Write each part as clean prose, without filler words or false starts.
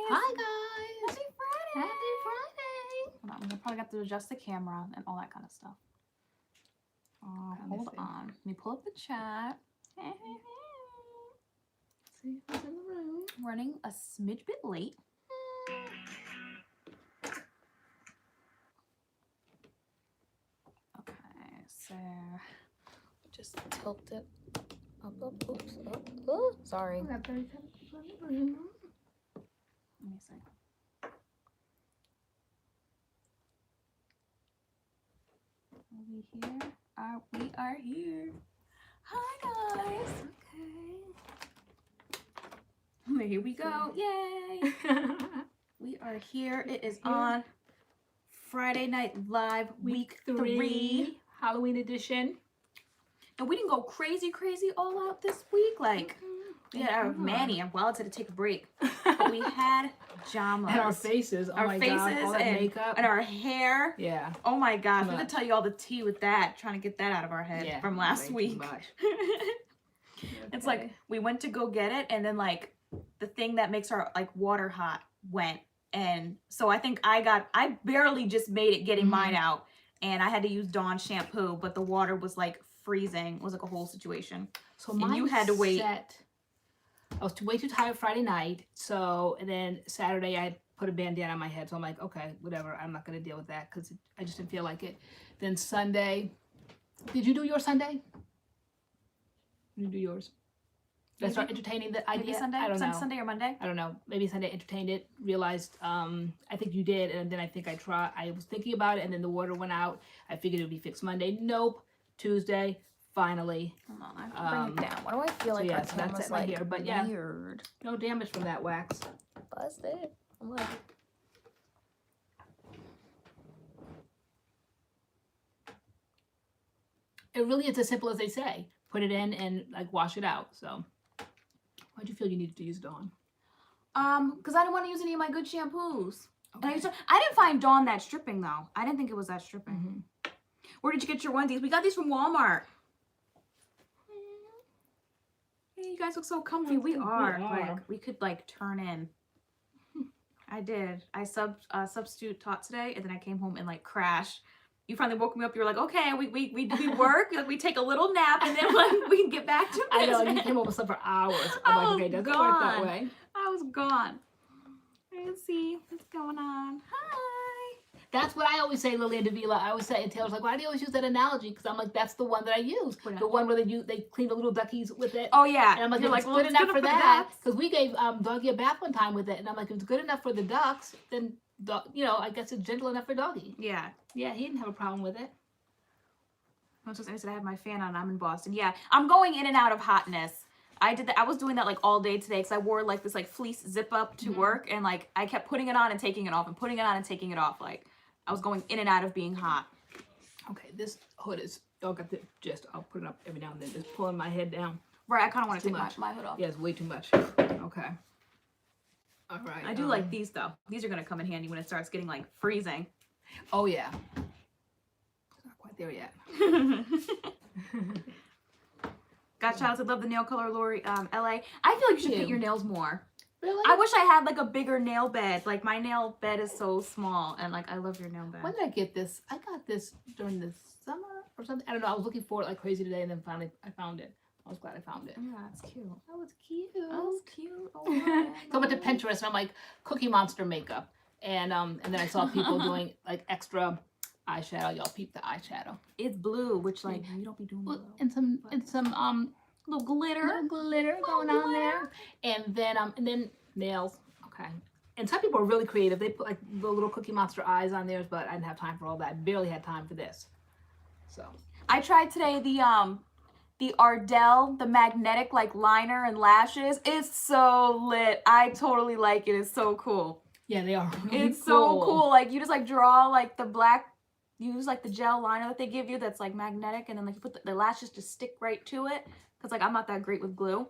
Hi guys! Happy Friday! Happy Friday! Hold on, we probably got to adjust the camera and all that kind of stuff. Hold on. Let me pull up the chat. See who's in the room. Running a smidge bit late. Okay, so just tilt it up, oops, up. Oh, sorry. We got 37 people in the room. Let me see. Are we here? We are here. Hi guys. Okay. Here we go. Yay. We are here. It is on Friday Night Live week 3. Halloween edition. And we didn't go crazy all out this week. Like, we had our Manny and Wild had to take a break. But we had pajamas. And our faces. Oh my God. All that makeup. And our hair. Yeah. Oh my gosh. We had to tell you all the tea with that. Trying to get that out of our head from last week. It's like, we went to go get it. And then like, the thing that makes our like water hot went. And so I think I barely just made it getting mine out. And I had to use Dawn shampoo. But the water was like freezing. It was like a whole situation. So and you had to wait. I was way too tired Friday night, so and then Saturday I put a bandana on my head, so I'm like, okay, whatever, I'm not gonna deal with that because I just didn't feel like it. Then Sunday, did you do your Sunday? Did you do yours? Did I start entertaining the idea? Maybe Sunday? I don't know. Sunday or Monday? I don't know. Maybe Sunday entertained it, realized, I think you did, and then I think I was thinking about it, and then the water went out. I figured it would be fixed Monday. Nope. Tuesday. Finally. Hold on, I have to bring it down. Why do I feel like so my that's camera's it right like here, but weird? No damage from that wax. Busted. I'm like... It really is as simple as they say. Put it in and like wash it out. So, why'd you feel you needed to use Dawn? Because I didn't want to use any of my good shampoos. Okay. And I didn't find Dawn that stripping though. I didn't think it was that stripping. Where did you get your onesies? We got these from Walmart. Hey, you guys look so comfy. We are. Like, we could like turn in. I did. I substitute taught today, and then I came home and like crashed. You finally woke me up. You were like, okay, we work. Like, we take a little nap, and then like, we can get back to business. I know, you came over for hours. I'm like, okay, doesn't work that way. I was gone. Let's see what's going on. Hi. That's what I always say, Lily and Davila. I always say, and Taylor's like, why do you always use that analogy? Because I'm like, that's the one that I use. The one where they clean the little duckies with it. Oh, yeah. And I'm like, it's good enough for that. Because we gave Doggy a bath one time with it. And I'm like, if it's good enough for the ducks, then, I guess it's gentle enough for Doggy. Yeah. Yeah, he didn't have a problem with it. I said I have my fan on. I'm in Boston. Yeah, I'm going in and out of hotness. I did that. I was doing that like all day today because I wore like this like fleece zip up to work, and like I kept putting it on and taking it off and putting it on and taking it off. Like I was going in and out of being hot. Okay, this hood is, y'all got the gist. I'll put it up every now and then, just pulling my head down. Right, I kind of want to take my hood off. Yeah, it's way too much. Okay. All right. I do like these though. These are going to come in handy when it starts getting like freezing. Oh yeah. Not quite there yet. Got shout out to Love the Nail Color Lori, LA. I feel like you should paint your nails more. Really? I wish I had like a bigger nail bed. Like my nail bed is so small, and like I love your nail bed. When did I get this? I got this during the summer or something. I don't know. I was looking for it like crazy today, and then finally I found it. I was glad I found it. Yeah, that's cute. That was cute. That was cute. Oh, so I went to Pinterest and I'm like, Cookie Monster makeup, and then I saw people doing like extra eyeshadow. Y'all peep the eyeshadow. It's blue, which like you don't be doing blue. And some little glitter. Going on there. And then nails. Okay. And some people are really creative. They put like the little Cookie Monster eyes on theirs, but I didn't have time for all that. I barely had time for this. So I tried today the Ardell, the magnetic like liner and lashes. It's so lit. I totally like it. It's so cool. Yeah, they are really It's so cool. Like you just like draw like the black, use like the gel liner that they give you that's like magnetic, and then like you put the lashes just stick right to it. Cause like I'm not that great with glue,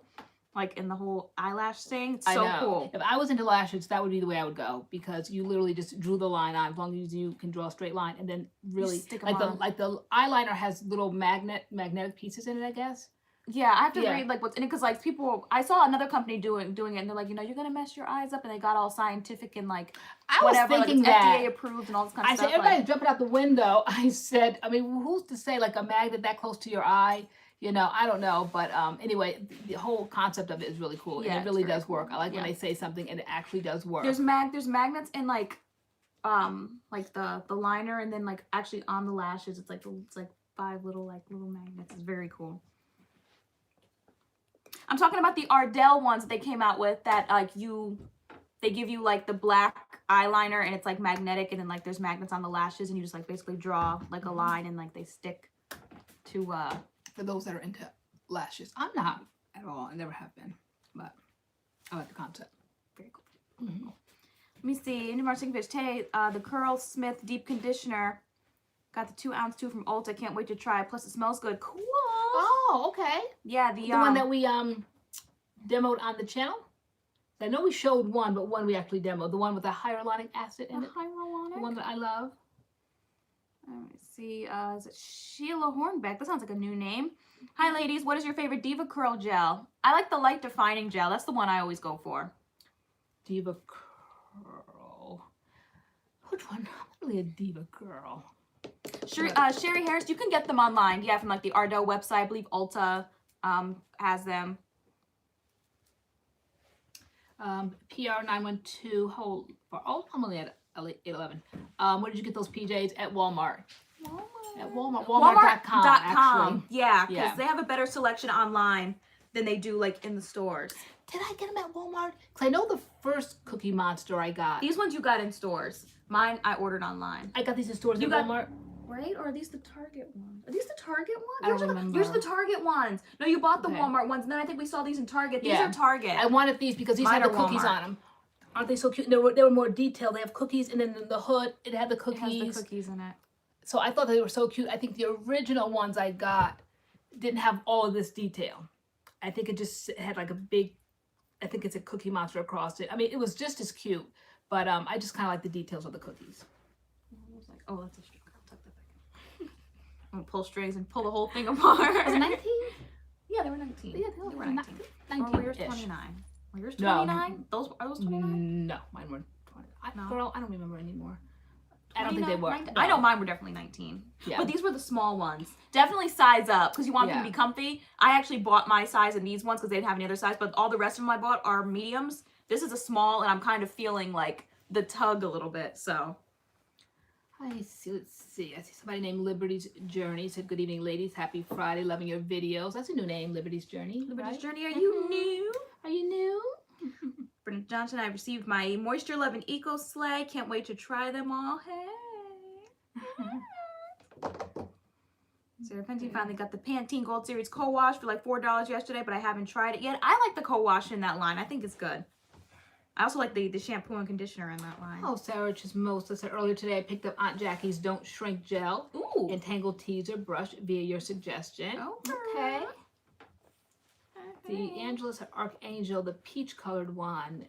like in the whole eyelash thing. It's so cool. If I was into lashes, that would be the way I would go, because you literally just drew the line on, as long as you can draw a straight line, and then really stick like the eyeliner has little magnetic pieces in it, I guess. Yeah, I have to Yeah. read like what's in it because like people, I saw another company doing it, and they're like, you're gonna mess your eyes up, and they got all scientific and like I was whatever, thinking like, it's that. FDA approved and all this kind of I stuff. said, everybody's jumping out the window. I said, I mean, who's to say like a magnet that close to your eye? You know, I don't know. But anyway, the whole concept of it is really cool. Yeah, and it really it's very does work. cool. I like when Yeah. they say something and it actually does work. There's magnets in like the liner, and then like actually on the lashes, it's like 5 little magnets. It's very cool. I'm talking about the Ardell ones that they came out with that like they give you like the black eyeliner and it's like magnetic, and then like there's magnets on the lashes, and you just like basically draw like a line and like they stick to For those that are into lashes. I'm not at all. I never have been, but I like the concept. Very cool. Mm-hmm. Let me see. Any more fish? Hey, the Curlsmith deep conditioner. Got the 2-ounce tube from Ulta. Can't wait to try it. Plus it smells good. Cool. Oh, okay. Yeah, the one that we demoed on the channel. I know we showed one, but one we actually demoed. The one with the hyaluronic acid in it. Hyaluronic? The one that I love. Let me see. Is it Sheila Hornbeck? That sounds like a new name. Hi, ladies. What is your favorite Diva Curl gel? I like the light defining gel. That's the one I always go for. Diva Curl. Which one? I'm not really a Diva girl. Sherry Harris, you can get them online. Yeah, from like the Ardell website. I believe Ulta has them. PR912 hold for I'm only at 811. Where did you get those PJs? At Walmart. At Walmart. Walmart.com actually. Yeah, because they have a better selection online than they do like in the stores. Did I get them at Walmart? Because I know the first Cookie Monster I got. These ones you got in stores. Mine I ordered online. I got these in stores at Walmart. Right? Or are these the Target ones? Are these the Target ones? I don't remember. Yours are the Target ones. No, you bought the Walmart ones, and then I think we saw these in Target. These are Target. I wanted these because these had the cookies on them. Aren't they so cute? They were more detailed. They have cookies, and then the hood, it had the cookies. It has the cookies in it. So I thought they were so cute. I think the original ones I got didn't have all of this detail. I think it just had like a big, I think it's a Cookie Monster across it. I mean, it was just as cute, but I just kind of like the details of the cookies. Oh, that's a string. I'll tuck that back in. I'm gonna pull strings and pull the whole thing apart. Was it 19? Yeah, they were 19. Yeah, they were 19. Or yours 29. Were yours 29? No. Are those 29? No, mine were 20. No. Girl, I don't remember anymore. I don't think they were. 19? No. I know mine were definitely 19. Yeah. But these were the small ones. Definitely size up because you want them to be comfy. I actually bought my size in these ones because they didn't have any other size, but all the rest of them I bought are mediums. This is a small, and I'm kind of feeling like the tug a little bit, so. I see. Let's see. I see somebody named Liberty's Journey said, "Good evening, ladies. Happy Friday. Loving your videos." That's a new name, Liberty's Journey. Liberty's Journey. Are you new? Are you new? Brendan Johnson, I received my Moisture Love and Eco Slay. Can't wait to try them all. Hey. Sarah Fenty finally got the Pantene Gold Series Co-Wash for like $4 yesterday, but I haven't tried it yet. I like the Co-Wash in that line. I think it's good. I also like the shampoo and conditioner in that line. Oh, Sarah Chismosa said, earlier today I picked up Aunt Jackie's Don't Shrink Gel. Ooh. And Tangled Teaser Brush via your suggestion. Oh, okay. The Angela said Archangel, the peach colored one.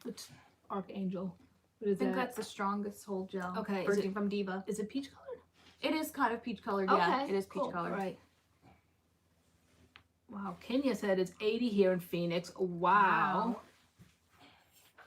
Which Archangel? What is I think that? that's the strongest hold gel. Okay. From Diva. Is it peach colored? It is kind of peach colored, okay, yeah. It is peach colored. Right. Wow, Kenya said it's 80 here in Phoenix. Wow.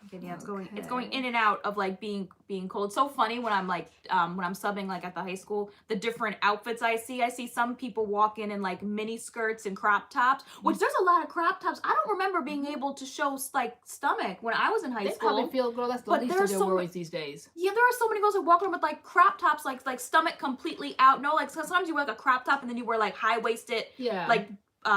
Okay, yeah, it's going in and out of like being cold. It's so funny when I'm like when I'm subbing like at the high school, the different outfits I see. I see some people walk in like mini skirts and crop tops, which there's a lot of crop tops. I don't remember being able to show like stomach when I was in high school. They probably feel, girl, that's the least of their worries these days. Yeah, there are so many girls that walk around with like crop tops, like stomach completely out. No, like sometimes you wear like a crop top and then you wear like high waisted, like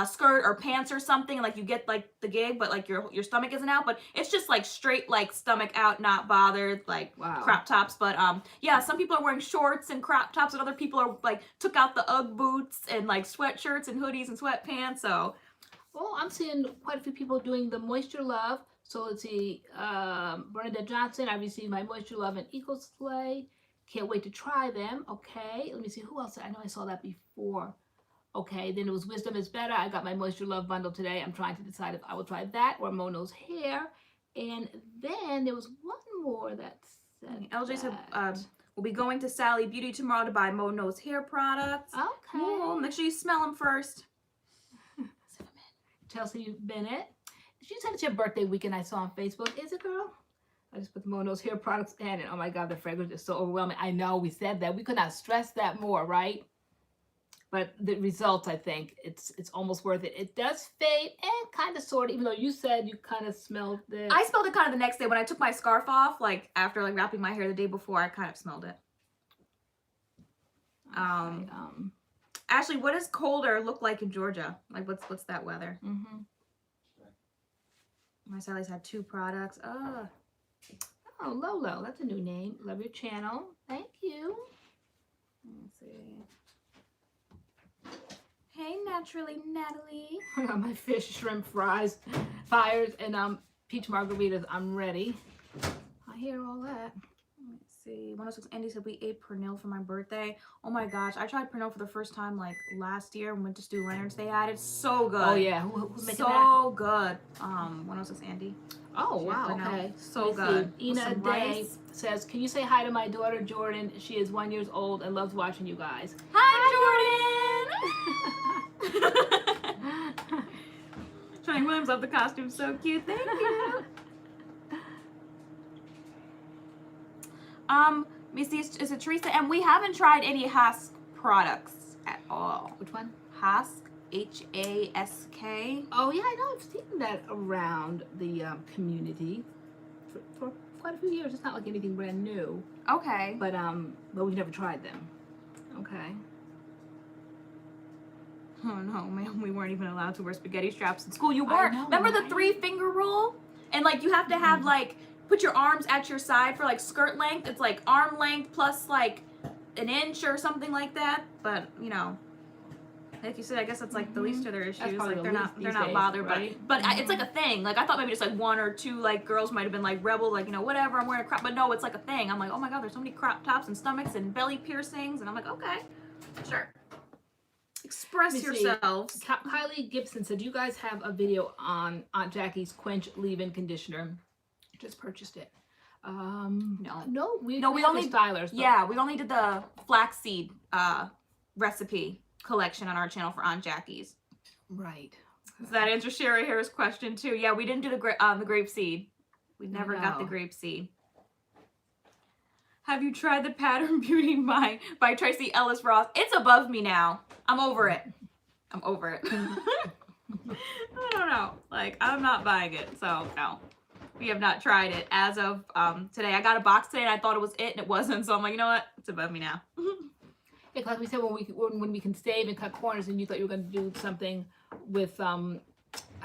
skirt or pants or something, and like you get like the gig, but like your stomach isn't out, but it's just like straight like stomach out, not bothered, like crop tops. But yeah, some people are wearing shorts and crop tops, and other people are like took out the UGG boots and like sweatshirts and hoodies and sweatpants. So well, I'm seeing quite a few people doing the Moisture Love. So let's see, Brenda Johnson, I received my Moisture Love and Eco Slay. Can't wait to try them. Okay, let me see who else. I know I saw that before. Okay, then it was Wisdom is Better. I got my Moisture Love bundle today. I'm trying to decide if I will try that or Mono's Hair. And then there was one more that said LJ said, we'll be going to Sally Beauty tomorrow to buy Mono's hair products. Okay. Cool. Make sure you smell them first. Chelsea Bennett. She said it's your birthday weekend. I saw on Facebook. Is it, girl? I just put the Mono's hair products in, and oh my God, the fragrance is so overwhelming. I know we said that. We could not stress that more, right? But the results, I think, it's almost worth it. It does fade and kind of sort of, even though you said you kind of smelled it. I smelled it kind of the next day when I took my scarf off, like after like wrapping my hair the day before. I kind of smelled it. Okay, Ashley, what does colder look like in Georgia? Like what's that weather? My stylist had 2 products. Oh, Lolo, that's a new name. Love your channel. Thank you. let's see. Hey, Naturally Natalie. I got my fish, shrimp, fries, fires, and peach margaritas. I'm ready. I hear all that. Let's see. 106 Andy said we ate pernil for my birthday. Oh my gosh, I tried pernil for the first time like last year when we went to Stu Leonard's. They had it. So good. Oh yeah, who's making that? So good. 106 Andy. Oh She wow, had pernil. okay. So good. With Ina some Day rice. says, "Can you say hi to my daughter Jordan? She is 1 year old and loves watching you guys." Hi, Jordan. Trying Williams love the costume. So cute. Thank you. Let me see. Is it Teresa? And we haven't tried any Hask products at all. Which one? Hask. H-A-S-K. Oh yeah, I know. I've seen that around the community for quite a few years. It's not like anything brand new, Okay. but we've never tried them. Okay. Oh no, man, we weren't even allowed to wear spaghetti straps in school. You I weren't. know, Remember the right? 3-finger rule? And like you have to have like put your arms at your side for like skirt length. It's like arm length plus like an inch or something like that. But you know, like you said, I guess it's like the least of their issues. probably Like the they're least not these days, bothered. right? But it's like a thing. Like I thought maybe just like 1 or 2 like girls might have been like rebel, like, you know, whatever, I'm wearing a crop. But no, it's like a thing. I'm like, oh my God, there's so many crop tops and stomachs and belly piercings, and I'm like, okay, sure. Express Let me see. yourselves. Kylie Gibson said, "You guys have a video on Aunt Jackie's Quench Leave-In Conditioner. Just purchased it." No, we only stylers. Yeah, we only did the flaxseed recipe collection on our channel for Aunt Jackie's. Right. Does that answer Sherry Harris' question too? Yeah, we didn't do the grape seed. We never got the grape seed. Have you tried the Pattern Beauty by Tracy Ellis Ross? It's above me now. I'm over it. I'm over it. I don't know. Like, I'm not buying it. So, no. We have not tried it as of today. I got a box today and I thought it was it and it wasn't. So I'm like, you know what? It's above me now. Yeah, like we said, when we can save and cut corners, and you thought you were going to do something with I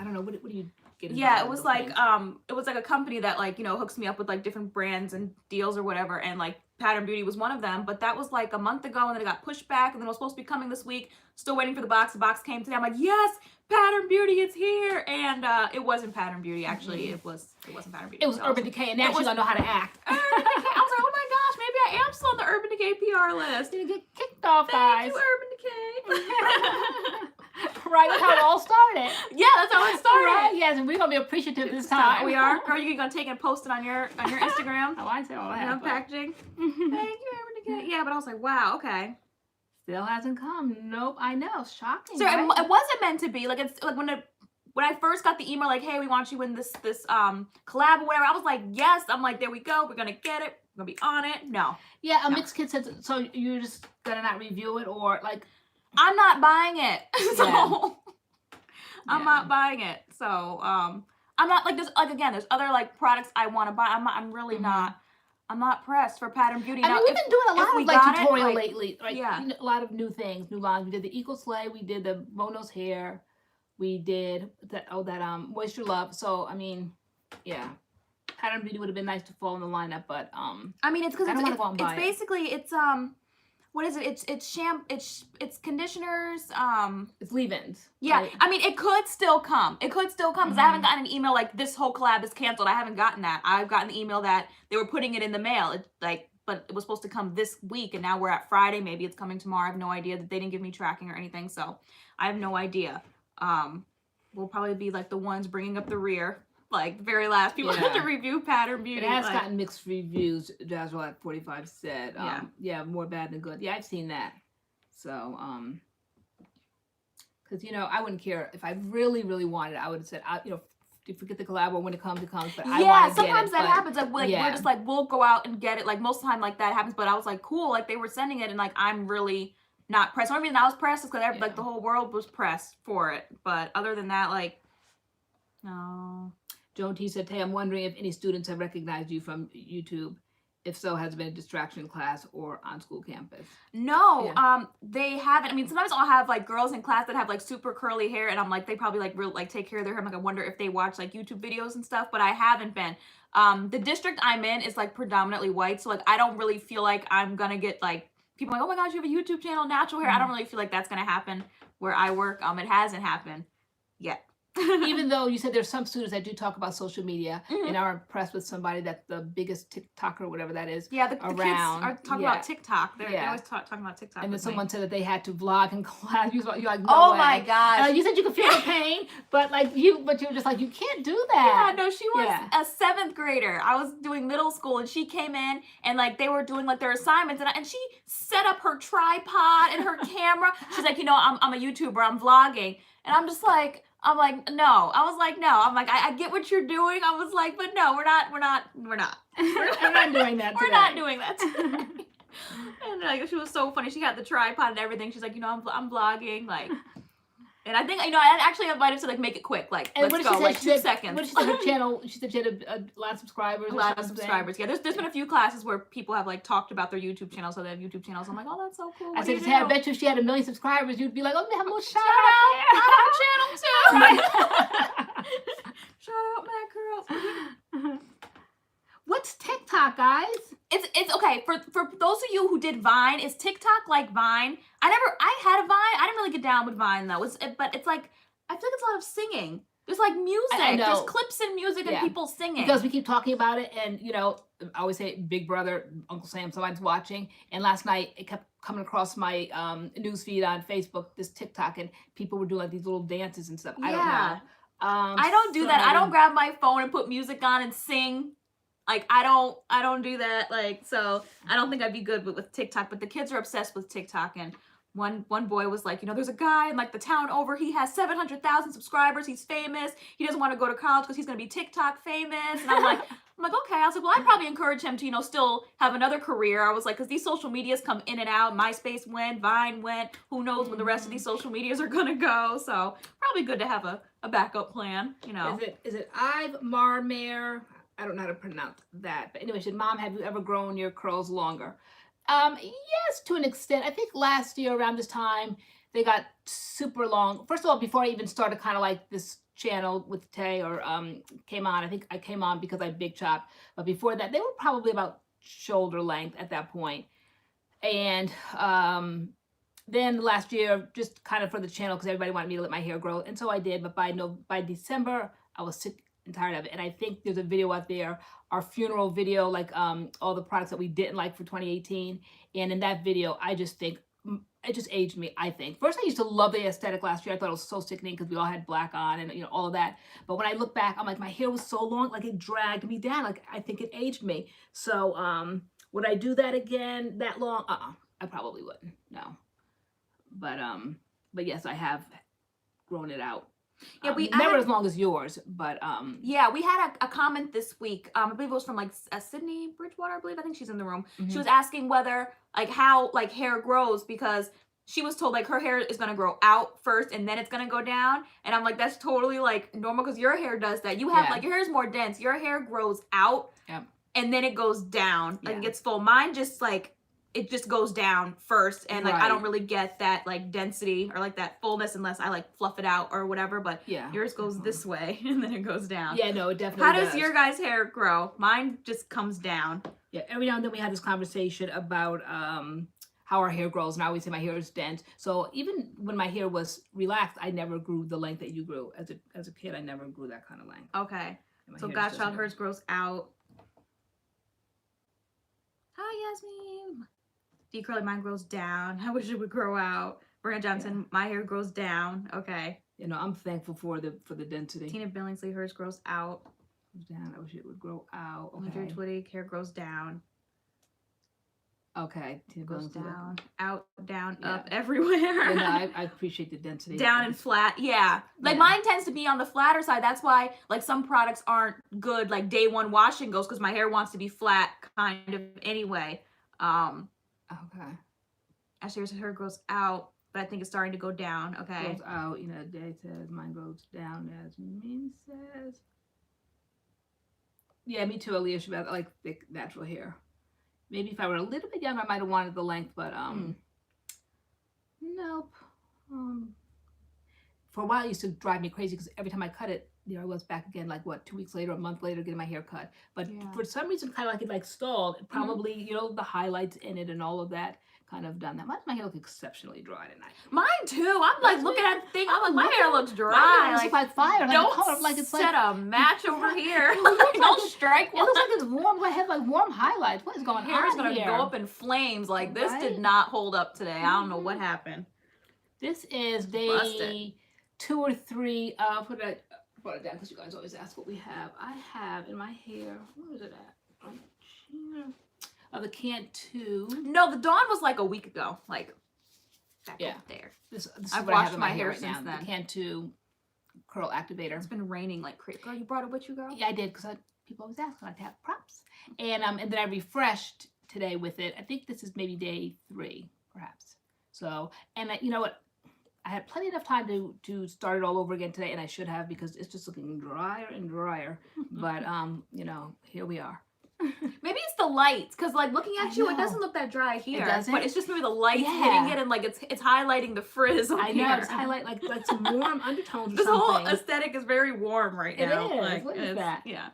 don't know, what do you get? Yeah, it was like a company that like, you know, hooks me up with like different brands and deals or whatever, and like Pattern Beauty was one of them, but that was like a month ago, and then it got pushed back, and then it was supposed to be coming this week. Still waiting for the box. The box came today. I'm like, yes, Pattern Beauty, it's here. And it wasn't Pattern Beauty, actually. It wasn't Pattern Beauty. It was Urban Decay, and now she's gonna know how to act. I was like, oh my gosh, maybe I am still on the Urban Decay PR list. Gonna get kicked off, guys. Thank you, Urban Decay. Right, that's how it all started. Yeah, that's how it started. Right, yes, and we're gonna be appreciative this time. We are. Girl, you're gonna take it and post it on your Instagram. Oh, I said all that. You know, packaging. Thank you, Urban Decay. Yeah, but I was like, wow, okay. Still hasn't come. Nope, I know. Shocking. So right? it wasn't meant to be. Like, it's like when I first got the email, like, hey, we want you in this collab or whatever, I was like, yes. I'm like, there we go. We're gonna get it. We're gonna be on it. No. Yeah, a mixed kid said, so you're just gonna not review it, or like, I'm not buying it. So Yeah. I'm not buying it. So I'm not like this. Like again, there's other like products I want to buy. I'm really not. I'm not pressed for Pattern Beauty. I mean, we've been doing a lot of like tutorial lately. Like, yeah, a lot of new things, new lines. We did the Eco Slay. We did the Mono's hair. We did that Moisture Love. So I mean, yeah, Pattern Beauty would have been nice to fall in the lineup, but I mean, it's because it's basically what is it? It's conditioners. It's leave-ins. Yeah, right? I mean, it could still come. It could still come because I haven't gotten an email like this whole collab is canceled. I haven't gotten that. I've gotten the email that they were putting it in the mail. But it was supposed to come this week, and now we're at Friday. Maybe it's coming tomorrow. I have no idea. That they didn't give me tracking or anything, so I have no idea. We'll probably be like the ones bringing up the rear. Like the very last people have to review Pattern Beauty. It has gotten mixed reviews. Jazzroll at 45 said, yeah, more bad than good. Yeah, I've seen that. So, Because, you know, I wouldn't care if I really, really wanted it. I would have said, you know, if we get the collab or when it comes, it comes. But I want to get it. Sometimes that happens. Like, we're just like, we'll go out and get it. Like, most of the time, like, that happens. But I was like, cool. Like, they were sending it, and like, I'm really not pressed. The only reason I was pressed is because like the whole world was pressed for it. But other than that, like, no. Joan T said, hey, I'm wondering if any students have recognized you from YouTube. If so, has it been a distraction in class or on school campus? No, they haven't. I mean, sometimes I'll have like girls in class that have like super curly hair, and I'm like, they probably like really like take care of their hair. I'm like, I wonder if they watch like YouTube videos and stuff, but I haven't been. The district I'm in is like predominantly white, so like I don't really feel like I'm gonna get like people like, oh my gosh, you have a YouTube channel, natural hair. I don't really feel like that's gonna happen where I work. It hasn't happened yet. Even though you said there's some students that do talk about social media and are impressed with somebody that's the biggest TikToker or whatever that is. Yeah, the kids are talking about TikTok. They're always talking about TikTok. And then someone said that they had to vlog in class. You're like, no oh way. My gosh! You said you could feel the pain, but you're just like, you can't do that. Yeah, no, she was a 7th grader. I was doing middle school, and she came in, and like they were doing like their assignments, and she set up her tripod and her camera. She's like, you know, I'm a YouTuber. I'm vlogging, and I'm like, no. I was like, no. I'm like, I get what you're doing. I was like, but no, we're not. I'm not doing that today. We're not doing that today. And like, she was so funny. She had the tripod and everything. She's like, you know, I'm vlogging, like. And I think, you know, I actually invited her to like make it quick, like, and let's go, like 2 seconds. What did she say? Her channel, she said she had a lot of subscribers. A lot of subscribers. Yeah, there's been a few classes where people have like talked about their YouTube channel, so they have YouTube channels. I'm like, oh, that's so cool. I said, I bet you if she had 1 million subscribers, you'd be like, oh, we have a little shout out. I have a channel too. Shout out MADCURLS. What's TikTok, guys? It's okay for those of you who did Vine. Is TikTok like Vine? I had a Vine. I didn't really get down with Vine though. But it's like I feel like it's a lot of singing. There's like music. There's clips and music and people singing. Because we keep talking about it, and you know, I always say Big Brother, Uncle Sam, somebody's watching. And last night it kept coming across my news feed on Facebook, this TikTok, and people were doing like these little dances and stuff. I don't know. I don't do that. I don't grab my phone and put music on and sing. Like, I don't do that. Like, so I don't think I'd be good with TikTok, but the kids are obsessed with TikTok. And one boy was like, you know, there's a guy in like the town over. He has 700,000 subscribers. He's famous. He doesn't want to go to college because he's going to be TikTok famous. And I'm like, okay. I was like, well, I'd probably encourage him to, you know, still have another career. I was like, because these social medias come in and out. MySpace went, Vine went. Who knows when the rest of these social medias are going to go. So probably good to have a backup plan, you know. Is it Ive Marmare? I don't know how to pronounce that. But anyway, she said, Mom, have you ever grown your curls longer? Yes, to an extent. I think last year around this time, they got super long. First of all, before I even started kind of like this channel with Tay or came on, I think I came on because I big chopped. But before that, they were probably about shoulder length at that point. And then last year, just kind of for the channel, because everybody wanted me to let my hair grow. And so I did. But by December, I was sick and tired of it. And I think there's a video out there, our funeral video, like all the products that we didn't like for 2018. And in that video, I just think it just aged me, I think. First, I used to love the aesthetic last year. I thought it was so sickening because we all had black on and, you know, all of that. But when I look back, I'm like, my hair was so long, like it dragged me down. Like, I think it aged me. So would I do that again that long? I probably wouldn't, no. But yes, I have grown it out. Yeah, never as long as yours, but yeah, we had a comment this week. I believe it was from like Sydney Bridgewater. I think she's in the room. She was asking whether like how like hair grows, because she was told like her hair is gonna grow out first and then it's gonna go down. And I'm like, that's totally like normal because your hair does that. You have like your hair is more dense. Your hair grows out and then it goes down. Like it gets full. Mine just like it just goes down first, and like I don't really get that like density or like that fullness unless I like fluff it out or whatever. But yours goes this way and then it goes down. Yeah, no, it definitely does your guys' hair grow? Mine just comes down. Yeah, every now and then we have this conversation about how our hair grows, and I always say my hair is dense. So even when my hair was relaxed, I never grew the length that you grew. As a kid, I never grew that kind of length. Okay. So Godchild, hers grows out. Hi, Yasmin. D-curly, mine grows down. I wish it would grow out. Brandon Johnson, my hair grows down. Okay. You know, I'm thankful for the density. Tina Billingsley, hers grows out. Down. I wish it would grow out. Okay. Twitty, hair grows down. Okay. It goes Billings, down, out, down, Yeah. up, everywhere. Yeah, no, I appreciate the density. Down and flat, yeah. Like Yeah. mine tends to be on the flatter side. That's why like some products aren't good, like day one wash and goes, because my hair wants to be flat kind of anyway. Okay. Actually, her hair goes out, but I think it's starting to go down. Okay. Goes out, you know, Day says mine goes down as Mean says. Yeah, me too, Alicia. I like thick natural hair. Maybe if I were a little bit younger, I might have wanted the length, but nope. For a while, it used to drive me crazy because every time I cut it, there I was back again, like what, 2 weeks later, a month later, getting my hair cut. But for some reason, kind of like it like stalled. Probably, you know, the highlights in it and all of that kind of done that. My hair look exceptionally dry tonight. Mine too. I'm like looking at the thing. I'm like, my hair looks dry. My hair looks like fire. Like Don't the color, like it's set like a match over here. Like Don't strike it one. looks like it's warm. I have like warm highlights. What is going Hair is on gonna here? go up in flames. Like this Right? did not hold up today. I don't know what happened. This is day 2 or 3 of what I brought it down because you guys always ask what we have. I have in my hair. Where is it at? Right here. The Can't 2. No, the dawn was like a week ago. Like back up there. This is I've what I have washed in my my hair hair right since now. then. The Can't 2 curl activator. It's been raining like crazy. Girl, you brought it with you, girl? Yeah, I did because people always ask. I like to have props. And then I refreshed today with it. I think this is maybe day 3, perhaps. So, and you know what? I had plenty enough time to start it all over again today, and I should have because it's just looking drier and drier. But you know, here we are. Maybe it's the lights, because like looking at you, it doesn't look that dry here. It doesn't? But it's just maybe the lights hitting it, and like it's highlighting the frizz. I know here. it's highlight like some warm undertones or this something. whole aesthetic is very warm right now. It is. Like, What is that? Yeah.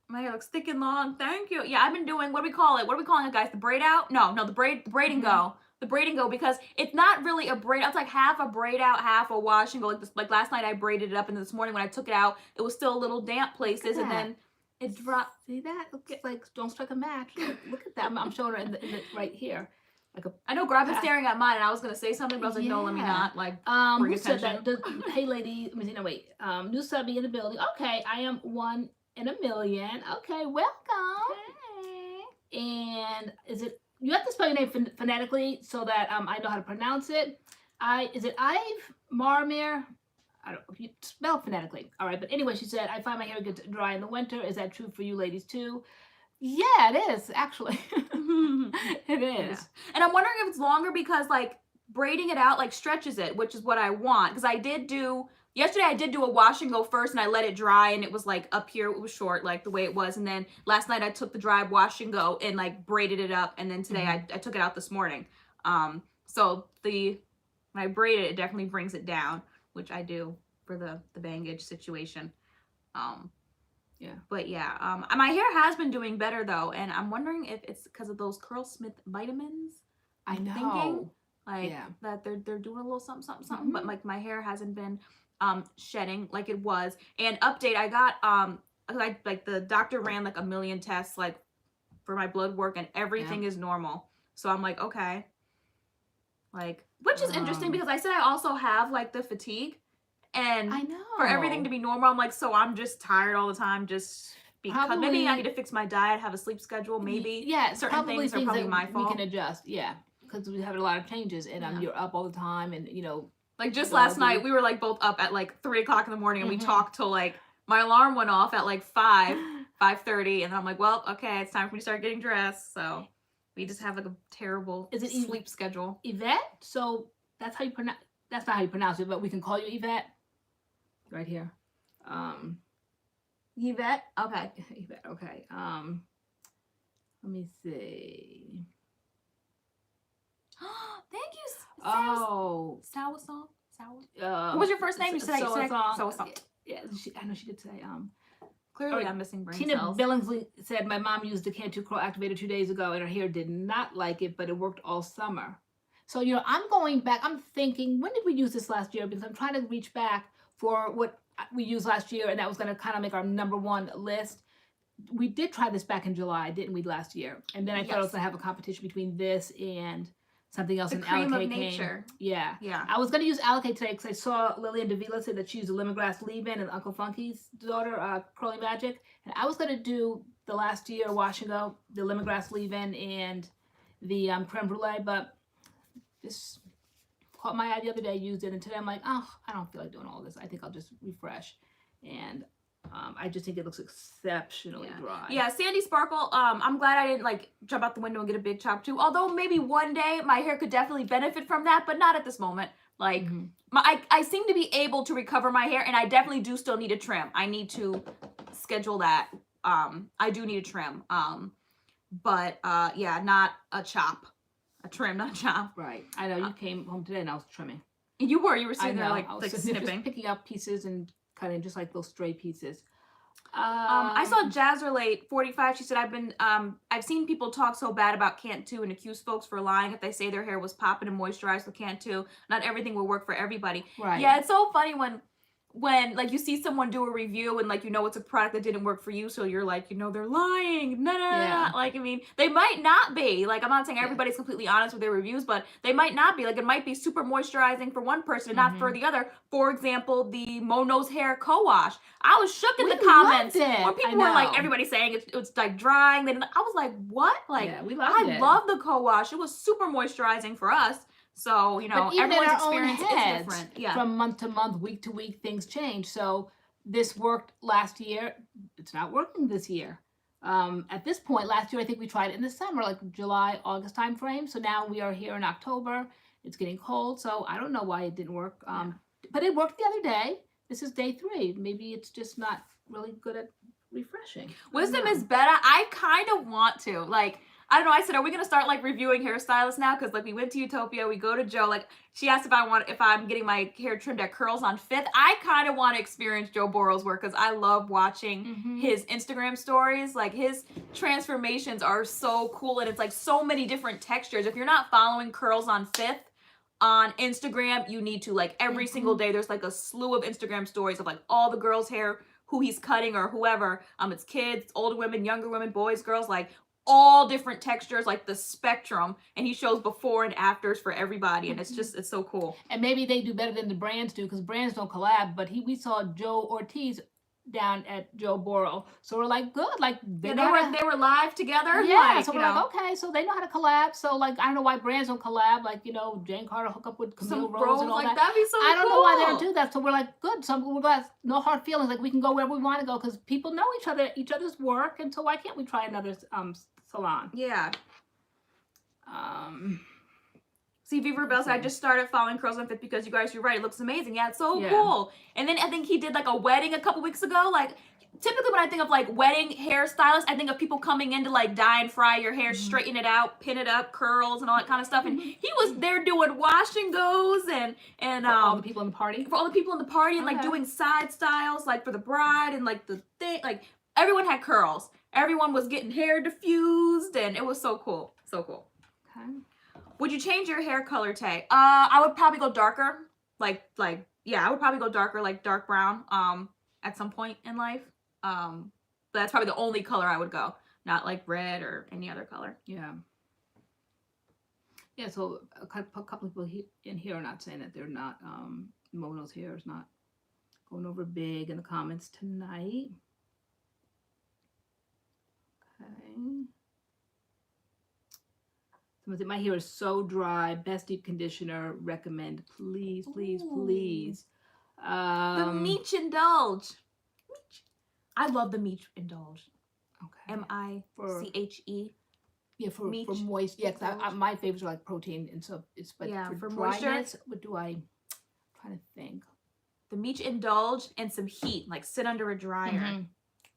My hair looks thick and long. Thank you. Yeah, I've been doing, what do we call it? What are we calling it, guys? The braid out? No, the braid and go. The braid and go, because it's not really a braid. It's like half a braid out, half a wash and go. Like this, like last night I braided it up, and this morning when I took it out, it was still a little damp places, and then it dropped. See that? Looks like don't strike a match. Look at that. I'm showing her in the right here. Like a. I know, girl, I've been staring at mine, and I was gonna say something, but I was like, no, let me not. Like, bring who said attention. that? Hey, lady. Let me see. No, wait. New subby in the building. Okay, I am 1 in a million. Okay, welcome. Hey. And is it? You have to spell your name phonetically so that I know how to pronounce it. Is it Ive Marmir? I don't know if you spell phonetically. All right, but anyway, she said, I find my hair gets dry in the winter. Is that true for you ladies too? Yeah, it is, actually. It is. Yeah. And I'm wondering if it's longer because like braiding it out like stretches it, which is what I want. Because yesterday I did do a wash and go first, and I let it dry, and it was like up here, it was short, like the way it was. And then last night I took the dry wash and go and like braided it up, and then today I took it out this morning. So when I braid it, it definitely brings it down, which I do for the bangage situation. Yeah. But yeah, my hair has been doing better though, and I'm wondering if it's because of those Curlsmith vitamins. I know. Thinking, like that they're doing a little something, but like my hair hasn't been shedding like it was. And update, I got like the doctor ran like a million tests like for my blood work, and everything is normal. So I'm like, okay, like, which is interesting because I said I also have like the fatigue, and I know for everything to be normal, I'm like, so I'm just tired all the time, just because maybe I need to fix my diet, have a sleep schedule, maybe. Yeah, certain things are probably my fault. We can adjust, yeah, because we have a lot of changes, and you're up all the time, and you know. Like just last night, we were like both up at like 3 o'clock in the morning, and we talked till like my alarm went off at like 5:30, and then I'm like, well, okay, it's time for me to start getting dressed. So we just have like a terrible sleep schedule. Yvette? So that's how you pronounce. That's not how you pronounce it, but we can call you Yvette. Right here. Yvette. Okay. Yvette. Okay. Let me see. Thank you. Sour song. Sour. What was your first name? You said Sour song. Yeah, I know she did say. Clearly, I'm missing brain Tina cells. Billingsley said, my mom used the Can't Curl Activator 2 days ago, and her hair did not like it, but it worked all summer. So, you know, I'm going back. I'm thinking, when did we use this last year? Because I'm trying to reach back for what we used last year, and that was going to kind of make our #1 list. We did try this back in July, didn't we, last year? And then I thought I was going to have a competition between this and something else. The in cream Alikay of nature. Yeah. Yeah. I was going to use Alikay today because I saw Lillian Davila say that she used a lemongrass leave-in and Uncle Funky's daughter, Curly Magic. And I was going to do the last year wash and go, the lemongrass leave-in and the creme brulee, but this caught my eye the other day, used it, and today I'm like, oh, I don't feel like doing all this. I think I'll just refresh. And I just think it looks exceptionally dry. Yeah, Sandy Sparkle, I'm glad I didn't like jump out the window and get a big chop too. Although maybe one day my hair could definitely benefit from that, but not at this moment. Like, I seem to be able to recover my hair, and I definitely do still need a trim. I need to schedule that. I do need a trim. But yeah, not a chop. A trim, not a chop. Right. I know you came home today and I was trimming. You were sitting there like snipping. snipping. Picking up pieces and cutting just like those stray pieces. I saw Jazzerlate 45. She said, I've seen people talk so bad about Cantu and accuse folks for lying if they say their hair was popping and moisturized with Cantu. Not everything will work for everybody. Right. Yeah, it's so funny when like you see someone do a review and like, you know, it's a product that didn't work for you. So you're like, you know, they're lying. No. Like, I mean, they might not be. Like, I'm not saying everybody's completely honest with their reviews, but they might not be. Like, it might be super moisturizing for one person and not for the other. For example, the Mono's Hair Co-Wash. I was shook in the comments where people were like, everybody saying it's like drying. Then I was like, what? Like, we loved it. I love the Co-Wash. It was super moisturizing for us. So, you know, everyone's experience is different. Yeah. From month to month, week to week, things change. So this worked last year. It's not working this year. At this point, last year, I think we tried it in the summer, like July, August time frame. So now we are here in October. It's getting cold. So I don't know why it didn't work. But it worked the other day. This is day 3. Maybe it's just not really good at refreshing. Wisdom is better. I kind of want to. Like, I don't know. I said, are we going to start like reviewing hairstylists now? Because like we went to Utopia, we go to Joe. Like she asked if I'm getting my hair trimmed at Curls on 5th. I kind of want to experience Joe Borrell's work because I love watching his Instagram stories. Like his transformations are so cool, and it's like so many different textures. If you're not following Curls on 5th on Instagram, you need to. Like every single day, there's like a slew of Instagram stories of like all the girls' hair, who he's cutting or whoever. It's kids, older women, younger women, boys, girls, like all different textures, like the spectrum, and he shows before and afters for everybody, and it's so cool. And maybe they do better than the brands do, because brands don't collab, but we saw Joe Ortiz down at Joe Borrell, so we're like, good, like they were live together. Yeah, like, so we're like, okay, so they know how to collab. So like, I don't know why brands don't collab, like, you know, Jane Carter hook up with Camille Rose and all like, that. That'd be so I don't know why they don't do that. So we're like, good. So we're glad, no hard feelings. Like we can go wherever we want to go because people know each other's work, and so why can't we try another salon? Yeah. See, Viva Rebel said, I just started following Curls on 5th because you guys, you're right, it looks amazing. Yeah, it's so cool. And then I think he did like a wedding a couple weeks ago. Like typically when I think of like wedding hairstylists, I think of people coming in to like dye and fry your hair, straighten it out, pin it up, curls and all that kind of stuff. And he was there doing wash and goes and for all the people in the party. For all the people in the party and like doing side styles like for the bride and like the thing, like everyone had curls. Everyone was getting hair diffused and it was so cool. So cool. Okay. Would you change your hair color, Tay? I would probably go darker. I would probably go darker, like dark brown, at some point in life. But that's probably the only color I would go. Not like red or any other color. Yeah. Yeah, so a couple of people in here are not saying that they're not, Mono's hair is not going over big in the comments tonight. Okay. Someone said, my hair is so dry. Best deep conditioner. Recommend. Please, please, please. The Meech Indulge. I love the Meech Indulge. Okay. M-I-C-H-E. Yeah, for moist. Yeah, my favorites are like protein and so it's but for dryness, moisture. What do I'm trying to think. The Meech Indulge and some heat, like sit under a dryer.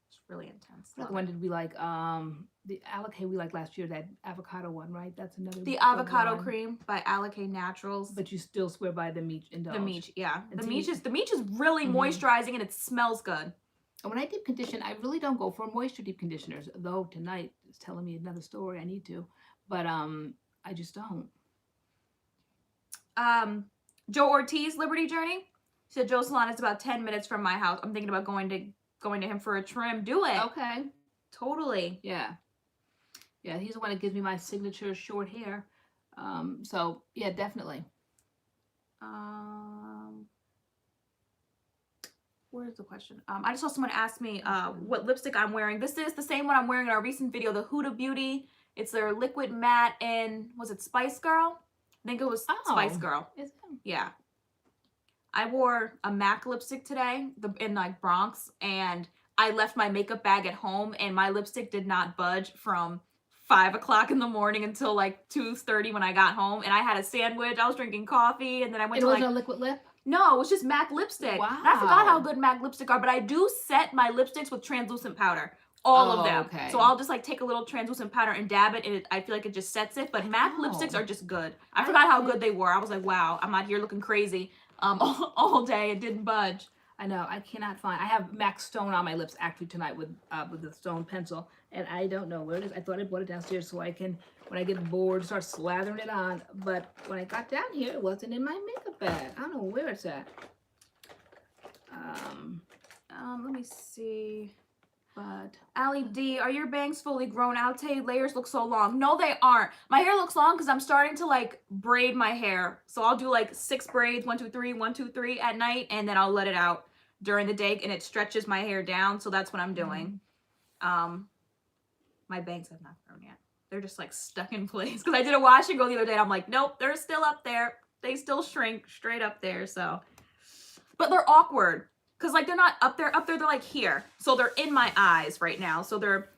It's really intense. What one did we like? The Alikay we liked last year, that avocado one, right? That's another. The avocado cream by Alikay Naturals. But you still swear by the Meech Indulge. The Meech, yeah. The Meech is really moisturizing and it smells good. And when I deep condition, I really don't go for moisture deep conditioners. Though tonight is telling me another story. I need to, but I just don't. Joe Ortiz, Liberty Journey. She said Joe's salon is about 10 minutes from my house. I'm thinking about going to him for a trim. Do it. Okay. Totally. Yeah. Yeah, he's the one that gives me my signature short hair. So yeah, definitely. where's the question? I just saw someone ask me what lipstick I'm wearing. This is the same one I'm wearing in our recent video, the Huda Beauty. It's their liquid matte in, was it Spice Girl? I think it was Spice Girl. Yeah. I wore a MAC lipstick today in like Bronx, and I left my makeup bag at home, and my lipstick did not budge from 5 o'clock in the morning until like 2:30 when I got home. And I had a sandwich. I was drinking coffee, and then I went to like... It was a liquid lip? No, it was just MAC lipstick. Wow. And I forgot how good MAC lipstick are, but I do set my lipsticks with translucent powder. All of them. Okay. So I'll just like take a little translucent powder and dab it, and I feel like it just sets it. But MAC lipsticks are just good. I forgot how good they were. I was like, wow, I'm out here looking crazy all day. It didn't budge. I know. I cannot find. I have MAC Stone on my lips actually tonight with the stone pencil, and I don't know where it is. I thought I brought it downstairs so I can, when I get bored, start slathering it on. But when I got down here, it wasn't in my makeup bag. I don't know where it's at. Let me see. But Allie D, are your bangs fully grown out? Tay, layers look so long. No, they aren't. My hair looks long because I'm starting to like braid my hair. So I'll do like 6 braids, 1, 2, 3, 1, 2, 3 at night, and then I'll let it out during the day, and it stretches my hair down. So that's what I'm doing. My bangs have not grown yet. They're just like stuck in place because I did a wash and go the other day, and I'm like, nope, they're still up there. They still shrink straight up there. So, but they're awkward. Because like they're not up there, they're like here. So they're in my eyes right now. So they're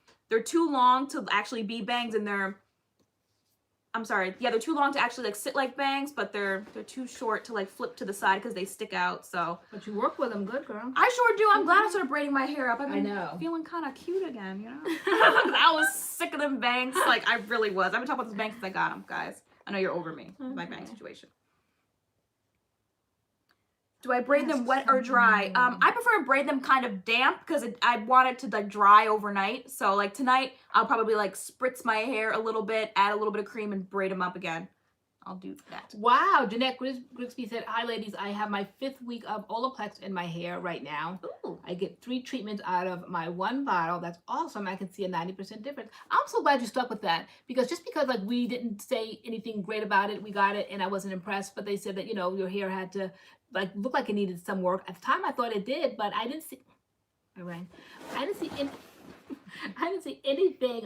too long to actually be bangs, and they're too long to actually like sit like bangs, but they're too short to like flip to the side because they stick out. So but you work with them good, girl. I sure do. I'm glad I started braiding my hair up. I know. Feeling kind of cute again, you know? I was sick of them bangs. Like I really was. I've been talking about those bangs since I got them, guys. I know you're over me with my bang situation. Do I braid them wet or dry? I prefer to braid them kind of damp because I want it to like dry overnight. So like tonight, I'll probably like spritz my hair a little bit, add a little bit of cream, and braid them up again. I'll do that. Wow, Jeanette Grigsby said, hi ladies, I have my 5th week of Olaplex in my hair right now. Ooh. I get 3 treatments out of my 1 bottle. That's awesome. I can see a 90% difference. I'm so glad you stuck with that, because just because like we didn't say anything great about it, we got it and I wasn't impressed, but they said that, you know, your hair had to like look like it needed some work. At the time I thought it did, but I didn't see, I didn't see anything,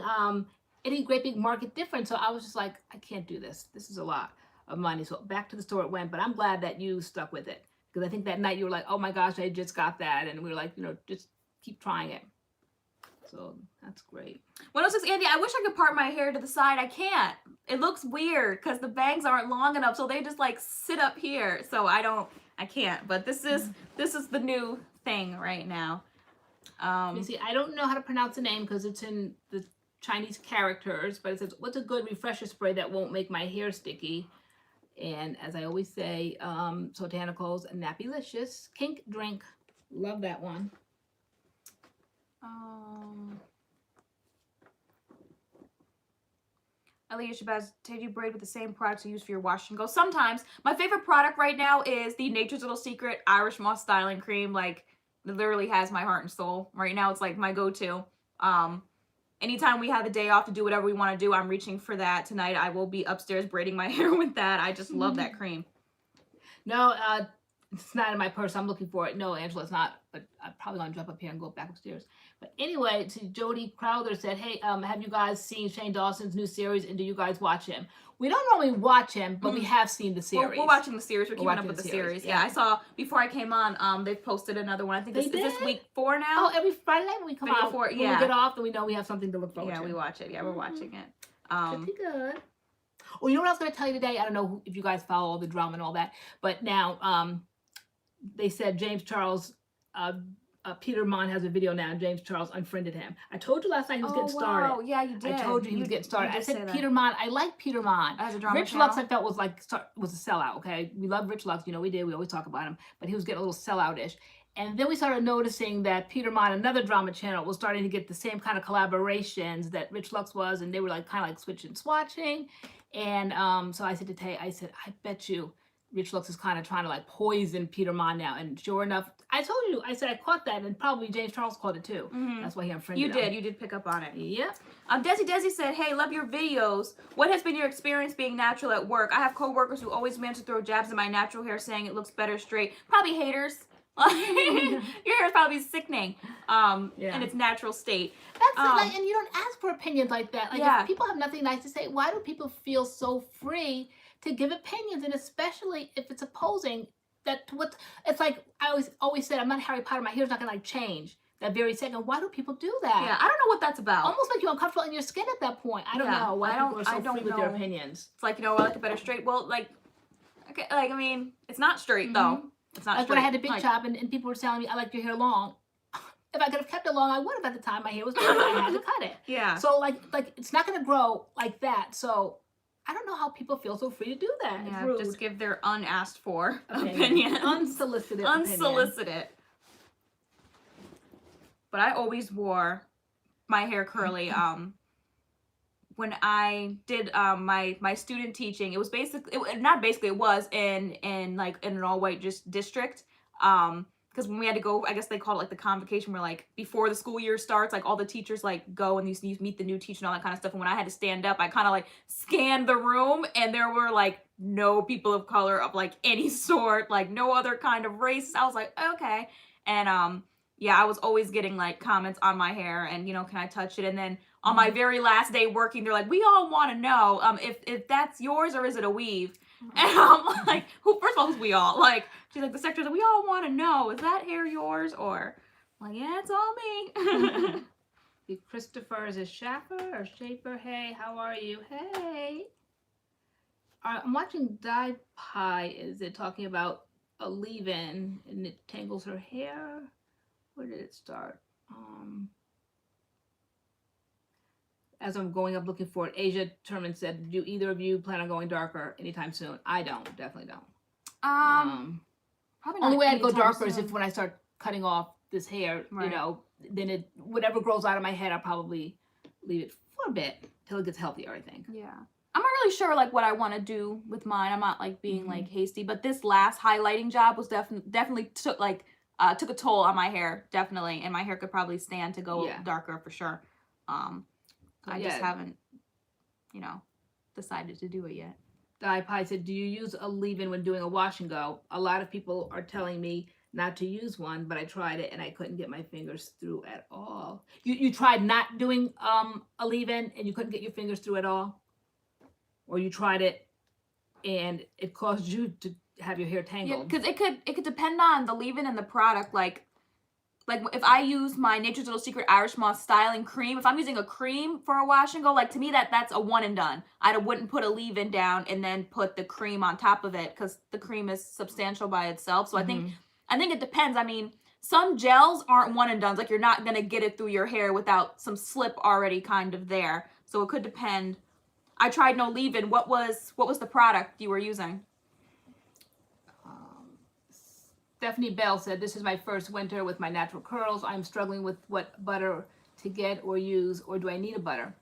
any great big market difference. So I was just like, I can't do this. This is a lot of money. So back to the store it went, but I'm glad that you stuck with it, because I think that night you were like, oh my gosh, I just got that. And we were like, you know, just keep trying it. So that's great. 106 Andy, I wish I could part my hair to the side. I can't. It looks weird because the bangs aren't long enough. So they just like sit up here. So I can't, but this is the new thing right now. You see, I don't know how to pronounce the name because it's in the Chinese characters, but it says, what's a good refresher spray that won't make my hair sticky? And as I always say, Botanicals and Nappylicious Kink Drink. Love that one. Alicia Shabazz, did you braid with the same products you use for your wash and go? Sometimes. My favorite product right now is the Nature's Little Secret Irish Moss Styling Cream. Like, it literally has my heart and soul. Right now, it's like my go-to. Anytime we have a day off to do whatever we want to do, I'm reaching for that. Tonight, I will be upstairs braiding my hair with that. I just love that cream. No, it's not in my purse. I'm looking for it. No, Angela, it's not. But I'm probably going to jump up here and go back upstairs. But anyway, Jody Crowther said, hey, have you guys seen Shane Dawson's new series, and do you guys watch him? We don't normally watch him, but we have seen the series. We're watching the series. We're keeping up with the series. Yeah, I saw, before I came on, they've posted another one. I think is this week 4 now? Oh, every Friday night when we come out. When we get off, then we know we have something to look forward to. Yeah, we watch it. Yeah, we're watching it. Pretty good. Oh, you know what I was going to tell you today? I don't know if you guys follow all the drama and all that, but now they said James Charles, Peter Mon has a video now. James Charles unfriended him. I told you last night he was getting started. Oh, yeah, you did. I told you he was getting started. I said Peter Mon. I like Peter Mon. As a drama Rich Lux, I felt was a sellout. Okay, we love Rich Lux. You know we did. We always talk about him, but he was getting a little sellout-ish. And then we started noticing that Peter Mon, another drama channel, was starting to get the same kind of collaborations that Rich Lux was, and they were like kind of like switching, swatching. And so I said to Tay, I said, I bet you Rich Lux is kind of trying to like poison Peter Mon now. And sure enough, I told you, I said I caught that, and probably James Charles caught it too. That's why he unfriended him. You did pick up on it. Yep. Desi said, hey, love your videos. What has been your experience being natural at work? I have co-workers who always manage to throw jabs at my natural hair saying it looks better straight. Probably haters. Your hair is probably sickening in its natural state. That's like, and you don't ask for opinions like that. Like, if people have nothing nice to say, why do people feel so free to give opinions? And especially if it's opposing that to what, it's like, I always said, I'm not Harry Potter, my hair's not gonna like change that very second. Why do people do that? Yeah, I don't know what that's about. Almost like you're uncomfortable in your skin at that point. I don't know why people are so free with their opinions. It's like, you know, I like it better straight. Well, like, okay, like, I mean, it's not straight though. It's not like straight. When I had the big chop and people were telling me I like your hair long. If I could have kept it long, I would have. At the time my hair was long, I had to cut it. Yeah. So like it's not gonna grow like that. So I don't know how people feel so free to do that. Yeah, just give their unasked for opinion. Unsolicited. Unsolicited. But I always wore my hair curly. When I did my student teaching, it was basically it was in like in an all white district. Because when we had to go, I guess they call it like the convocation, where like before the school year starts, like all the teachers like go and you meet the new teacher and all that kind of stuff. And when I had to stand up, I kind of like scanned the room, and there were like no people of color of like any sort, like no other kind of race. I was like, okay. And yeah, I was always getting like comments on my hair and, you know, can I touch it? And then on my very last day working, they're like, we all want to know if that's yours or is it a weave? And I'm like, first of all, who's we all? Like, she's like, the secretary's like, we all want to know, is that hair yours? Or, I'm like, yeah, it's all me. Christopher, is it Schaffer or Shaper? Hey, how are you? Hey. I'm watching Dye Pie. Is it talking about a leave-in and it tangles her hair? Where did it start? As I'm going up looking for it, Asia Turman said, do either of you plan on going darker anytime soon? I don't. Definitely don't. Probably not. Only way I'd go darker is if when I start cutting off this hair, you know, then whatever grows out of my head, I'll probably leave it for a bit till it gets healthier, I think. Yeah. I'm not really sure like what I want to do with mine. I'm not like being like hasty, but this last highlighting job was definitely took a toll on my hair, definitely, and my hair could probably stand to go darker for sure. I just haven't, you know, decided to do it yet. Dye Pie said, do you use a leave-in when doing a wash and go? A lot of people are telling me not to use one, but I tried it and I couldn't get my fingers through at all. You tried not doing a leave-in and you couldn't get your fingers through at all? Or you tried it and it caused you to have your hair tangled? Yeah, because it could depend on the leave-in and the product. Like if I use my Nature's Little Secret Irish Moss styling cream, if I'm using a cream for a wash and go, like to me that's a one and done. I wouldn't put a leave-in down and then put the cream on top of it because the cream is substantial by itself. So I think it depends. I mean, some gels aren't one and dones. Like you're not gonna get it through your hair without some slip already kind of there. So it could depend. I tried no leave-in. What was the product you were using? Stephanie Bell said, this is my first winter with my natural curls. I'm struggling with what butter to get or use, or do I need a butter?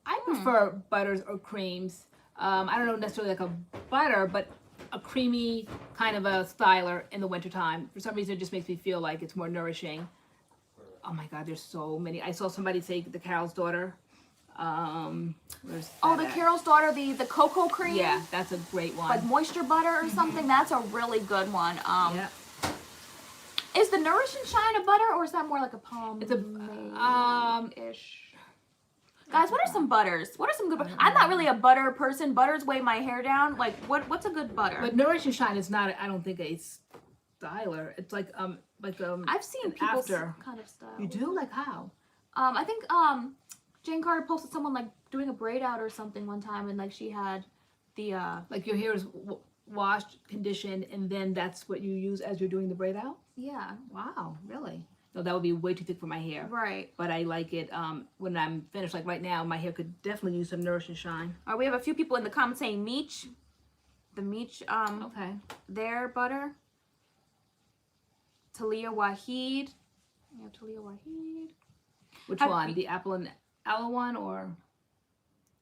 I prefer butters or creams. I don't know necessarily like a butter, but a creamy kind of a styler in the wintertime. For some reason, it just makes me feel like it's more nourishing. Oh my God, there's so many. I saw somebody say the Carol's Daughter. The Carol's Daughter, the cocoa cream. Yeah, that's a great one. Like moisture butter or something. That's a really good one. Is the Nourish and Shine a butter, or is that more like a palm? It's a ish. Guys, what are some butters? What are some good butters? I'm not really a butter person. Butters weigh my hair down. Like what's a good butter? But Nourish and Shine is not, I don't think, a styler. It's like I've seen people kind of style. You do? Like how? I think Jane Carter posted someone like doing a braid out or something one time, and like she had the like your hair is washed, conditioned, and then that's what you use as you're doing the braid out? Yeah. Wow, really? No, that would be way too thick for my hair. Right. But I like it when I'm finished. Like right now, my hair could definitely use some Nourish and Shine. We have a few people in the comments saying Meech. The Meech, okay. Their butter. Talia Waheed. Yeah, Talia Waheed. Which one? The apple and aloe one, or?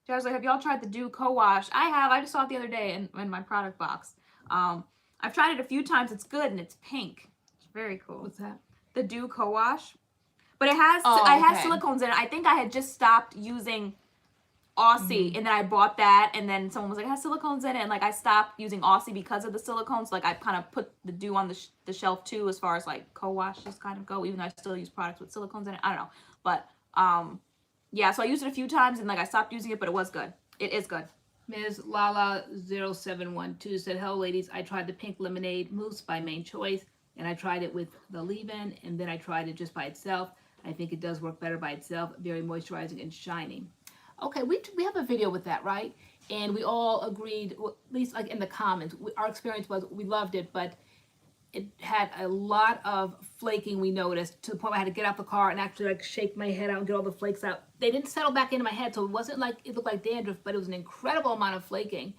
Like, have y'all tried the Dew Co-Wash? I have. I just saw it the other day in my product box. I've tried it a few times. It's good, and it's pink. It's very cool. What's that? The Dew Co-Wash. But it has silicones in it. I think I had just stopped using Aussie, and then I bought that, and then someone was like, it has silicones in it, and like I stopped using Aussie because of the silicones. Like I kind of put the Dew on the shelf too, as far as like co-washes kind of go, even though I still use products with silicones in it. I don't know, but yeah, so I used it a few times, and like I stopped using it, but it was good. It is good. Ms. Lala 0712 said, hello ladies, I tried the pink lemonade mousse by Main Choice, and I tried it with the leave-in, and then I tried it just by itself. I think it does work better by itself, very moisturizing and shiny. Okay, we have a video with that, right? And we all agreed, well, at least like in the comments, our experience was we loved it, but it had a lot of flaking, we noticed, to the point where I had to get out the car and actually like shake my head out and get all the flakes out. They didn't settle back into my head, so it wasn't like it looked like dandruff, but it was an incredible amount of flaking.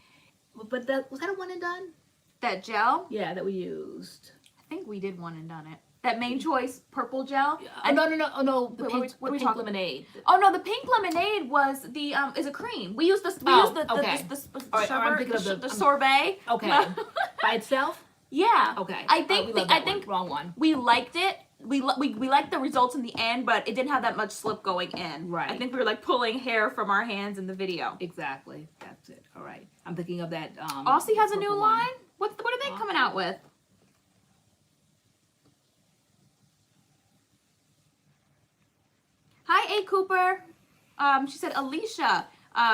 But was that a one and done? That gel? Yeah, that we used. I think we did one and done it. That Main Choice purple gel? No. The Wait, pink lemonade. Oh no, the pink lemonade was the is a cream. We used the sorbet. Okay. By itself? Yeah. Okay. I think wrong one. We liked it. We liked the results in the end, but it didn't have that much slip going in. Right. I think we were like pulling hair from our hands in the video. Exactly. That's it. All right. I'm thinking of that. Aussie has a new line. What are they coming out with? Hi, A. Cooper. She said, Alicia,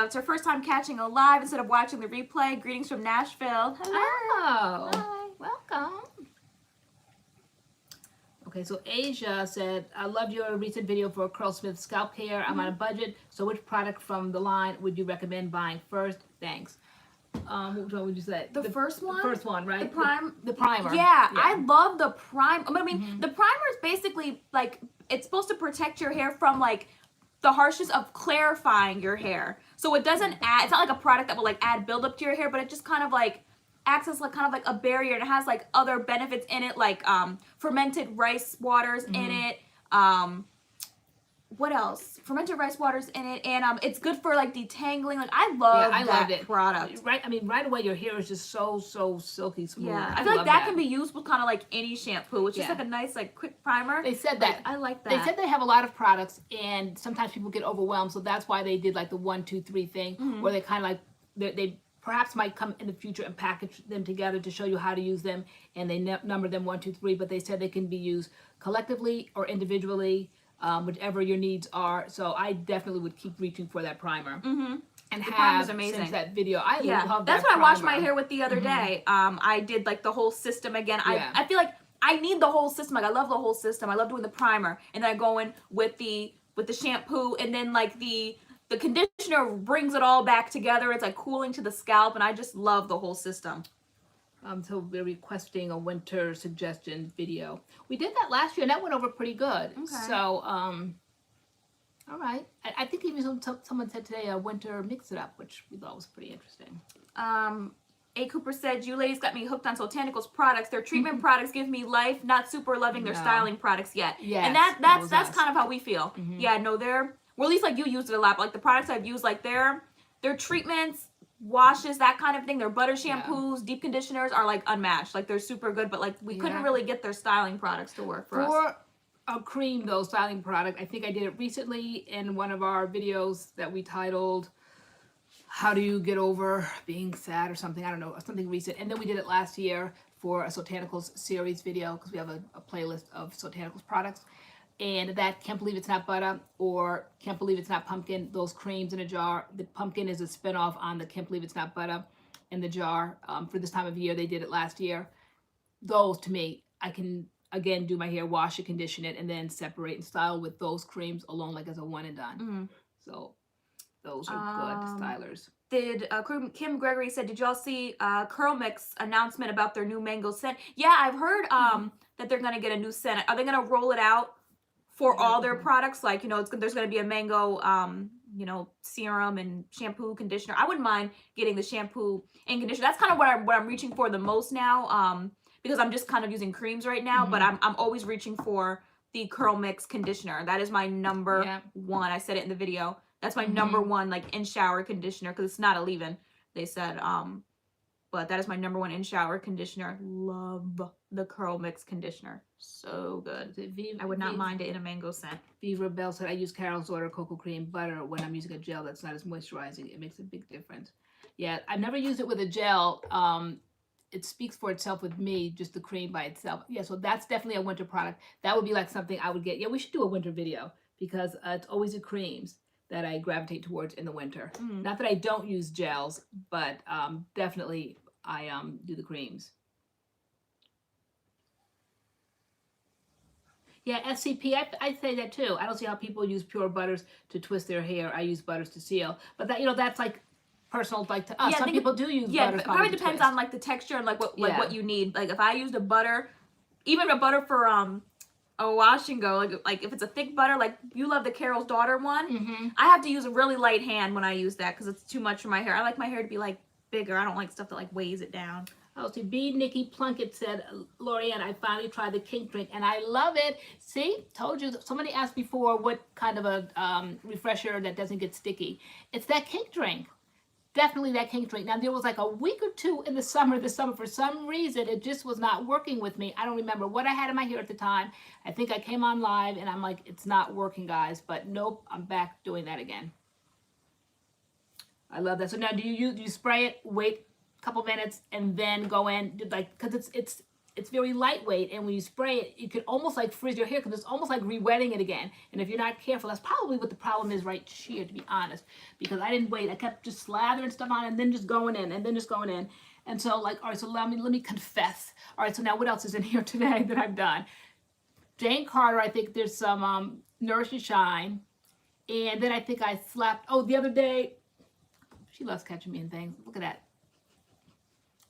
it's her first time catching a live instead of watching the replay. Greetings from Nashville. Hello. Oh. Hi. Welcome. Okay, so Asia said, I loved your recent video for Curlsmith scalp care. I'm on a budget, so which product from the line would you recommend buying first? Thanks. Which one would you say? The first one? The first one, right? The primer. Yeah, I love the primer. I mean, the primer is basically like, it's supposed to protect your hair from like the harshness of clarifying your hair. So it doesn't add, it's not like a product that will like add buildup to your hair, but it just kind of like acts as like kind of like a barrier, and it has like other benefits in it, like fermented rice waters in it. What else? Fermented rice waters in it, and it's good for like detangling. Like I loved it. Product. Right, I mean, right away your hair is just so silky smooth. Yeah, I feel like that can be used with kind of like any shampoo, which is like a nice like quick primer. They said that. I like that. They said they have a lot of products, and sometimes people get overwhelmed, so that's why they did like the 1, 2, 3 thing, where they kind of like they perhaps might come in the future and package them together to show you how to use them, and they number them 1, 2, 3. But they said they can be used collectively or individually. Whichever your needs are. So I definitely would keep reaching for that primer. And the primer's amazing. Since that video, I love that. That's what I washed my hair with the other day. I did like the whole system again. I feel like I need the whole system. Like I love the whole system. I love doing the primer, and then I go in with the shampoo, and then like the conditioner brings it all back together. It's like cooling to the scalp, and I just love the whole system. So we're requesting a winter suggestion video. We did that last year, and that went over pretty good. Okay. So, all right. I think even someone said today a winter mix it up, which we thought was pretty interesting. A. Cooper said, you ladies got me hooked on Botanicals products. Their treatment products give me life, not super loving their styling products yet. Yeah. And that's kind of how we feel. Yeah, no, well, at least like you used it a lot, but like the products I've used, like their treatments, washes, that kind of thing, their butter shampoos, deep conditioners are like unmatched. Like they're super good, but like we couldn't really get their styling products to work for us. For a cream though, styling product, I think I did it recently in one of our videos that we titled How Do You Get Over Being Sad or something, I don't know, something recent. And then we did it last year for a Botanicals series video, because we have a playlist of Botanicals products. And that Can't Believe It's Not Butter or Can't Believe It's Not Pumpkin, those creams in a jar. The pumpkin is a spinoff on the Can't Believe It's Not Butter in the jar. For this time of year, they did it last year. Those, to me, I can, again, do my hair, wash it, condition it, and then separate and style with those creams alone, like as a one and done. So those are good stylers. Kim Gregory said, did y'all see CURLMIX announcement about their new mango scent? Yeah, I've heard that they're going to get a new scent. Are they going to roll it out for all their products? Like, you know, there's going to be a mango, you know, serum and shampoo, conditioner. I wouldn't mind getting the shampoo and conditioner. That's kind of what I'm reaching for the most now, because I'm just kind of using creams right now, but I'm always reaching for the CURLMIX conditioner. That is my number one. I said it in the video. That's my number one, like, in shower conditioner, because it's not a leave-in. They said, but that is my #1 in shower conditioner. Love the CURLMIX conditioner. So good. I would not mind it in a mango scent. Viva Bell said, I use Carol's Order cocoa cream butter when I'm using a gel that's not as moisturizing. It makes a big difference. Yeah, I've never used it with a gel. It speaks for itself with me, just the cream by itself. Yeah, so that's definitely a winter product. That would be like something I would get. Yeah, we should do a winter video because it's always the creams that I gravitate towards in the winter. Not that I don't use gels, but definitely I do the creams. Yeah, SCP, I say that too. I don't see how people use pure butters to twist their hair. I use butters to seal. But that, you know, that's like personal, like to us. Some people do use butters. Yeah, it probably depends on like the texture and like what you need. Like if I used a butter, even a butter for a wash and go, like if it's a thick butter, like you love the Carol's Daughter one, I have to use a really light hand when I use that because it's too much for my hair. I like my hair to be like bigger. I don't like stuff that like weighs it down. Oh, see, B. Nikki Plunkett said, LoriAnne, I finally tried the Kink drink and I love it. See, told you. Somebody asked before what kind of a refresher that doesn't get sticky. It's that Kink drink. Definitely that Kink drink. Now, there was like a week or two in the summer, for some reason, it just was not working with me. I don't remember what I had in my hair at the time. I think I came on live and I'm like, it's not working, guys. But nope, I'm back doing that again. I love that. So now do you spray it, wait a couple minutes, and then go in, like, because it's very lightweight, and when you spray it, you could almost like frizz your hair because it's almost like re-wetting it again. And if you're not careful, that's probably what the problem is right here, to be honest, because I didn't wait. I kept just slathering stuff on and then just going in and then just going in. And so like, all right, so let me confess. All right, so now what else is in here today that I've done? Jane Carter, I think there's some Nourish and Shine. And then I think I slapped, oh, the other day, she loves catching me in things. Look at that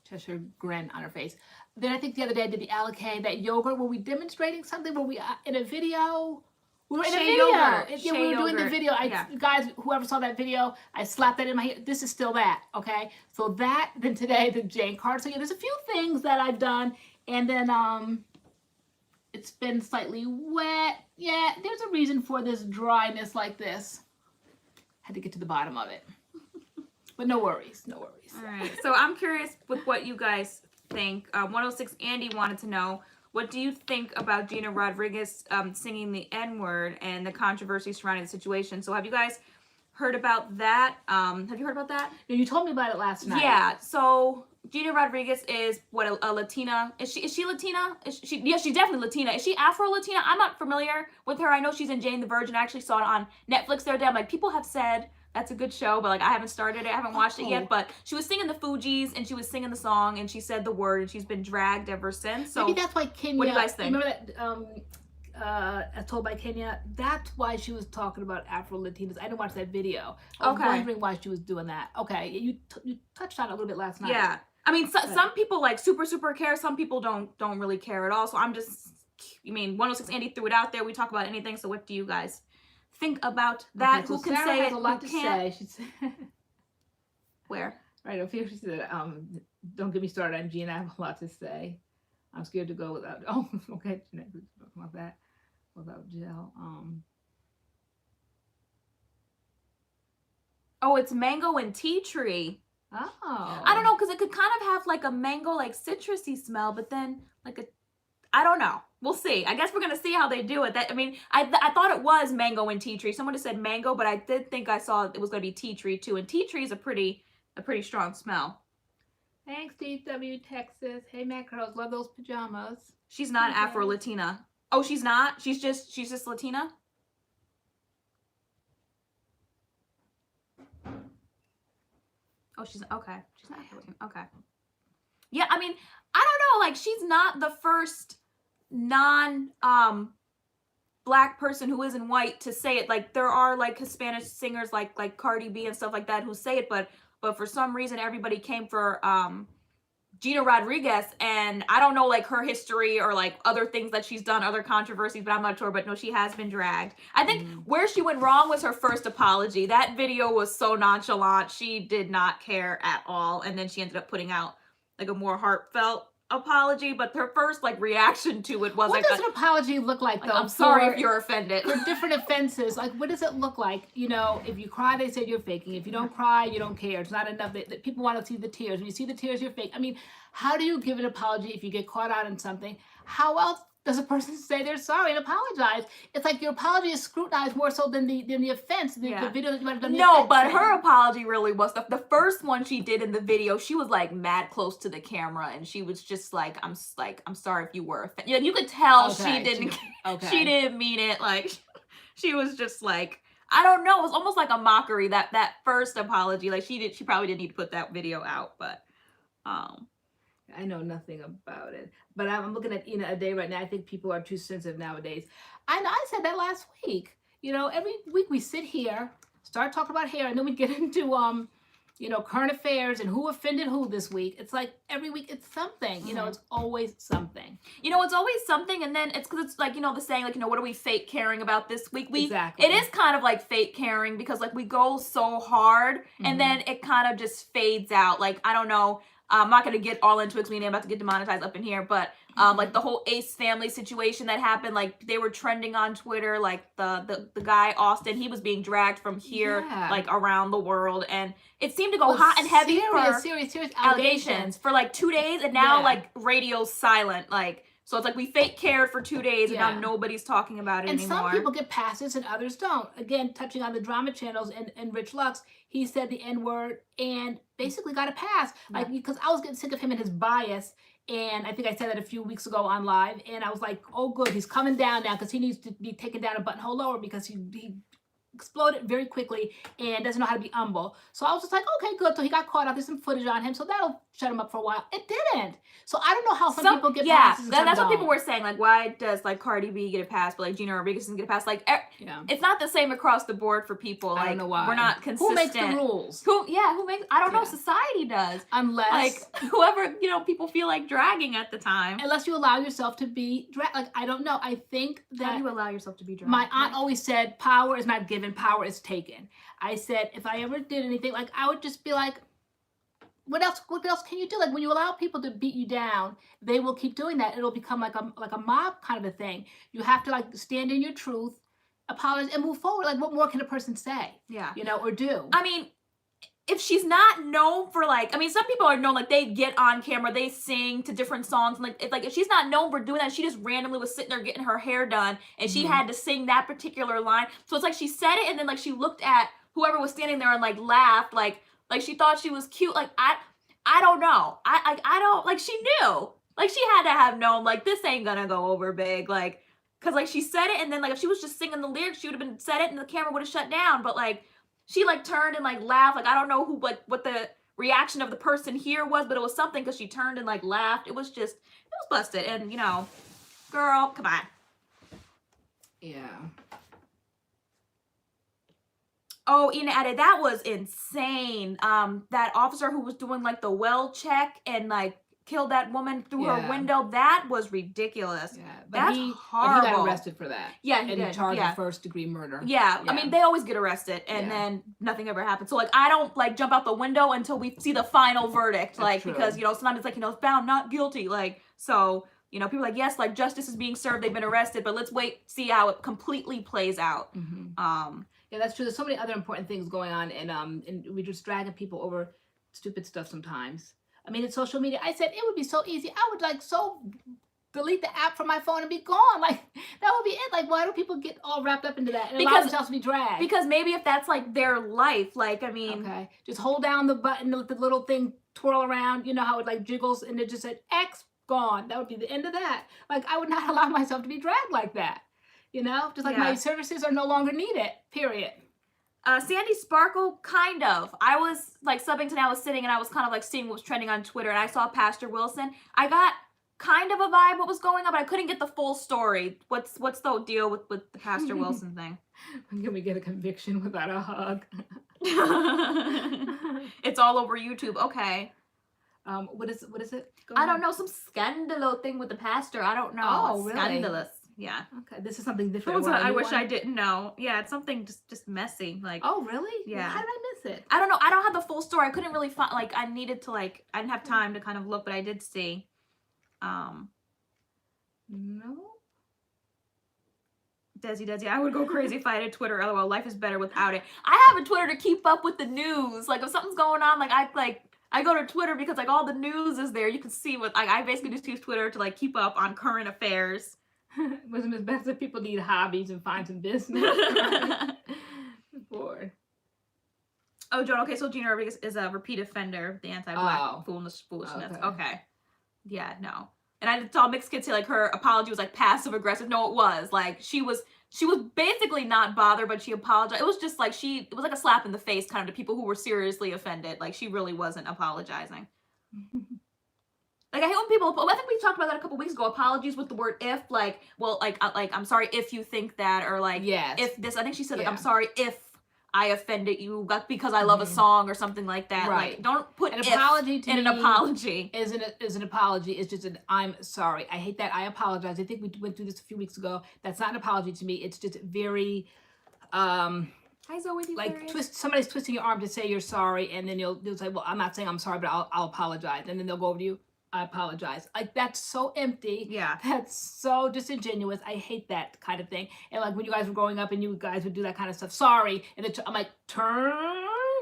Cheshire grin on her face. Then I think the other day I did the Alikay, that yogurt. Were we demonstrating something? Were we in a video? We were in a video. Yeah, we were doing the video. Guys, whoever saw that video, I slapped that in my hair. This is still that, okay? So that, then today, the Jane Carter. So yeah, there's a few things that I've done. And then it's been slightly wet. Yeah, there's a reason for this dryness like this. Had to get to the bottom of it. But no worries, no worries. All right, so I'm curious with what you guys think. 106 Andy wanted to know, what do you think about Gina Rodriguez singing the N-word and the controversy surrounding the situation? So have you guys heard about that? Have you heard about that? You told me about it last night. Yeah, so Gina Rodriguez is what, a Latina? Is she Latina? Yeah, she's definitely Latina. Is she Afro-Latina? I'm not familiar with her. I know she's in Jane the Virgin. I actually saw it on Netflix the other day. I'm like, people have said that's a good show, but like I haven't started it, I haven't watched it yet. But she was singing the Fugees and she was singing the song and she said the word and she's been dragged ever since. So maybe that's why Kenya. What do you guys think? Remember that as told by Kenya? That's why she was talking about Afro-Latinas. I didn't watch that video. I was wondering why she was doing that. Okay, you touched on it a little bit last night. Yeah, I mean, some people like super care. Some people don't really care at all. So I'm just, I mean, 106 Andy threw it out there. We talk about anything. So what do you guys think about that? Okay, so who can Sarah say has it? A lot who to can't? say. She said, where? Right up here, she said, "Don't get me started on Gina. I have a lot to say. I'm scared to go without." Oh, okay, Jeanette, talking about that without gel. Oh, it's mango and tea tree. Oh, I don't know, because it could kind of have like a mango, like citrusy smell, but then like I don't know. We'll see. I guess we're gonna see how they do it. I mean, I thought it was mango and tea tree. Someone just said mango, but I did think I saw it was gonna be tea tree too. And tea tree is a pretty strong smell. Thanks, DW Texas. Hey, MADCURLS, love those pajamas. She's not Afro-Latina. Oh, she's not? She's just Latina? Oh, she's okay. She's not Afro-Latina. Okay. Yeah, I mean, I don't know, like she's not the first black person who isn't white to say it. Like there are like Hispanic singers like Cardi B and stuff like that who say it, but for some reason everybody came for Gina Rodriguez, and I don't know like her history or like other things that she's done, other controversies, but I'm not sure. But no, she has been dragged. I think where she went wrong was her first apology. That video was so nonchalant. She did not care at all, and then she ended up putting out like a more heartfelt apology, but her first like reaction to it was what does an apology look like though? I'm sorry if you're offended. For different offenses, like what does it look like? You know, if you cry, they said you're faking. If you don't cry, you don't care. It's not enough that people want to see the tears. When you see the tears, you're fake. I mean, how do you give an apology if you get caught out in something? How else does a person say they're sorry and apologize? It's like your apology is scrutinized more so than the offense, the video that you might have done. No, but her apology really was the first one she did in the video. She was like mad close to the camera, and she was just like, I'm sorry if you were offended. Yeah, you could tell she didn't. She didn't mean it. Like she was just like, I don't know. It was almost like a mockery. That first apology, like she probably didn't need to put that video out, but I know nothing about it, but I'm looking at Ina Ade right now. I think people are too sensitive nowadays. I know I said that last week. You know, every week we sit here, start talking about hair, and then we get into you know, current affairs and who offended who this week. It's like every week it's something. You know, it's always something. You know, it's always something, and then it's because it's like, you know, the saying, like, you know, what are we fake caring about this week? Exactly. It is kind of like fake caring because like we go so hard, and then it kind of just fades out. Like, I don't know. I'm not going to get all into it because we're about to get demonetized up in here, but like the whole Ace family situation that happened, like they were trending on Twitter, like the guy Austin, he was being dragged from here like around the world, and it seemed to go hot and heavy for serious allegations for like 2 days, and now like radio's silent, like. So it's like we fake cared for 2 days, and now nobody's talking about it anymore. And some people get passes and others don't. Again, touching on the drama channels and Rich Lux, he said the N-word and basically got a pass. Like, because I was getting sick of him and his bias. And I think I said that a few weeks ago on live. And I was like, oh, good, he's coming down now because he needs to be taken down a buttonhole lower because he exploded very quickly and doesn't know how to be humble. So I was just like, okay, good. So he got caught up. There's some footage on him. So that'll shut him up for a while. It didn't. So I don't know how some people get passes. Yeah, that's what people were saying. Like, why does like Cardi B get a pass, but like Gina Rodriguez doesn't get a pass? Like, it's not the same across the board for people. Like, I don't know why. We're not consistent. Who makes the rules? Who makes? I don't know. Society does. Unless like whoever, you know, people feel like dragging at the time. Unless you allow yourself to be dragged. Like, I don't know. I think that how do you allow yourself to be dragged? My aunt always said, power is not given, power is taken. I said, if I ever did anything, like I would just be like, what else can you do? Like when you allow people to beat you down, they will keep doing that. It'll become like a mob kind of a thing. You have to like stand in your truth, apologize, and move forward. Like what more can a person say? Yeah. You know, or do? I mean, if she's not known for like, I mean, some people are known, like they get on camera, they sing to different songs. And like if she's not known for doing that, she just randomly was sitting there getting her hair done and she had to sing that particular line. So it's like she said it and then like she looked at whoever was standing there and like laughed, like she thought she was cute. Like, I don't know. I don't, like she knew, like she had to have known, like this ain't gonna go over big. Like, cause like she said it and then like if she was just singing the lyrics, she would have been said it and the camera would have shut down. But like, she like turned and like laughed. Like, I don't know who, like what the reaction of the person here was, but it was something because she turned and like laughed. It was busted. And you know, girl, come on. Yeah. Oh, Ina added, that was insane. That officer who was doing like the well check and like killed that woman through her window, that was ridiculous. Yeah, that's horrible. But he got arrested for that. Yeah, he did. And charged with first-degree murder. Yeah, I mean, they always get arrested, and then nothing ever happens. So, like, I don't, like, jump out the window until we see the final verdict. That's like, true. Because, you know, sometimes it's like, you know, it's found not guilty. Like, so, you know, people are like, yes, like, justice is being served. They've been arrested, but let's wait, see how it completely plays out. Yeah, that's true. There's so many other important things going on, and we're just dragging people over stupid stuff sometimes. I mean, in social media, I said it would be so easy. I would like delete the app from my phone and be gone. Like that would be it. Like why do people get all wrapped up into that and allow themselves to be dragged? Because maybe if that's like their life, like I mean, okay, just hold down the button, let the little thing twirl around. You know how it like jiggles, and it just said X gone. That would be the end of that. Like I would not allow myself to be dragged like that. You know, just like my services are no longer needed. Period. Sandy Sparkle, kind of. I was like subbing today, I was sitting and I was kind of like seeing what was trending on Twitter and I saw Pastor Wilson. I got kind of a vibe what was going on, but I couldn't get the full story. What's the deal with the Pastor Wilson thing? When can we get a conviction without a hug? It's all over YouTube. Okay. What is it? I don't know, some scandalo thing with the pastor. I don't know. Oh, really? Scandalous. Yeah. Okay, this is something different. I wish I didn't know. Yeah, it's something just messy. Like. Oh, really? Yeah. How did I miss it? I don't know. I don't have the full story. I couldn't really find. Like, I didn't have time to kind of look, but I did see. No. Desi, I would go crazy if I had a Twitter. LOL, life is better without it. I have a Twitter to keep up with the news. Like if something's going on, like I go to Twitter because like all the news is there. You can see what like I basically just use Twitter to like keep up on current affairs. Wasn't as best that people need hobbies and find some business. Bored. Oh, Joan. Okay, so Gina Rodriguez is a repeat offender of the anti-black foolishness. Okay. Yeah, no. And I saw mixed kids say like her apology was like passive aggressive. No, it was like she was basically not bothered, but she apologized. It was just like it was like a slap in the face kind of to people who were seriously offended. Like she really wasn't apologizing. Like I hate when people. I think we talked about that a couple weeks ago. Apologies with the word if, like, well, like I'm sorry if you think that, or like if this. I think she said like I'm sorry if I offended you, like because I love a song or something like that. Right. Like don't put an apology to in an apology. Is an apology. It's just an I'm sorry. I hate that. I apologize. I think we went through this a few weeks ago. That's not an apology to me. It's just very Hi Zoe. Like somebody's twisting your arm to say you're sorry, and then you'll say, well, I'm not saying I'm sorry, but I'll apologize, and then they'll go over to you. I apologize. Like that's so empty. Yeah. That's so disingenuous. I hate that kind of thing. And like when you guys were growing up and you guys would do that kind of stuff. Sorry. And then I'm like, turn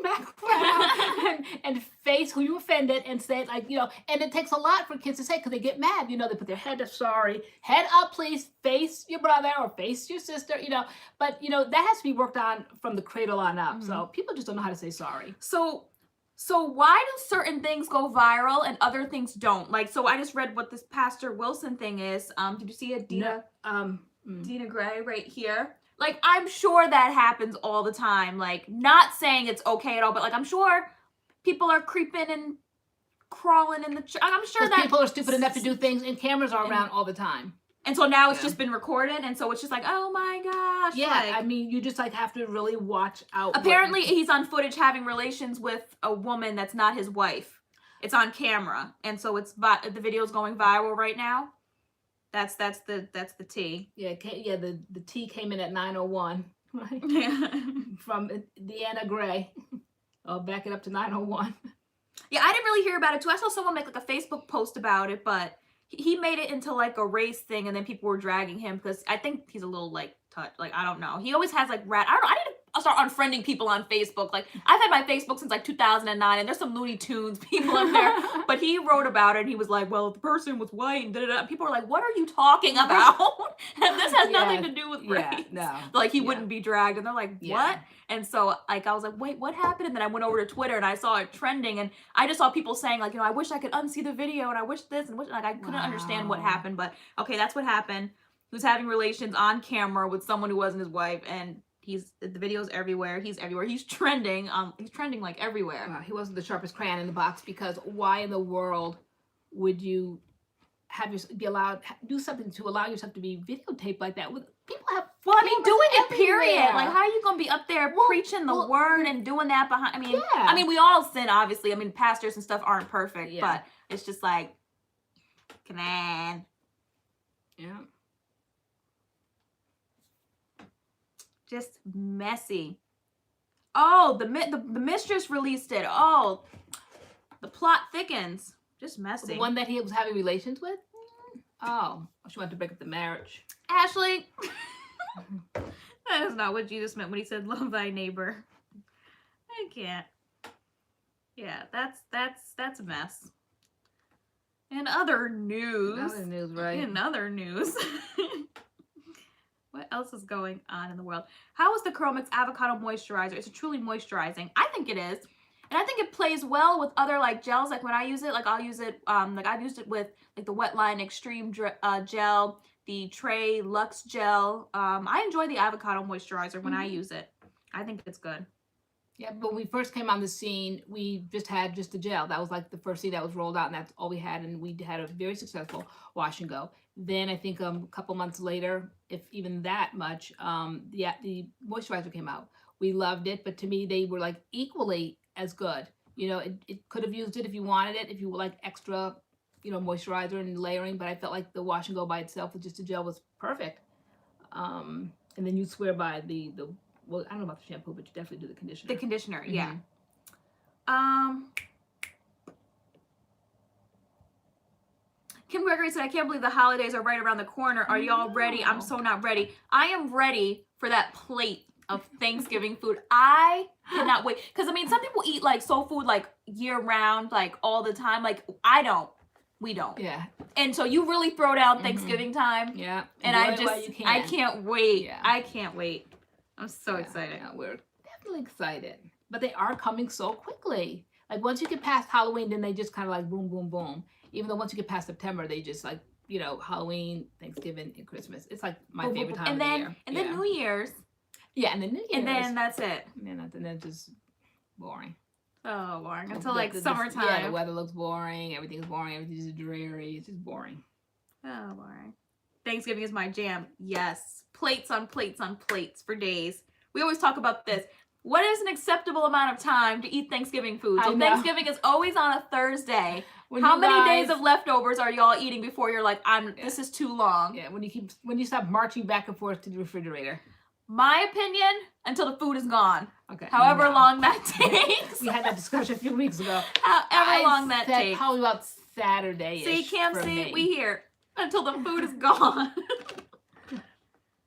back around and face who you offended and say it like, you know, and it takes a lot for kids to say because they get mad. You know, they put their head up, sorry. Head up, please. Face your brother or face your sister, you know. But, you know, that has to be worked on from the cradle on up. So people just don't know how to say sorry. So why do certain things go viral and other things don't? Like, so I just read what this Pastor Wilson thing is. Did you see it, Dina? Dina Gray right here. Like, I'm sure that happens all the time. Like, not saying it's okay at all, but like, I'm sure people are creeping and crawling in the. I'm sure that people are stupid enough to do things, and cameras are around all the time. And so now it's just been recorded, and so it's just like, oh my gosh. Yeah, like, I mean, you just like have to really watch out. Apparently, he's on footage having relations with a woman that's not his wife. It's on camera, and so the video's going viral right now. That's the tea. Yeah, the tea came in at 9:01, right? Yeah. From Deanna Gray. I'll back it up to 9:01. Yeah, I didn't really hear about it too. I saw someone make like a Facebook post about it, but he made it into like a race thing, and then people were dragging him because I think he's a little like like I don't know. He always has like I don't know. I need to start unfriending people on Facebook. Like I've had my Facebook since like 2009, and there's some Looney Tunes people in there. But he wrote about it, and he was like, "Well, the person was white," and da-da-da. People are like, "What are you talking about?" And this has nothing to do with race. No. Like he wouldn't be dragged, and they're like, "What?" And so like I was like, "Wait, what happened?" And then I went over to Twitter and I saw it trending, and I just saw people saying like, you know, I wish I could unsee the video, and I wish this and wish like I couldn't understand what happened, but okay, that's what happened. He was having relations on camera with someone who wasn't his wife, and the video's everywhere. He's everywhere. He's trending. He's trending like everywhere. Well, he wasn't the sharpest crayon in the box, because why in the world would you be allowed do something to allow yourself to be videotaped like that? People have doing it period. Like how are you gonna be up there preaching the word and doing that behind? I mean, we all sin, obviously. I mean, pastors and stuff aren't perfect, but it's just like, come on. Yeah. Just messy. Oh, the mistress released it. Oh, the plot thickens. Just messy. The one that he was having relations with? Oh, she wanted to break up the marriage. Ashley. That is not what Jesus meant when he said love thy neighbor. I can't. Yeah, that's a mess. In other news. In other news. What else is going on in the world? How is the CURLMIX avocado moisturizer? Is it truly moisturizing? I think it is. And I think it plays well with other like gels. Like when I use it, like I'll use it, like I've used it with like the Wetline Extreme gel, the Tray Luxe gel. I enjoy the avocado moisturizer when I use it. I think it's good. Yeah, but when we first came on the scene, we just had the gel. That was like the first thing that was rolled out, and that's all we had. And we had a very successful wash and go. Then I think a couple months later, if even that much, the moisturizer came out. We loved it, but to me, they were like equally as good. You know, it could have used it if you wanted it, if you would like extra, you know, moisturizer and layering. But I felt like the wash and go by itself with just a gel was perfect. And then you swear by the well, I don't know about the shampoo, but you definitely do the conditioner. The conditioner, yeah. Kim Gregory said, I can't believe the holidays are right around the corner. Are y'all ready? I'm so not ready. I am ready for that plate of Thanksgiving food. I cannot wait. Because, I mean, some people eat, like, soul food, like, year-round, like, all the time. Like, I don't. We don't. Yeah. And so you really throw down Thanksgiving time. Yeah. And I can't wait. Yeah. I can't wait. I'm so excited. Yeah, we're definitely excited. But they are coming so quickly. Like, once you get past Halloween, then they just kind of like boom, boom, boom. Even though once you get past September, they just like, you know, Halloween, Thanksgiving, and Christmas. It's like my favorite time of the year. And then New Year's. Yeah, and then New Year's. And then that's it. And then it's just boring. Oh, boring. Until like summertime. Yeah, the weather looks boring. Everything's boring. Everything's dreary. It's just boring. Oh, boring. Thanksgiving is my jam. Yes. Plates on plates on plates for days. We always talk about this. What is an acceptable amount of time to eat Thanksgiving food? So Thanksgiving is always on a Thursday. How many days of leftovers are y'all eating before you're like, this is too long? Yeah, when you stop marching back and forth to the refrigerator. My opinion, until the food is gone. Okay. However long that takes. We had that discussion a few weeks ago. However long that takes. Probably about Saturday-ish. See, Kim, we here. Until the food is gone.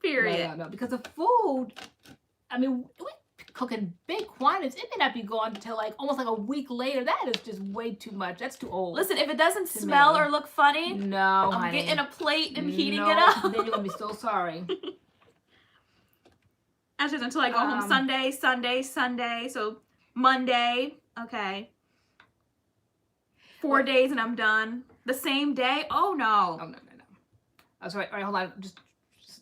Period. No. Because the food, I mean, we cook in big quantities. It may not be gone until like almost like a week later. That is just way too much. That's too old. Listen, if it doesn't smell or look funny, no, I'm getting a plate and heating it up. Then you're going to be so sorry. That's just until I go home Sunday. So Monday, okay. 4 days and I'm done. The same day? Oh, no. Oh, no. Oh, sorry. All right, hold on. Just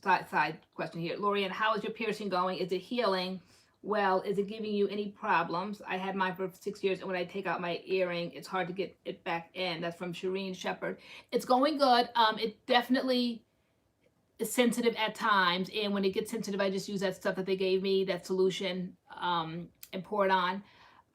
side question here. LoriAnne, how is your piercing going? Is it healing? Well, is it giving you any problems? I had mine for 6 years, and when I take out my earring, it's hard to get it back in. That's from Shireen Shepherd. It's going good. It definitely is sensitive at times, and when it gets sensitive, I just use that stuff that they gave me, that solution, and pour it on.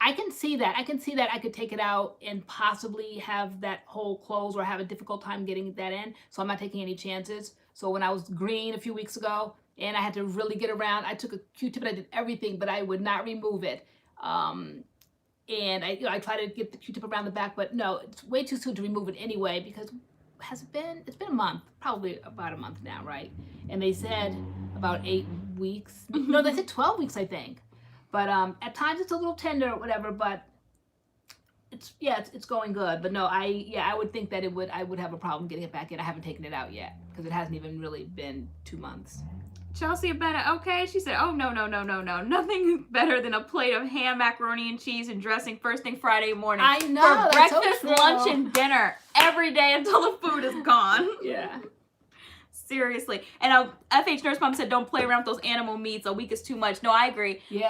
I can see that. I could take it out and possibly have that hole close or have a difficult time getting that in, so I'm not taking any chances. So when I was green a few weeks ago, and I had to really get around, I took a Q-tip and I did everything, but I would not remove it. And I tried to get the Q-tip around the back, but no, it's way too soon to remove it anyway, because it's been a month, probably about a month now, right? And they said about 8 weeks. No, they said 12 weeks, I think. But at times it's a little tender or whatever, but it's going good. But no, I would think that I would have a problem getting it back in. I haven't taken it out yet because it hasn't even really been 2 months. Chelsea Bennett, okay. She said, oh, no. Nothing better than a plate of ham, macaroni, and cheese and dressing first thing Friday morning. I know. For breakfast, lunch, and dinner every day until the food is gone. Yeah. Seriously. And FH Nurse Mom said, don't play around with those animal meats. A week is too much. No, I agree. Yeah.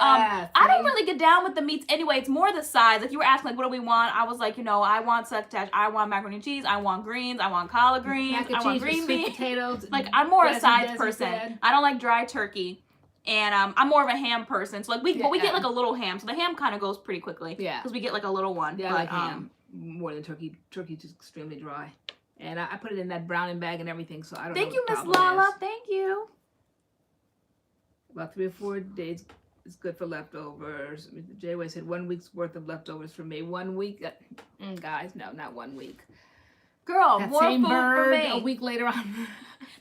I don't really get down with the meats anyway. It's more the size. Like you were asking, like, what do we want? I was like, I want succotash. I want macaroni and cheese. I want greens. I want collard greens. I want green beans. Potatoes. Like, I'm more a sides person. I don't like dry turkey. And I'm more of a ham person. So, like, but we get, like, a little ham. So the ham kind of goes pretty quickly. Yeah. Because we get, like, a little one. Yeah, I like ham more than turkey. Turkey's just extremely dry. And I put it in that browning bag and everything, so I don't know. Thank you, Miss Lala. Thank you. About 3 or 4 days is good for leftovers. J-Way said 1 week's worth of leftovers for me. 1 week? Guys, no, not 1 week. Girl, that more same food bird for me. A week later on.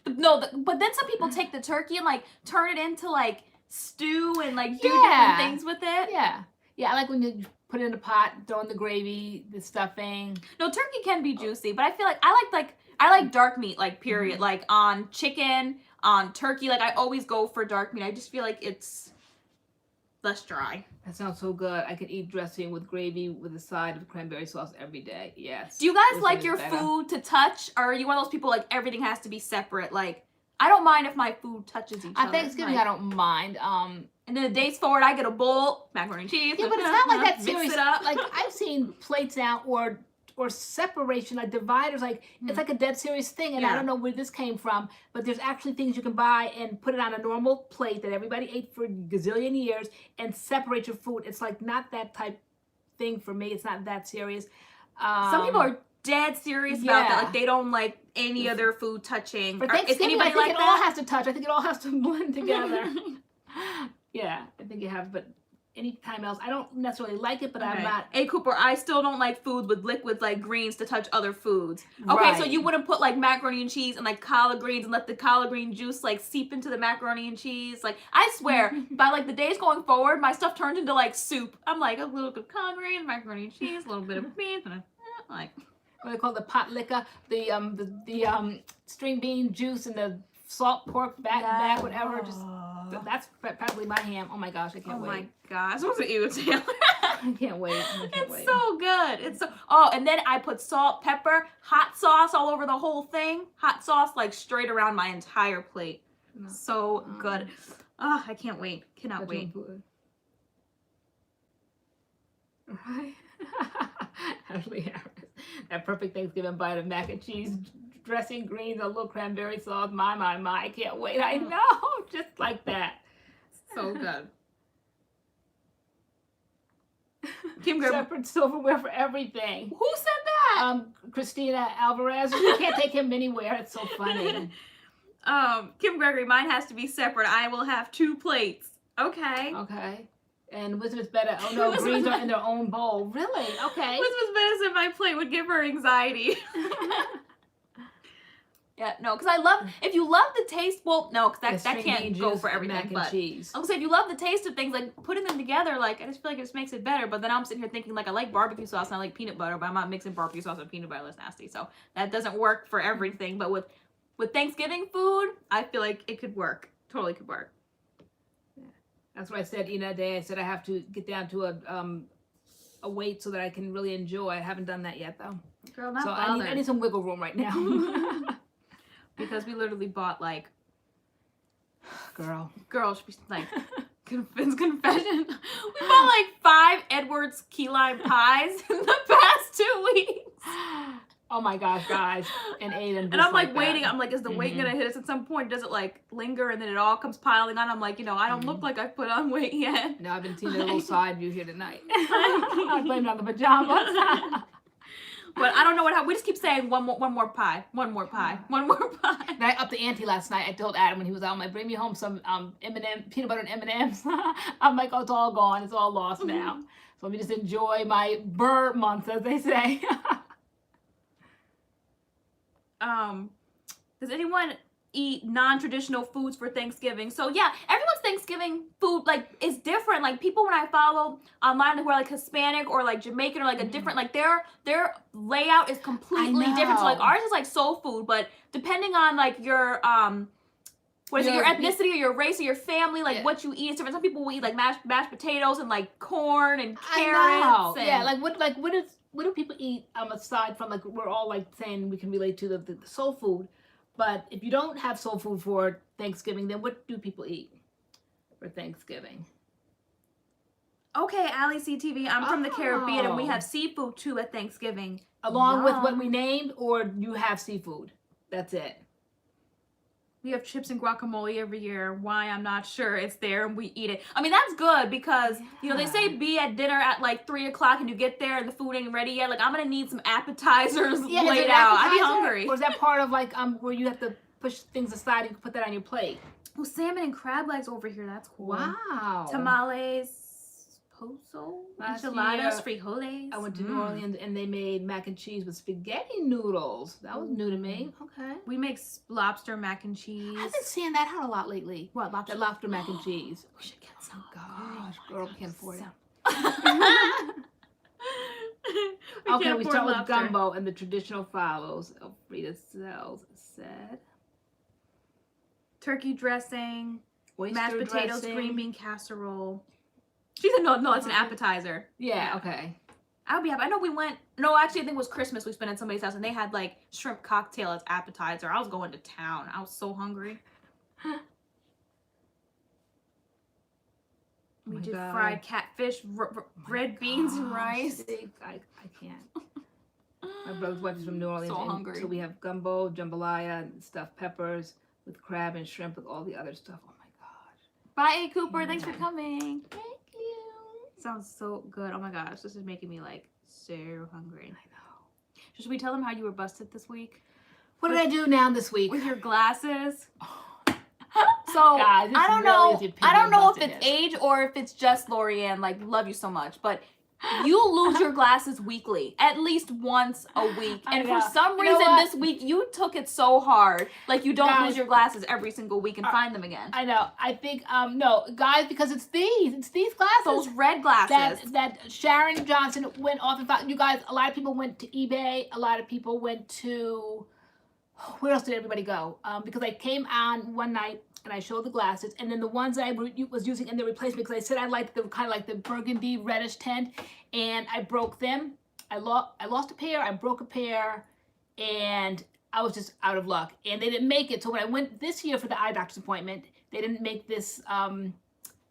No, but then some people take the turkey and, like, turn it into, like, stew and, like, do different things with it. Yeah. Yeah, I like when you put it in a pot, throw in the gravy, the stuffing. No, turkey can be juicy, but I feel like I like dark meat, like, period. Like, on chicken, on turkey, like, I always go for dark meat. I just feel like it's less dry. That sounds so good. I could eat dressing with gravy with a side of cranberry sauce every day. Yes. Do you guys like your food to touch, or are you one of those people, like, everything has to be separate? Like, I don't mind if my food touches each other. On Thanksgiving, I don't mind. And then the days forward, I get a bowl, macaroni and cheese. Yeah, but it's not like that mix serious. It up. Like, I've seen plates now or separation, like dividers, like it's like a dead serious thing, and I don't know where this came from, but there's actually things you can buy and put it on a normal plate that everybody ate for a gazillion years and separate your food. It's like not that type thing for me. It's not that serious. Some people are dead serious about that. Like, they don't like any other food touching. For Thanksgiving, I think it all has to touch. I think it all has to blend together. Yeah, I think you have, but anytime else. I don't necessarily like it, but Okay. I'm not. A. Cooper, I still don't like food with liquids like greens to touch other foods. Okay, so Right. you wouldn't put like macaroni and cheese and like collard greens and let the collard green juice like seep into the macaroni and cheese. Like, I swear, by like the days going forward, my stuff turns into like soup. I'm like a little bit of collard greens, macaroni and cheese, a little bit of beans, and like. What they call the pot liquor, the string bean juice and the salt pork back whatever. Just that's probably my ham. Oh my gosh, I can't wait. Oh my gosh, what was it you, Taylor? I can't wait. I can't wait. It's so good. It's so. Oh, and then I put salt, pepper, hot sauce all over the whole thing. Hot sauce like straight around my entire plate. So good. Oh, I can't wait. Cannot wait. Right. Ashley Harris. That perfect Thanksgiving bite of mac and cheese dressing, greens, a little cranberry sauce. My, I can't wait. I know. Just like that. So good. Kim Graham. Separate silverware for everything. Who said that? Christina Alvarez. You can't take him anywhere. It's so funny. Kim Gregory, mine has to be separate. I will have 2 plates. Okay. Okay. And Elizabeth Betta, oh no, greens are in their own bowl. Really? Okay. Elizabeth Betta said my plate would give her anxiety. Yeah, no, because I love, if you love the taste, well, no, because that can't go for everything, mac and but cheese. I'll say if you love the taste of things, like putting them together, like, I just feel like it just makes it better, but then I'm sitting here thinking, like, I like barbecue sauce and I like peanut butter, but I'm not mixing barbecue sauce and peanut butter, that's nasty, so that doesn't work for everything, but with Thanksgiving food, I feel like it could work, totally could work. Yeah. That's what I said, that day, I said I have to get down to a weight so that I can really enjoy. I haven't done that yet, though. Girl, not so bothered. I need some wiggle room right now. Because we literally bought like, girl, should be like, confession. We bought like 5 Edwards key lime pies in the past 2 weeks. Oh my gosh, guys, and ate them. And I'm like waiting. I'm like, is the weight gonna hit us at some point? Does it like linger and then it all comes piling on? I'm like, I don't look like I've put on weight yet. No, I've been seeing a little side view here tonight. I blame it on the pajamas. But I don't know what happened. We just keep saying one more pie. And I upped the ante last night. I told Adam when he was out, I'm like, bring me home some M&M, peanut butter and M&Ms. I'm like, oh, it's all gone. It's all lost now. So let me just enjoy my burr month, as they say. Does anyone eat non-traditional foods for Thanksgiving? So yeah, everyone's Thanksgiving food like is different. Like people when I follow online who are like Hispanic or like Jamaican or like a different like their layout is completely different. So like ours is like soul food, but depending on like your your ethnicity or your race or your family, like what you eat is different. Some people will eat like mashed potatoes and like corn and carrots. And, yeah, what do people eat aside from like we're all like saying we can relate to the soul food. But if you don't have soul food for Thanksgiving, then what do people eat for Thanksgiving? Okay, Ali CTV, I'm from the Caribbean and we have seafood too at Thanksgiving. Along with what we named, or you have seafood? That's it. We have chips and guacamole every year. Why, I'm not sure. It's there and we eat it. I mean, that's good because, they say be at dinner at like 3 o'clock and you get there and the food ain't ready yet. Like, I'm going to need some appetizers laid out. I'd be hungry. Or is that part of like where you have to push things aside and you can put that on your plate? Oh, salmon and crab legs over here. That's cool. Wow. Tamales, pozo, enchiladas, frijoles. I went to New Orleans and they made mac and cheese with spaghetti noodles. That was new to me. Okay. We make lobster mac and cheese. I've been seeing that out a lot lately. What, lobster? The lobster mac and cheese. We should get some. Gosh, girl, we can't afford it. Okay, we start with gumbo and the traditional follows. Frida Sells said. Turkey dressing, Oyster mashed potatoes, dressing. green bean casserole. She said no, it's an appetizer. Yeah, okay. I would be happy. I know we went, no, actually I think it was Christmas we spent at somebody's house and they had like shrimp cocktail as appetizer. I was going to town. I was so hungry. We did fried catfish, red beans and rice. I can't. My brother's wife is from New Orleans. So hungry. So we have gumbo, jambalaya, and stuffed peppers with crab and shrimp with all the other stuff. Oh my gosh. Bye, A. Cooper. Thanks for coming. Thank you. Sounds so good. Oh my gosh. This is making me like so hungry. I know. Should we tell them how you were busted this week? What did I do now this week? With your glasses. So Guys, this I don't really know. is the I don't know if opinion it's age or if it's just LoriAnne. Like, love you so much, but you lose your glasses weekly, at least once a week. I And know. for some You know reason what? this week you took it so hard. Like you don't Guys, lose your glasses every single week and find them again. I know. I think no, guys, because it's these glasses. Those red glasses. That Sharon Johnson went off and found. You guys, a lot of people went to eBay. A lot of people went to, where else did everybody go? Because I came on one night and I showed the glasses, and then the ones that I was using in the replacement, because I said I liked the kind of like the burgundy reddish tint, and I broke them. I lost a pair. I broke a pair, and I was just out of luck, and they didn't make it. So when I went this year for the eye doctor's appointment, they didn't make this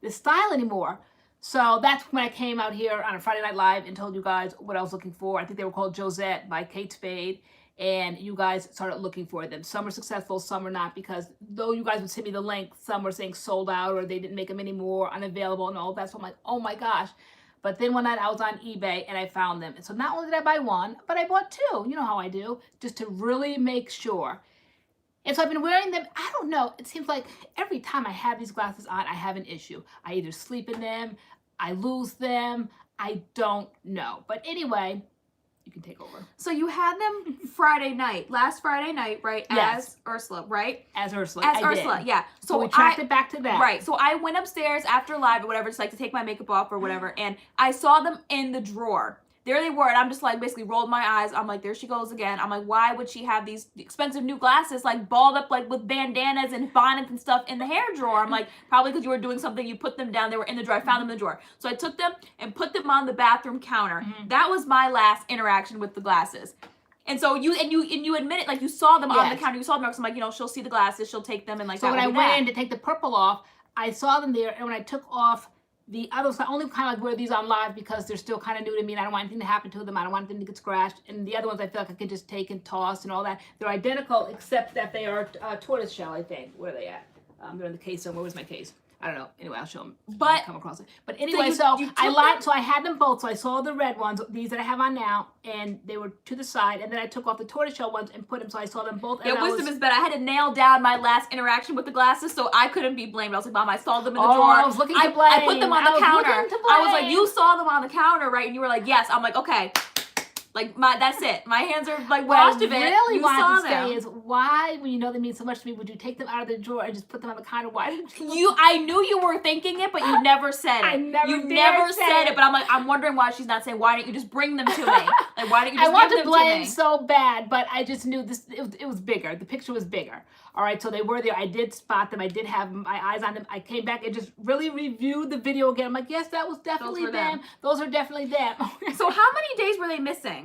this style anymore. So that's when I came out here on a Friday Night Live and told you guys what I was looking for. I think they were called Josette by Kate Spade. And you guys started looking for them. Some were successful, some were not, because though you guys would send me the link, some were saying sold out or they didn't make them anymore, unavailable and all that. So I'm like, oh my gosh. But then one night I was on eBay and I found them. And so not only did I buy one, but I bought two. You know how I do, just to really make sure. And so I've been wearing them. I don't know. It seems like every time I have these glasses on, I have an issue. I either sleep in them, I lose them. I don't know. But anyway, you can take over. So you had them Friday night, last Friday night, right? Yes. As Ursula, right? As Ursula. As I Ursula, did. yeah. So we tracked it back to that. Right. So I went upstairs after live or whatever, just like to take my makeup off or whatever, and I saw them in the drawer. There they were, and I'm just like basically rolled my eyes. I'm like, there she goes again. I'm like, why would she have these expensive new glasses like balled up like with bandanas and bonnets and stuff in the hair drawer? I'm like, probably because you were doing something, you put them down. They were in the drawer. I found them in the drawer. So I took them and put them on the bathroom counter. That was my last interaction with the glasses. And so you admit it, like you saw them on the counter. You saw them. So I'm like, you know, she'll see the glasses, she'll take them, and like. So when I went in to take the purple off, I saw them there, and when I took off the others, I only kind of like wear these on live because they're still kind of new to me and I don't want anything to happen to them. I don't want them to get scratched. And the other ones I feel like I can just take and toss and all that. They're identical except that they are tortoise shell, I think. Where are they at? They're in the case somewhere. Where's my case? I don't know. Anyway, I'll show them. But come across it. But anyway, so I lied. So I had them both. So I saw the red ones, these that I have on now, and they were to the side. And then I took off the tortoiseshell ones and put them. So I saw them both. Yeah, wisdom is better. I had to nail down my last interaction with the glasses, so I couldn't be blamed. I was like, Mom, I saw them in the drawer. I was looking to blame. I put them on the counter. I was like, you saw them on the counter, right? And you were like, yes. I'm like, okay. Like that's it. My hands are like washed of it. What I really you wanted to say is, why, when you know they mean so much to me, would you take them out of the drawer and just put them on the counter? Why didn't you? I knew you were thinking it, but you never said it. I never You never said it. But I'm like, I'm wondering why she's not saying. Why didn't you just bring them to me? Like, why didn't you just give them to me? I want to blame so bad, but I just knew this. It was bigger. The picture was bigger. All right, so they were there. I did spot them. I did have my eyes on them. I came back and just really reviewed the video again. I'm like, yes, that was definitely them. Those are definitely them. So how many days were they missing?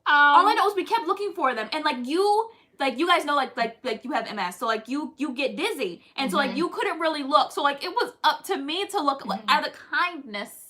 All I know is we kept looking for them, and like you guys know, like you have MS, so like you get dizzy, and so like you couldn't really look. So like it was up to me to look out of the kindness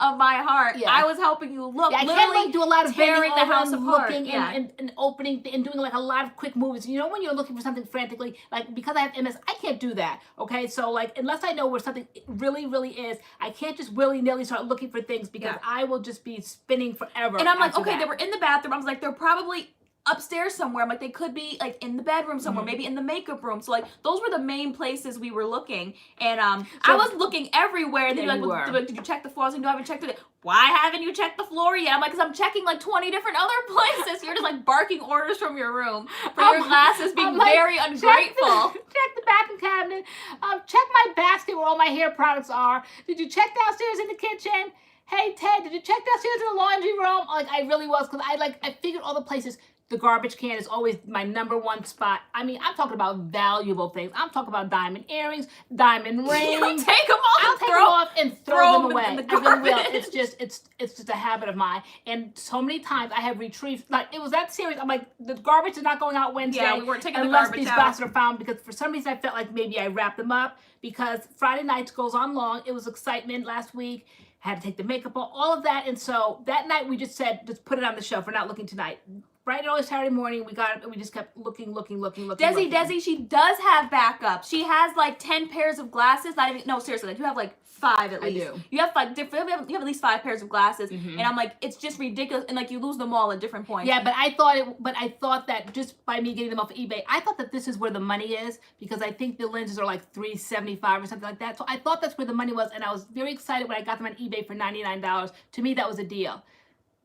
of my heart. Yeah. I was helping you look. Yeah, I can't like do a lot of tearing the house apart, looking and opening and doing like a lot of quick moves. You know, when you're looking for something frantically, like because I have MS, I can't do that. Okay, so like unless I know where something really is, I can't just willy-nilly start looking for things because I will just be spinning forever. And I'm like, okay, they were in the bathroom. I was like, they're probably upstairs somewhere. I'm like, they could be like in the bedroom somewhere, maybe in the makeup room. So like those were the main places we were looking, and I was looking everywhere. And then you're like, did you check the floors? And you haven't checked it. Why haven't you checked the floor yet? I'm like, because I'm checking like 20 different other places. You're just like barking orders from your room for your glasses, being like, very ungrateful. Check the bathroom cabinet. Check my basket where all my hair products are. Did you check downstairs in the kitchen? Hey Ted, did you check downstairs in the laundry room? Like I really was, because I figured all the places. The garbage can is always my #1 spot. I mean, I'm talking about valuable things. I'm talking about diamond earrings, diamond rings. You take them off. I'll take them off and throw them away. In the I really will. It's just a habit of mine. And so many times I have retrieved. Like it was that serious. I'm like, the garbage is not going out Wednesday. Yeah, we weren't taking the garbage garbage these out. glasses are found, because for some reason I felt like maybe I wrapped them up, because Friday nights goes on long. It was excitement last week. I had to take the makeup off, all of that. And so that night we just said, just put it on the shelf. We're not looking tonight. bright and early Saturday morning, we got it, and we just kept looking. Desi, she does have backup. She has like 10 pairs of glasses. Not even, no, seriously, like you have like 5 at least. I do. You have like different. You have at least 5 pairs of glasses, and I'm like, it's just ridiculous, and like you lose them all at different points. Yeah, but I thought that just by me getting them off of eBay, I thought that this is where the money is, because I think the lenses are like $375 or something like that. So I thought that's where the money was, and I was very excited when I got them on eBay for $99. To me, that was a deal.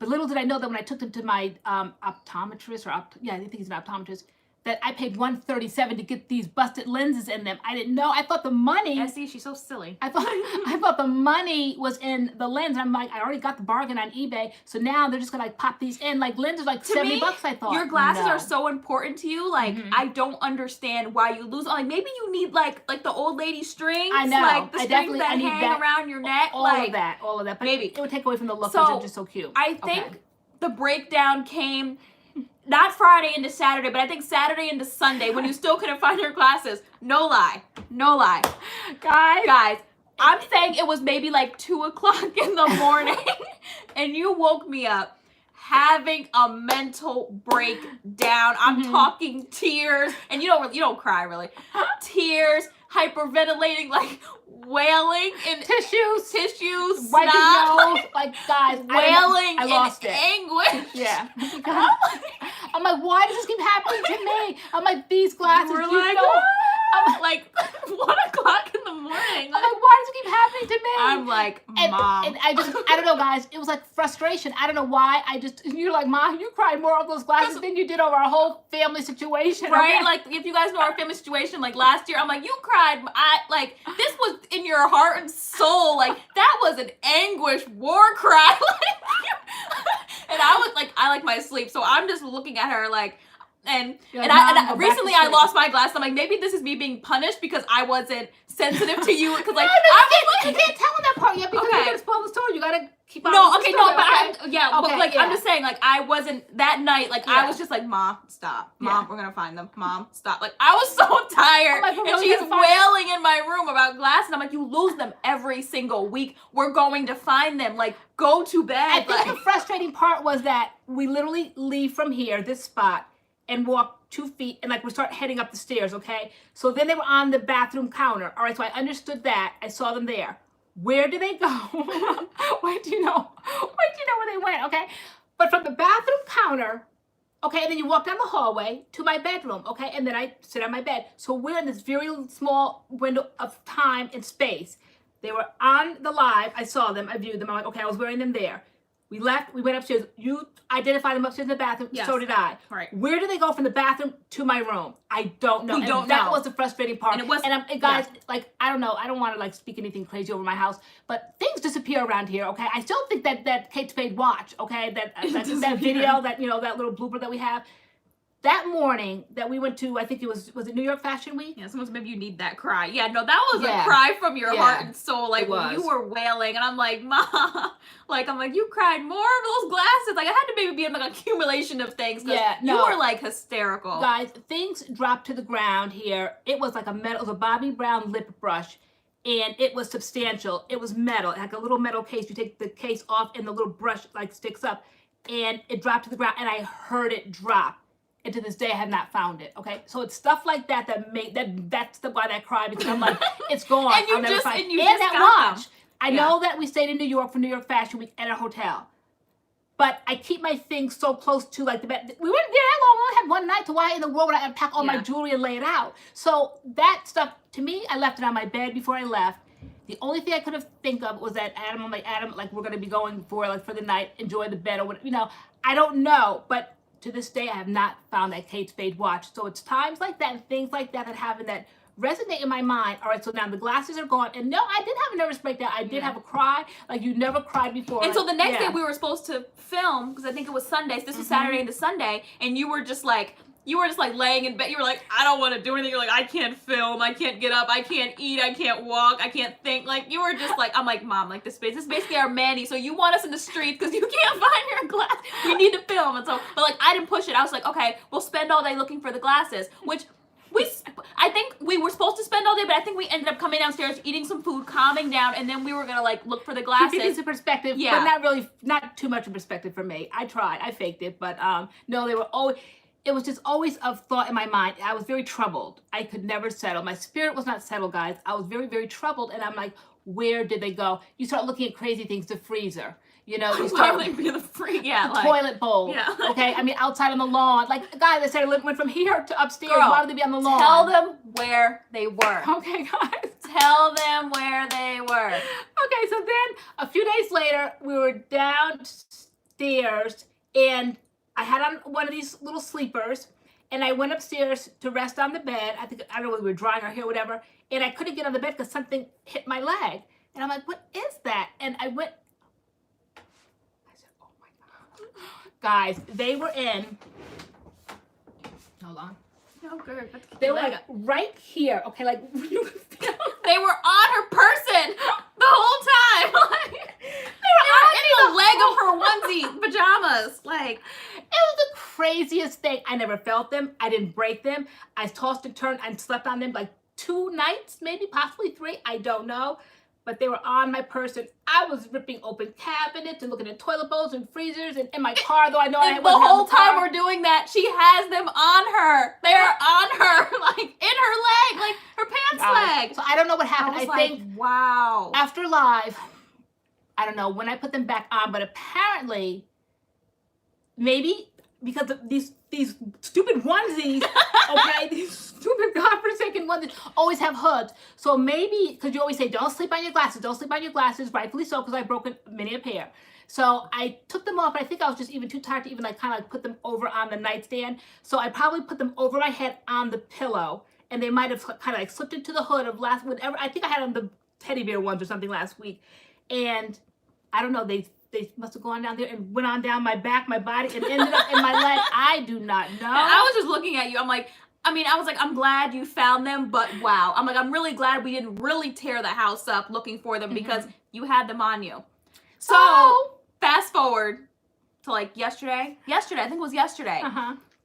But little did I know that when I took them to my optometrist, I think he's an optometrist, that I paid $137 to get these busted lenses in them. I didn't know. I thought the money. I see. She's so silly. I thought the money was in the lens. And I'm like, I already got the bargain on eBay, so now they're just gonna like pop these in. Like lenses, like $70. I thought your glasses are so important to you. Like I don't understand why you lose. Like maybe you need like the old lady strings. I know. Like the I strings that hang that. around your neck. All like, of that. But maybe it would take away from the look because they're just so cute. I think the breakdown came not Friday into Saturday, but I think Saturday into Sunday when you still couldn't find your glasses. No lie. Guys, I'm saying it was maybe like 2 o'clock in the morning and you woke me up having a mental breakdown. I'm talking tears, and you don't cry really. Tears, hyperventilating, like wailing in tissues, wiping snot, nose, like guys, wailing I lost in it. anguish. Yeah. I'm like, why does this keep happening to me? I'm like, these glasses, We're you like, know. I'm like 1 o'clock in the morning. I'm like, why does it keep happening to me? I'm like, Mom. And I don't know, guys. It was like frustration. I don't know why. You're like, Mom, you cried more over those glasses than you did over our whole family situation. Right? Okay? Like, if you guys know our family situation, like last year, I'm like, you cried. This was in your heart and soul. Like, that was an anguish war cry. And I like my sleep. So I'm just looking at her like, and recently I lost my glasses. I'm like, maybe this is me being punished because I wasn't sensitive to you. Because like, you can't tell them that part yet because you gotta spoil the story. You gotta keep on. But I'm just saying, like, I wasn't that night. Like, I was just like, Mom, stop. Mom, we're gonna find them. Mom, stop. Like, I was so tired, and she's wailing in my room about glasses. I'm like, you lose them every single week. We're going to find them. Like, go to bed. I think the frustrating part was that we literally leave from here, this spot, and walk 2 feet, and like we start heading up the stairs, okay? So then they were on the bathroom counter. All right, so I understood that. I saw them there. Where did they go? Wait, do you know where they went, okay? But from the bathroom counter, okay, and then you walk down the hallway to my bedroom, okay? And then I sit on my bed. So we're in this very small window of time and space. They were on the live. I saw them. I viewed them. I'm like, okay, I was wearing them there. We left. We went upstairs. You identified them upstairs in the bathroom. Yes. So did I. Right. Where do they go from the bathroom to my room? I don't know. That was the frustrating part. And guys, like, I don't know. I don't want to like speak anything crazy over my house, but things disappear around here. Okay. I still think that Kate Spade watch. Okay. That video, that that little blooper that we have. That morning that we went to, I think was it New York Fashion Week? Yeah, someone's maybe you need that cry. Yeah, no, that was a cry from your heart and soul. Like, you were wailing, and I'm like, Mom, like, I'm like, you cried more of those glasses. Like, I had to maybe be in like accumulation of things. Yeah, no. You were like hysterical. Guys, things dropped to the ground here. It was like it was a Bobbi Brown lip brush, and it was substantial. It was metal, like a little metal case. You take the case off, and the little brush like sticks up, and it dropped to the ground, and I heard it drop. And to this day, I have not found it. Okay, so it's stuff like that that's why I cried, because I'm like, it's gone. And you I'll never find it. And that got watch. I know that we stayed in New York for New York Fashion Week at a hotel, but I keep my things so close to like the bed. We weren't there that long. We only had one night. So why in the world would I unpack all my jewelry and lay it out? So that stuff, to me, I left it on my bed before I left. The only thing I could have think of was that Adam, like we're gonna be going for the night, enjoy the bed or whatever. I don't know, but. To this day, I have not found that Kate Spade watch. So it's times like that and things like that that resonate in my mind. All right, so now the glasses are gone. And no, I did have a nervous breakdown. I did have a cry. Like, you never cried before. And so the next day we were supposed to film, because I think it was Sunday. So this was Saturday into Sunday. And you were just like laying in bed. You were like, I don't want to do anything. You're like, I can't film. I can't get up. I can't eat. I can't walk. I can't think. Like, you were just like, I'm like, Mom, like, this is basically our Mandy. So you want us in the streets because you can't find your glass. We need to film. And so, but like, I didn't push it. I was like, okay, we'll spend all day looking for the glasses, which I think we were supposed to spend all day, but I think we ended up coming downstairs, eating some food, calming down, and then we were gonna like look for the glasses. Keep things in perspective, Yeah. but not too much in perspective for me. I tried, I faked it, but no, they were always. It was just always a thought in my mind. I was very troubled. I could never settle. My spirit was not settled, guys. I was very, very troubled, and I'm like, where did they go? You start looking at crazy things, the freezer. You know, you start like the free, yeah, the like, toilet bowl. Yeah. Okay, I mean, outside on the lawn. Like, guys, I said I went from here to upstairs. Girl, Why would they be on the lawn? Tell them where they were. Okay, guys. Tell them where they were. Okay, so then a few days later, we were downstairs, and I had on one of these little sleepers, and I went upstairs to rest on the bed. I don't know, we were drying our hair, whatever, and I couldn't get on the bed because something hit my leg. And I'm like, what is that? And I said, oh my God. Guys, they were in, hold on. Oh, good. They were like right here, okay, like they were on her person the whole time. They were in the leg of her onesie pajamas. Like, it was the craziest thing. I never felt them. I didn't break them. I tossed and turned and slept on them like 2 nights, maybe possibly 3. I don't know. But they were on my person. I was ripping open cabinets and looking at toilet bowls and freezers and in my car, though I know I the wasn't whole in the car. time we're doing that, she has them on her. They're on her, like in her leg, like her pants leg. So I don't know what happened. I think wow. After live, I don't know when I put them back on, but apparently, maybe because of these stupid onesies, okay, these stupid godforsaken onesies always have hoods. So maybe, because you always say, don't sleep on your glasses, don't sleep on your glasses, rightfully so, because I've broken many a pair. So I took them off, but I think I was just even too tired to even like kind of like put them over on the nightstand. So I probably put them over my head on the pillow, and they might have kind of like slipped into the hood of whatever. I think I had on the teddy bear ones or something last week. And I don't know, they must have gone down there and went on down my back, my body, and ended up in my leg. I do not know. And I was just looking at you. I'm like, I'm glad you found them, but wow. I'm like, I'm really glad we didn't really tear the house up looking for them because you had them on you. So, fast forward to like yesterday. I think it was yesterday.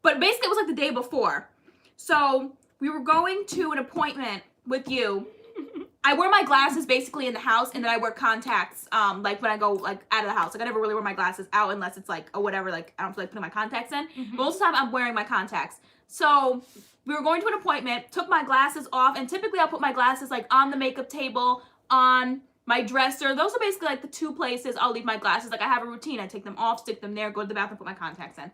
But basically it was like the day before. So, we were going to an appointment with you. I wear my glasses basically in the house, and then I wear contacts like when I go like out of the house. Like I never really wear my glasses out unless it's like or whatever, like I don't feel like putting my contacts in. Most of the time I'm wearing my contacts. So we were going to an appointment, took my glasses off, and typically I'll put my glasses like on the makeup table, on my dresser. Those are basically like the 2 places I'll leave my glasses. Like I have a routine. I take them off, stick them there, go to the bathroom, put my contacts in.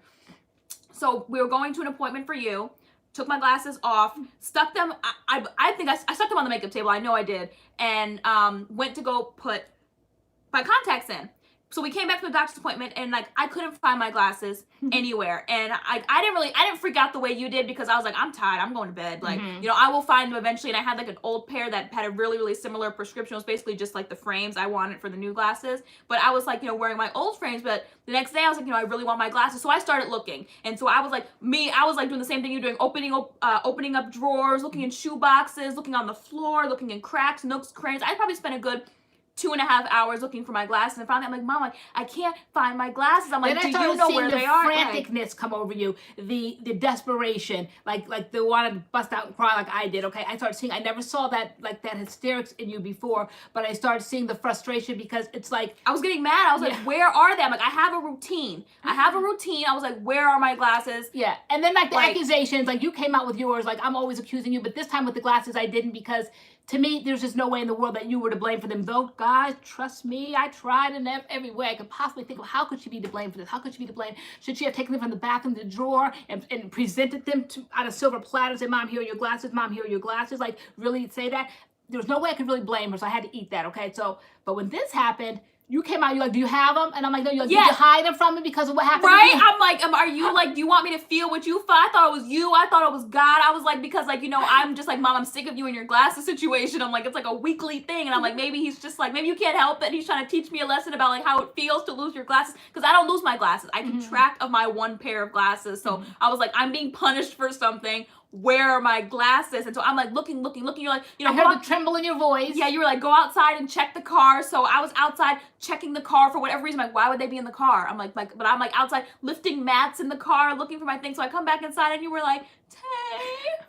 So we were going to an appointment for you. Took my glasses off, stuck them, I think I stuck them on the makeup table, I know I did, and went to go put my contacts in. So we came back from the doctor's appointment, and like I couldn't find my glasses anywhere, and I didn't freak out the way you did because I was like, I'm tired, I'm going to bed, like you know, I will find them eventually. And I had like an old pair that had a really, really similar prescription. It was basically just like the frames I wanted for the new glasses, but I was like, you know, wearing my old frames. But the next day I was like, you know, I really want my glasses, so I started looking. And so I was like doing the same thing you're doing, opening up drawers, looking in shoe boxes, looking on the floor, looking in cracks, nooks, crannies. I probably spent a good 2.5 hours looking for my glasses, and finally I'm like, Mom, I can't find my glasses. I'm like, do you know where they are? The franticness come over you, the desperation, like they want to bust out and cry like I did. Okay, I started seeing. I never saw that hysterics in you before, but I started seeing the frustration because it's like I was getting mad. I was like, where are they? I'm like, I have a routine. I was like, where are my glasses? Yeah, and then like the accusations, like you came out with yours, like I'm always accusing you, but this time with the glasses I didn't because. To me, there's just no way in the world that you were to blame for them. Though, guys, trust me, I tried in every way I could possibly think of. How could she be to blame for this? How could she be to blame? Should she have taken them from the bathroom to the drawer and presented them on a silver platter and said, Mom, here are your glasses. Mom, here are your glasses. Like, really say that? There was no way I could really blame her, so I had to eat that, okay? So, but when this happened, you came out, you're like, do you have them? And I'm like, no, you're like, did you hide them from me because of what happened? Right? I'm like, are you like, do you want me to feel what you felt? I thought it was you. I thought it was God. I was like, because like, you know, I'm just like, Mom, I'm sick of you and your glasses situation. I'm like, it's like a weekly thing. And I'm like, maybe he's just like, maybe you can't help it. And he's trying to teach me a lesson about like how it feels to lose your glasses. Because I don't lose my glasses. I keep track of my 1 pair of glasses. So I was like, I'm being punished for something. Where are my glasses? And so I'm like looking. You're like, you know, I heard the tremble in your voice. Yeah, you were like, go outside and check the car. So I was outside checking the car for whatever reason. Like, why would they be in the car? I'm like, but I'm like outside lifting mats in the car, looking for my things. So I come back inside and you were like, Tay.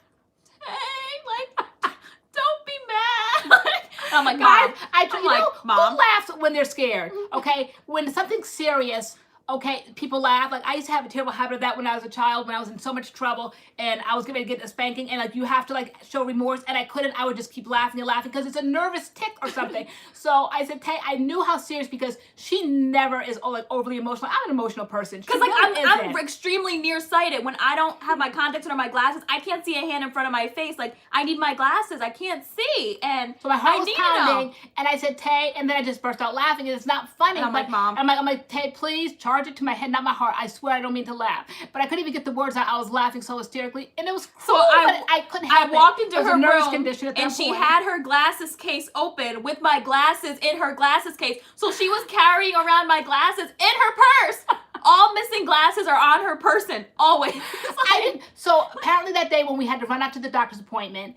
I'm like, guys, Mom. Mom. Who laughs when they're scared? Okay, when something's serious, okay, people laugh. Like, I used to have a terrible habit of that when I was a child, when I was in so much trouble and I was getting ready to get a spanking, and like you have to like show remorse, and I couldn't. I would just keep laughing and laughing because it's a nervous tick or something. So I said, Tay, I knew how serious, because she never is like overly emotional. I'm an emotional person. Because like I'm extremely nearsighted. When I don't have my contacts or my glasses, I can't see a hand in front of my face. Like, I need my glasses. I can't see. And so my heart was pounding, and I said, Tay, and then I just burst out laughing, and it's not funny. And I'm like, Mom. I'm like, Tay, please charge it to my head, not my heart. I swear I don't mean to laugh. But I couldn't even get the words out. I was laughing so hysterically, and it was cruel, but I couldn't help it. I walked into her room, condition at that and point. she had her glasses case open with my glasses in her glasses case. So she was carrying around my glasses in her purse. All missing glasses are on her person, always. I didn't. So apparently that day when we had to run out to the doctor's appointment,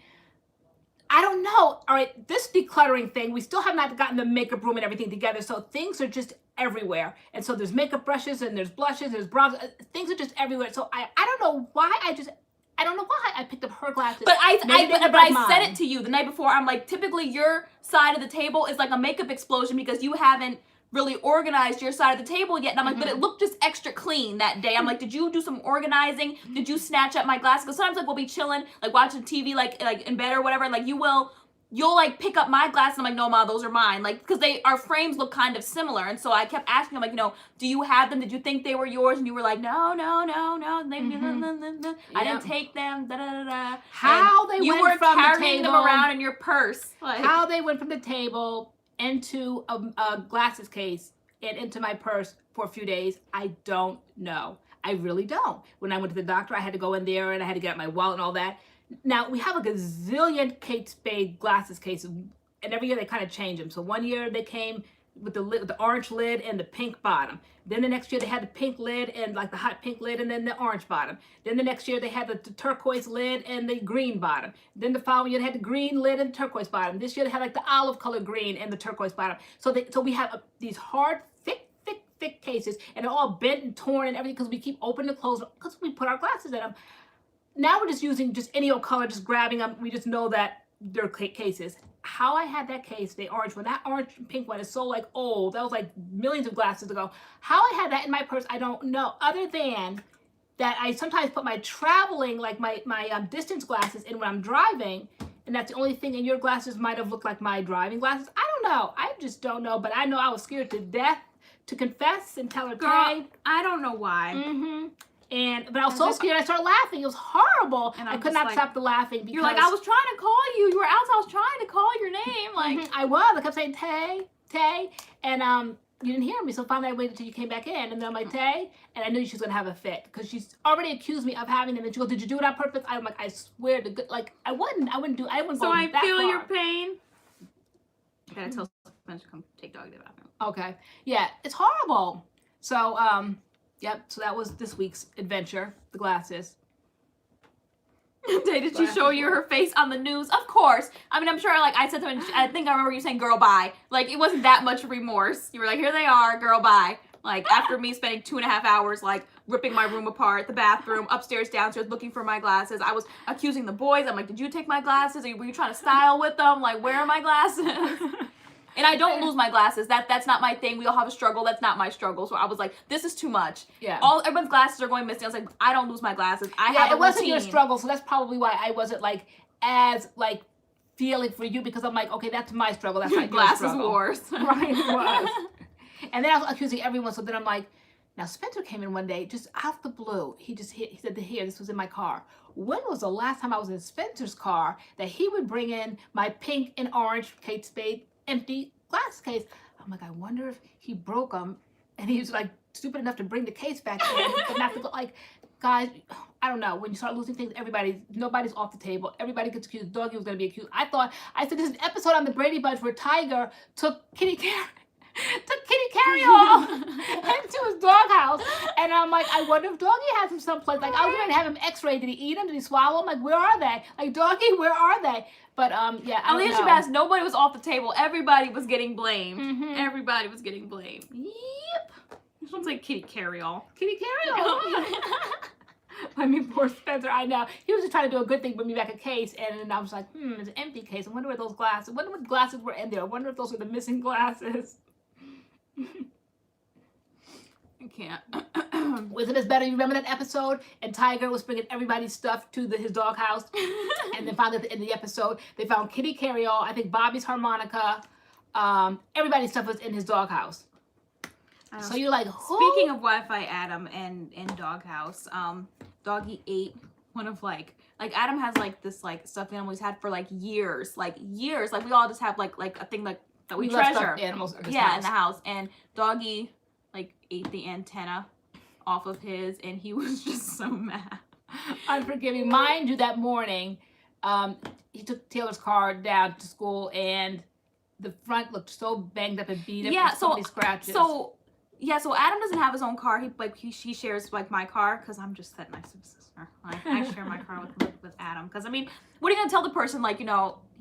I don't know. All right, this decluttering thing, we still have not gotten the makeup room and everything together. So things are just everywhere. And so there's makeup brushes and there's blushes, there's bronze. Things are just everywhere. So I don't know why I don't know why I picked up her glasses. But I said it to you the night before. I'm like, typically your side of the table is like a makeup explosion because you haven't really organized your side of the table yet. And I'm like, but it looked just extra clean that day. I'm like, did you do some organizing? Did you snatch up my glasses? Because sometimes like we'll be chilling, like watching TV, like in bed or whatever. And like you'll like pick up my glasses. I'm like, no, Ma, those are mine. Like, because our frames look kind of similar. And so I kept asking him, like, do you have them? Did you think they were yours? And you were like, no. I didn't take them. Da, da, da, da. How they you went were from the carrying table, them around in your purse. Like, how they went from the table into a glasses case and into my purse for a few days, I don't know. I really don't. When I went to the doctor, I had to go in there and I had to get out my wallet and all that. Now, we have like a gazillion Kate Spade glasses cases, and every year they kind of change them. So one year they came with the orange lid and the pink bottom. Then the next year they had the pink lid and like the hot pink lid and then the orange bottom. Then the next year they had the turquoise lid and the green bottom. Then the following year they had the green lid and turquoise bottom. This year they had like the olive color green and the turquoise bottom. So we have these hard, thick cases, and they're all bent and torn and everything because we keep opening and closing because we put our glasses in them. Now we're just using just any old color, just grabbing them. We just know that they're cases. How I had that case, the orange one, that orange and pink one is so like old. That was like millions of glasses ago. How I had that in my purse, I don't know. Other than that, I sometimes put my traveling, like my distance glasses in when I'm driving, and that's the only thing. And your glasses might have looked like my driving glasses. I don't know. I just don't know. But I know I was scared to death to confess and tell her, Girl, I don't know why. But I was so scared, I started laughing. It was horrible. And I could not stop the laughing because you're like, I was trying to call you. You were outside. I was trying to call your name. Like I was. I kept saying Tay, and you didn't hear me. So finally, I waited until you came back in, and then I'm like Tay, and I knew she was gonna have a fit because she's already accused me of having them. And she goes, "Did you do it on purpose?" I'm like, I swear to God, like I wouldn't do. I wouldn't so go I that feel far. your pain. I gotta tell Spencer to come take doggy to the bathroom. Okay. Yeah, it's horrible. So yep, so that was this week's adventure, the glasses. Did she show you her face on the news? Of course. I mean, I'm sure, like, I said something, I think I remember you saying, girl, bye. Like, it wasn't that much remorse. You were like, here they are, girl, bye. Like, after me spending 2.5 hours, like, ripping my room apart, the bathroom, upstairs, downstairs, looking for my glasses. I was accusing the boys. I'm like, did you take my glasses? Were you trying to style with them? Like, where are my glasses? And I don't lose my glasses. That's not my thing. We all have a struggle. That's not my struggle. So I was like, this is too much. Yeah. Everyone's glasses are going missing. I was like, I don't lose my glasses. It wasn't your struggle, so that's probably why I wasn't like as like feeling for you, because I'm like, okay, that's my struggle. That's not your glasses struggle. wars. Right, it was. And then I was accusing everyone. So then I'm like, now Spencer came in one day, just out the blue. He said, here, this was in my car. When was the last time I was in Spencer's car that he would bring in my pink and orange Kate Spade empty glass case? I'm like, I wonder if he broke them and he was like stupid enough to bring the case back in, but not to go. Like, guys, I don't know. When you start losing things, nobody's off the table. Everybody gets accused. Doggy was going to be accused. I said, there's an episode on the Brady Bunch where Tiger took Kitty Carry-All into his doghouse, and I'm like, I wonder if Doggy has him someplace. Like, I was going to have him X-rayed. Did he eat him? Did he swallow him? Like, where are they? Like, Doggy, where are they? But yeah, I don't know. Nobody was off the table. Everybody was getting blamed. Everybody was getting blamed. Yep. This one's like Kitty Carry-All. Kitty Carry-All. I mean, poor Spencer. I know he was just trying to do a good thing, bring me back a case, and then I was like, it's an empty case. I wonder where those glasses. I wonder what glasses were in there. I wonder if those were the missing glasses. I can't. Wasn't this better? You remember that episode? And Tiger was bringing everybody's stuff to his doghouse. And then finally at the end of the episode, they found Kitty carryall, I think Bobby's harmonica. Everybody's stuff was in his doghouse. So you're like, who? Speaking of Wi-Fi Adam and doghouse, Doggy ate one of like Adam has like this like stuffed animal he's had for like years. Like we all just have like a thing like that we treasure. Stuffed animals in the house. And Doggy like ate the antenna off of his, and he was just so mad. Unforgiving. Mind you, that morning, he took Taylor's car down to school, and the front looked so banged up and beat up. Yeah, so many scratches. So Adam doesn't have his own car. He shares like my car because I'm just that nice of a sister. Like I share my car with Adam because I mean, what are you gonna tell the person like he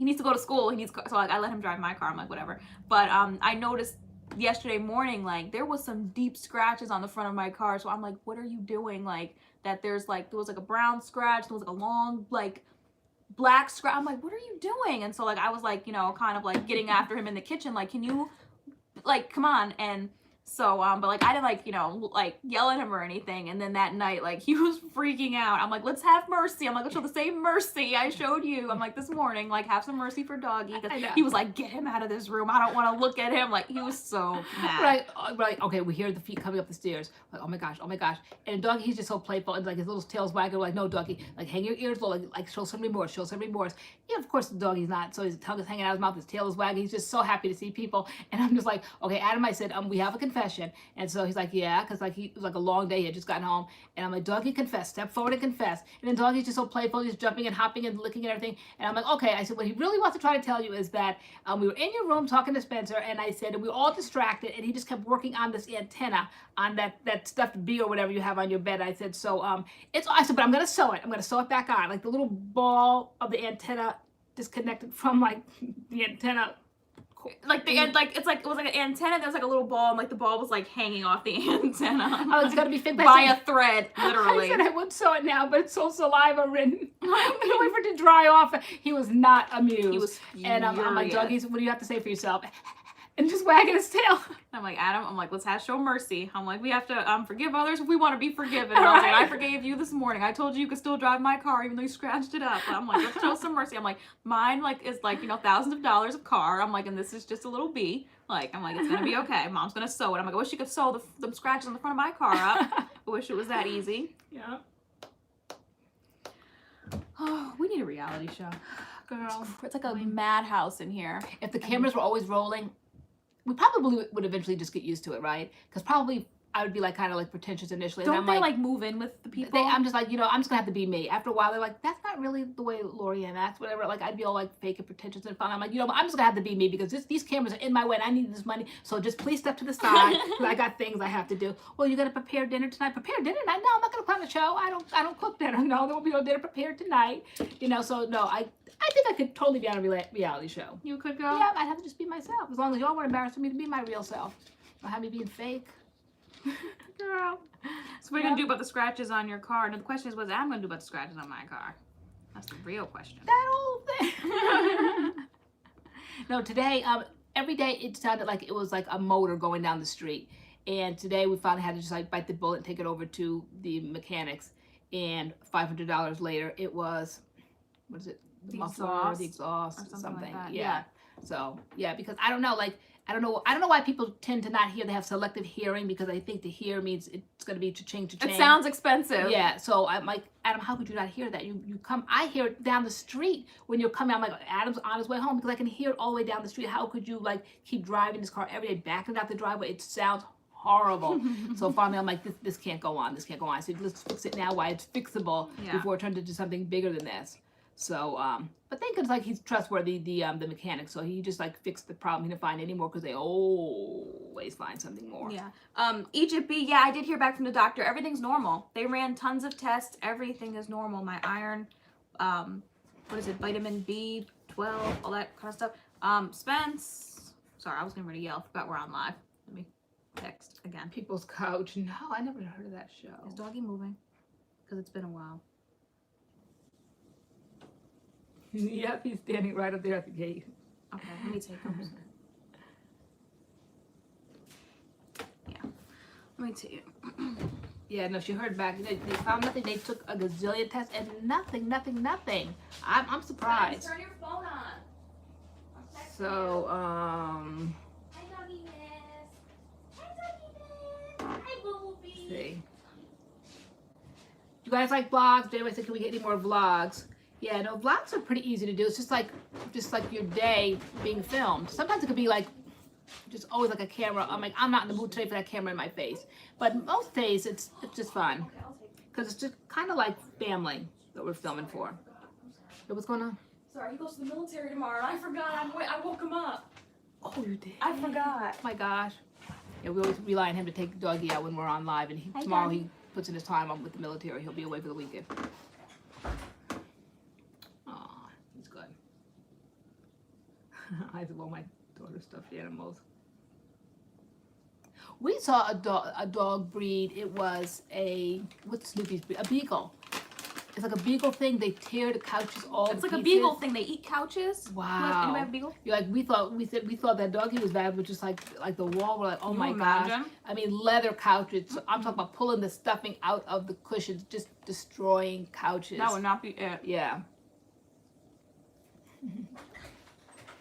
needs to go to school? So like I let him drive my car. I'm like whatever. But I noticed yesterday morning like there was some deep scratches on the front of my car. So I'm like, what are you doing? Like that there was like a brown scratch. There was like a long like black scratch. I'm like, what are you doing? And so like I was like kind of like getting after him in the kitchen. Like can you like come on and. So, but like I didn't like yell at him or anything. And then that night, like he was freaking out. I'm like, let's have mercy. I'm like, let's show the same mercy I showed you. I'm like this morning, like have some mercy for Doggy. He was like, get him out of this room. I don't want to look at him. Like he was so mad. Right. Okay, we hear the feet coming up the stairs. Like, oh my gosh. And Doggy, he's just so playful. And like his little tail's wagging. We're like, no, Doggy, like hang your ears low. Like show some remorse. Yeah, of course the Doggy's not. So his tongue is hanging out of his mouth. His tail is wagging. He's just so happy to see people. And I'm just like, okay, Adam, I said, we have a confession. And so he's like, yeah, because like it was like a long day. He had just gotten home. And I'm like, Doggy, confess. Step forward and confess. And then Doggy's just so playful. He's jumping and hopping and licking and everything. And I'm like, okay. I said, what he really wants to try to tell you is that we were in your room talking to Spencer. And I said, and we were all distracted. And he just kept working on this antenna on that stuffed bee or whatever you have on your bed. I said, so I said, but I'm going to sew it. I'm going to sew it back on. Like the little ball of the antenna disconnected from like the antenna. Like the end, like it was like an antenna. There was like a little ball, and like the ball was like hanging off the antenna. Oh, it's gonna be fixed by a thread, literally. I said I would sew it now, but it's so saliva ridden. I'm gonna wait for it to dry off. He was not amused. He was furious. And I'm like, Doggy, what do you have to say for yourself? And just wagging his tail. I'm like, Adam, let's show mercy. I'm like, we have to forgive others if we want to be forgiven. And I was like, I forgave you this morning. I told you could still drive my car even though you scratched it up. But I'm like, let's show some mercy. I'm like, mine is like, thousands of dollars of car. I'm like, and this is just a little bee. Like, I'm like, it's going to be okay. Mom's going to sew it. I'm like, I wish you could sew the scratches on the front of my car up. I wish it was that easy. Yeah. Oh, we need a reality show. Girl. It's like a madhouse in here. If the cameras were always rolling, we probably would eventually just get used to it, right? Because probably I would be like kind of like pretentious initially. Don't and they like move in with the people? I'm just like, I'm just gonna have to be me. After a while, they're like, that's not really the way LoriAnne acts, whatever. Like I'd be all like fake and pretentious and fun. I'm like, I'm just gonna have to be me because these cameras are in my way and I need this money. So just please step to the side because I got things I have to do. Well, you gotta prepare dinner tonight. Prepare dinner tonight? No, I'm not gonna plan a show. I don't cook dinner. No, there won't be no dinner prepared tonight. So no, I think I could totally be on a reality show. You could go? Yeah, I'd have to just be myself. As long as y'all weren't embarrassed for me to be my real self. Don't have me being fake. Girl. So what are you going to do about the scratches on your car? And the question is, what I'm going to do about the scratches on my car? That's the real question. That whole thing. No, today, every day it sounded like it was like a motor going down the street. And today we finally had to just like bite the bullet and take it over to the mechanics. And $500 later, it was, what is it? The muffler, the exhaust, or something. Like that. Yeah. So yeah, because I don't know why people tend to not hear. They have selective hearing because I think to hear means it's going to be cha-ching, cha-ching. It sounds expensive. Yeah. So I'm like, Adam, how could you not hear that? You come. I hear it down the street when you're coming. I'm like, Adam's on his way home because I can hear it all the way down the street. How could you like keep driving this car every day, backing out the driveway? It sounds horrible. So finally, I'm like, this can't go on. This can't go on. So let's fix it now while it's fixable before it turns into something bigger than this. So, but thank goodness, like he's trustworthy, the mechanic. So he just like fixed the problem. He didn't find any more because they always find something more. Yeah. Egypt B. Yeah, I did hear back from the doctor. Everything's normal. They ran tons of tests. Everything is normal. My iron, what is it? Vitamin B12, all that kind of stuff. Spence. Sorry, I was gonna yell. Forgot we're on live. Let me text again. People's Couch. No, I never heard of that show. Is Doggy moving? because it's been a while. Yep, he's standing right up there at the gate. Okay, let me take him. Yeah, let me take him. Yeah, no, she heard back. They found nothing. They took a gazillion tests and nothing. I'm surprised. Turn your phone on. So, Hi, doggy miss. Hi, doggy miss. Hi, Booby. let's see. You guys like vlogs? Anyway, said, can we get any more vlogs? Yeah, no, vlogs are pretty easy to do. It's just like your day being filmed. Sometimes it could be like, just always like a camera. I'm like, I'm not in the mood today for that camera in my face. But most days, it's just fun. Because it's just kind of like family that we're filming for. So what's going on? Sorry, he goes to the military tomorrow, and I forgot. I woke him up. Oh, you did? I forgot. Oh my gosh. Yeah, we always rely on him to take the doggy out when we're on live. And tomorrow he puts in his time on with the military. He'll be away for the weekend. Aw, he's good. I have all my daughter's stuffed animals. We saw a dog breed. It was what's Snoopy's breed? A beagle. It's like a beagle thing. They tear the couches all. It's like a beagle thing. They eat couches. Wow. Anybody have a beagle? You're like we thought that doggy was bad, but just like the wall. We're like, oh my gosh. I mean, leather couches. So I'm talking about pulling the stuffing out of the cushions, just destroying couches. That would not be it. Yeah.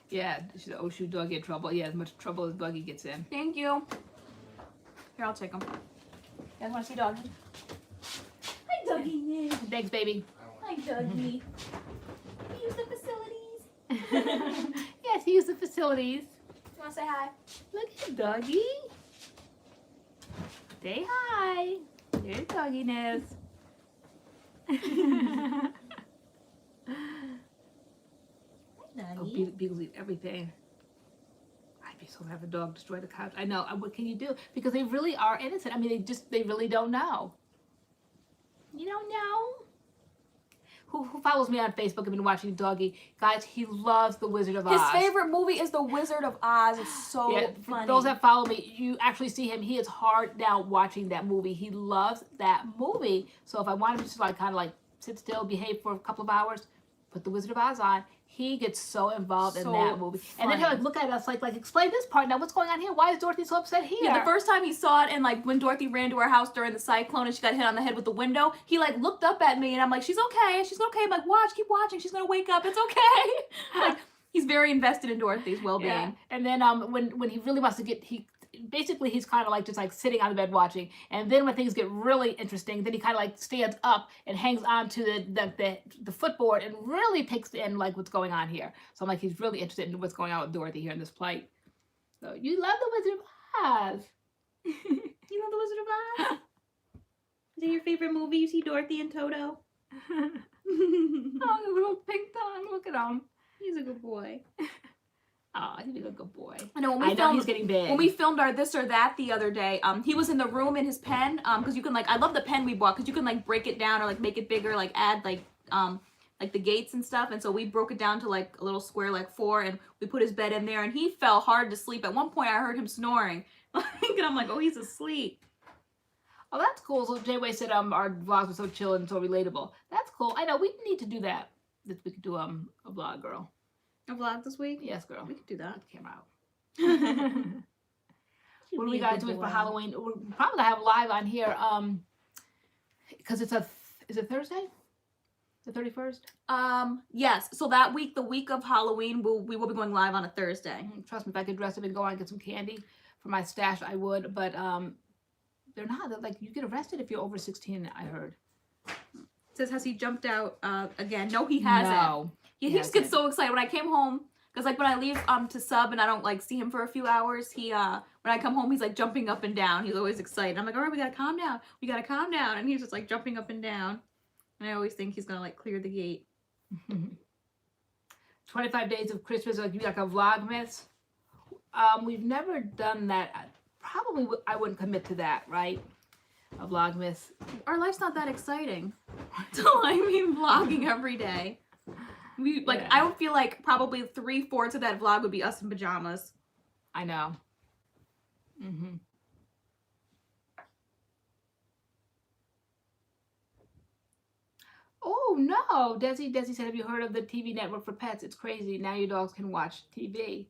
Yeah. Oh, shoot, doggy in trouble. Yeah, as much trouble as doggy gets in. Thank you. Here, I'll take him. You guys want to see doggy? Hi, doggy. Thanks, baby. Hi, doggy. We use the facilities. Yes, he used the facilities. You want to say hi? Look at doggy. Say hi. There's dogginess. Oh, beagles eat everything. I'd be so mad if a dog destroyed the couch. I know. What can you do? Because they really are innocent. I mean, they really don't know. You don't know? Who follows me on Facebook and been watching Doggy? Guys, he loves The Wizard of Oz. His favorite movie is The Wizard of Oz. It's so funny. For those that follow me, you actually see him. He is hard down watching that movie. He loves that movie. So if I want him to just like kind of like sit still, behave for a couple of hours, put The Wizard of Oz on. He gets so involved in that movie. Funny. And then he'll like look at us like explain this part. Now what's going on here? Why is Dorothy so upset here? Yeah, the first time he saw it, and like when Dorothy ran to her house during the cyclone and she got hit on the head with the window, he like looked up at me and I'm like, she's okay. She's okay. I'm like, watch, keep watching. She's gonna wake up. It's okay. Like he's very invested in Dorothy's well-being. Yeah. And then when he really wants to get basically he's kind of like just like sitting on the bed watching, and then when things get really interesting, then he kind of like stands up and hangs on to the footboard and really takes in like what's going on here. So I'm like, he's really interested in what's going on with Dorothy here in this plight. So you love The Wizard of Oz. You love The Wizard of Oz? Is it your favorite movie? You see Dorothy and Toto? Oh, the little pink tongue. Look at him. He's a good boy. Oh, he's a good boy. I know, He's getting big. When we filmed our This or That the other day, he was in the room in his pen, because you can like, I love the pen we bought, because you can like break it down or like make it bigger, like add like the gates and stuff, and so we broke it down to like a little square, like 4, and we put his bed in there, and he fell hard to sleep. At one point I heard him snoring, and I'm like, oh, he's asleep. Oh, that's cool. So Jayway said our vlogs were so chill and so relatable. That's cool. I know, we need to do that. We could do a vlog, girl. A vlog this week? Yes, girl. We could do that. Get the camera out. What are we guys doing for Halloween? We're probably gonna have live on here, because is it Thursday? The 31st? Yes. So that week, the week of Halloween, we will be going live on a Thursday. Trust me, if I could dress up and go out and get some candy for my stash, I would. But they're not. They're like, you get arrested if you're over 16. I heard. It says, has he jumped out again? No, he hasn't. No. He just gets so excited when I came home, because like when I leave to sub and I don't like see him for a few hours, he when I come home, he's like jumping up and down. He's always excited. I'm like, all right, we gotta calm down. We gotta calm down. And he's just like jumping up and down. And I always think he's gonna like clear the gate. 25 Days of Christmas, like a Vlogmas. We've never done that. Probably I wouldn't commit to that, right? A Vlogmas. Our life's not that exciting. So I mean, vlogging every day. I would feel like probably 3/4 of that vlog would be us in pajamas. I know. Oh no, Desi said, have you heard of the TV network for pets? It's crazy. Now your dogs can watch TV.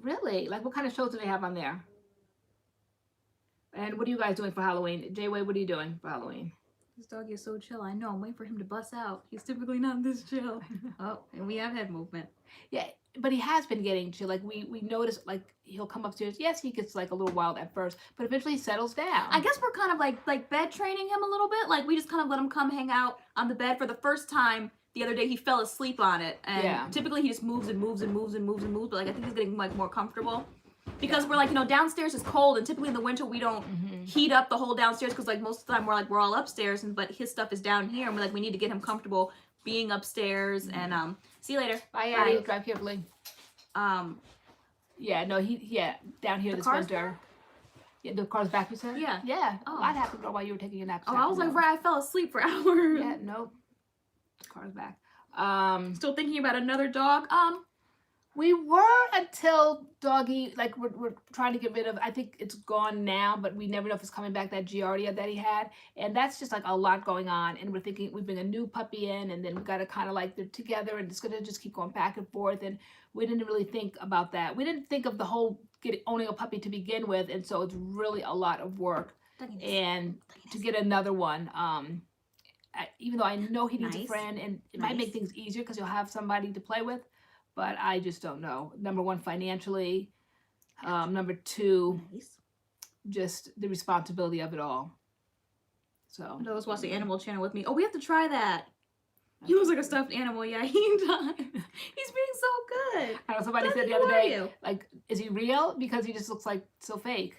Really? Like what kind of shows do they have on there? And what are you guys doing for Halloween? Jayway, what are you doing for Halloween? This doggy is so chill. I know. I'm waiting for him to bust out. He's typically not this chill. Oh, and we have head movement. Yeah, but he has been getting chill. Like we notice, like he'll come upstairs. Yes, he gets like a little wild at first, but eventually he settles down. I guess we're kind of like bed training him a little bit. Like we just kind of let him come hang out on the bed. For the first time the other day, he fell asleep on it, and typically he just moves and moves and moves and moves and moves. But like I think he's getting like more comfortable. Because we're like, you know, downstairs is cold, and typically in the winter we don't heat up the whole downstairs because like most of the time we're all upstairs, and but his stuff is down here, and we're like, we need to get him comfortable being upstairs. And see you later. Bye, Addie. Drive carefully. Yeah, no, down here this winter. Yeah, the car's back, you said? Yeah. Yeah. Oh, that happened while you were taking a nap. Oh, I was like, right, I fell asleep for hours. Yeah, nope. Car's back. Still thinking about another dog. We were until Doggy, like we're trying to get rid of, I think it's gone now, but we never know if it's coming back, that Giardia that he had. And that's just like a lot going on. And we're thinking we bring a new puppy in, and then we got to kind of like they're together, and it's going to just keep going back and forth. And we didn't really think about that. We didn't think of the whole owning a puppy to begin with. And so it's really a lot of work. And to get another one, even though I know he needs a friend, and it might make things easier because you'll have somebody to play with. But I just don't know. Number one, financially. Number two, just the responsibility of it all. So. Those watch the Animal Channel with me. Oh, we have to try that. He looks like a stuffed animal. Yeah, he does. He's being so good. I know somebody said the other day, like, is he real? Because he just looks like so fake.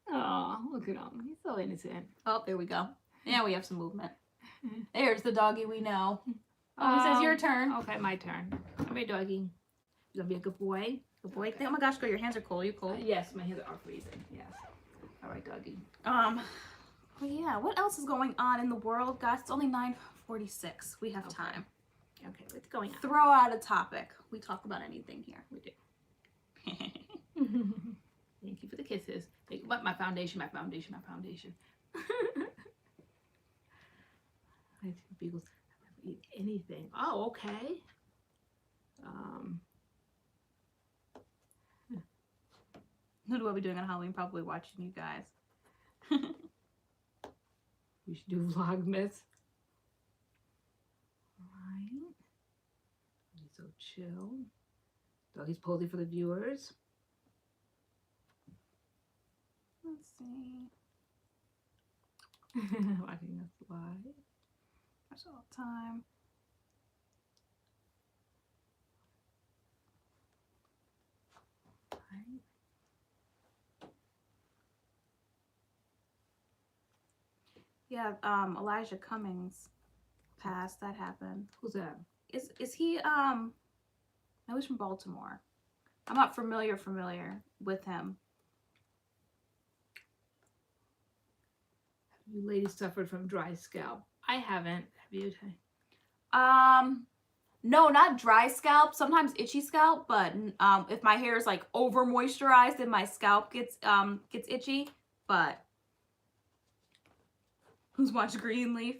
Oh, look at him. He's so innocent. Oh, there we go. Now we have some movement. There's the doggy we know. Oh, it says your turn. Okay, my turn. Come here, doggy. You gonna be a good boy? Good boy? Oh my gosh, girl, your hands are cold. Are you cold? Yes, my hands are freezing. Yes. All right, doggy. Well, yeah, what else is going on in the world, guys? It's only 9:46. We have time. Okay, what's going on? Throw out a topic. We talk about anything here. We do. Thank you for the kisses. What? My foundation. Beagles. Eat anything. Oh, okay. What are we doing on Halloween? Probably watching you guys. We should do Vlogmas. Right. He's so chill. Doggy's posing for the viewers. Let's see. Watching us live. That's all time. Right. Yeah, Elijah Cummings passed. That happened. Who's that? Is he no, he's from Baltimore. I'm not familiar with him. You ladies suffered from dry scalp. I haven't. Have you? No, not dry scalp. Sometimes itchy scalp, but if my hair is like over moisturized, then my scalp gets itchy. But who's watched Greenleaf?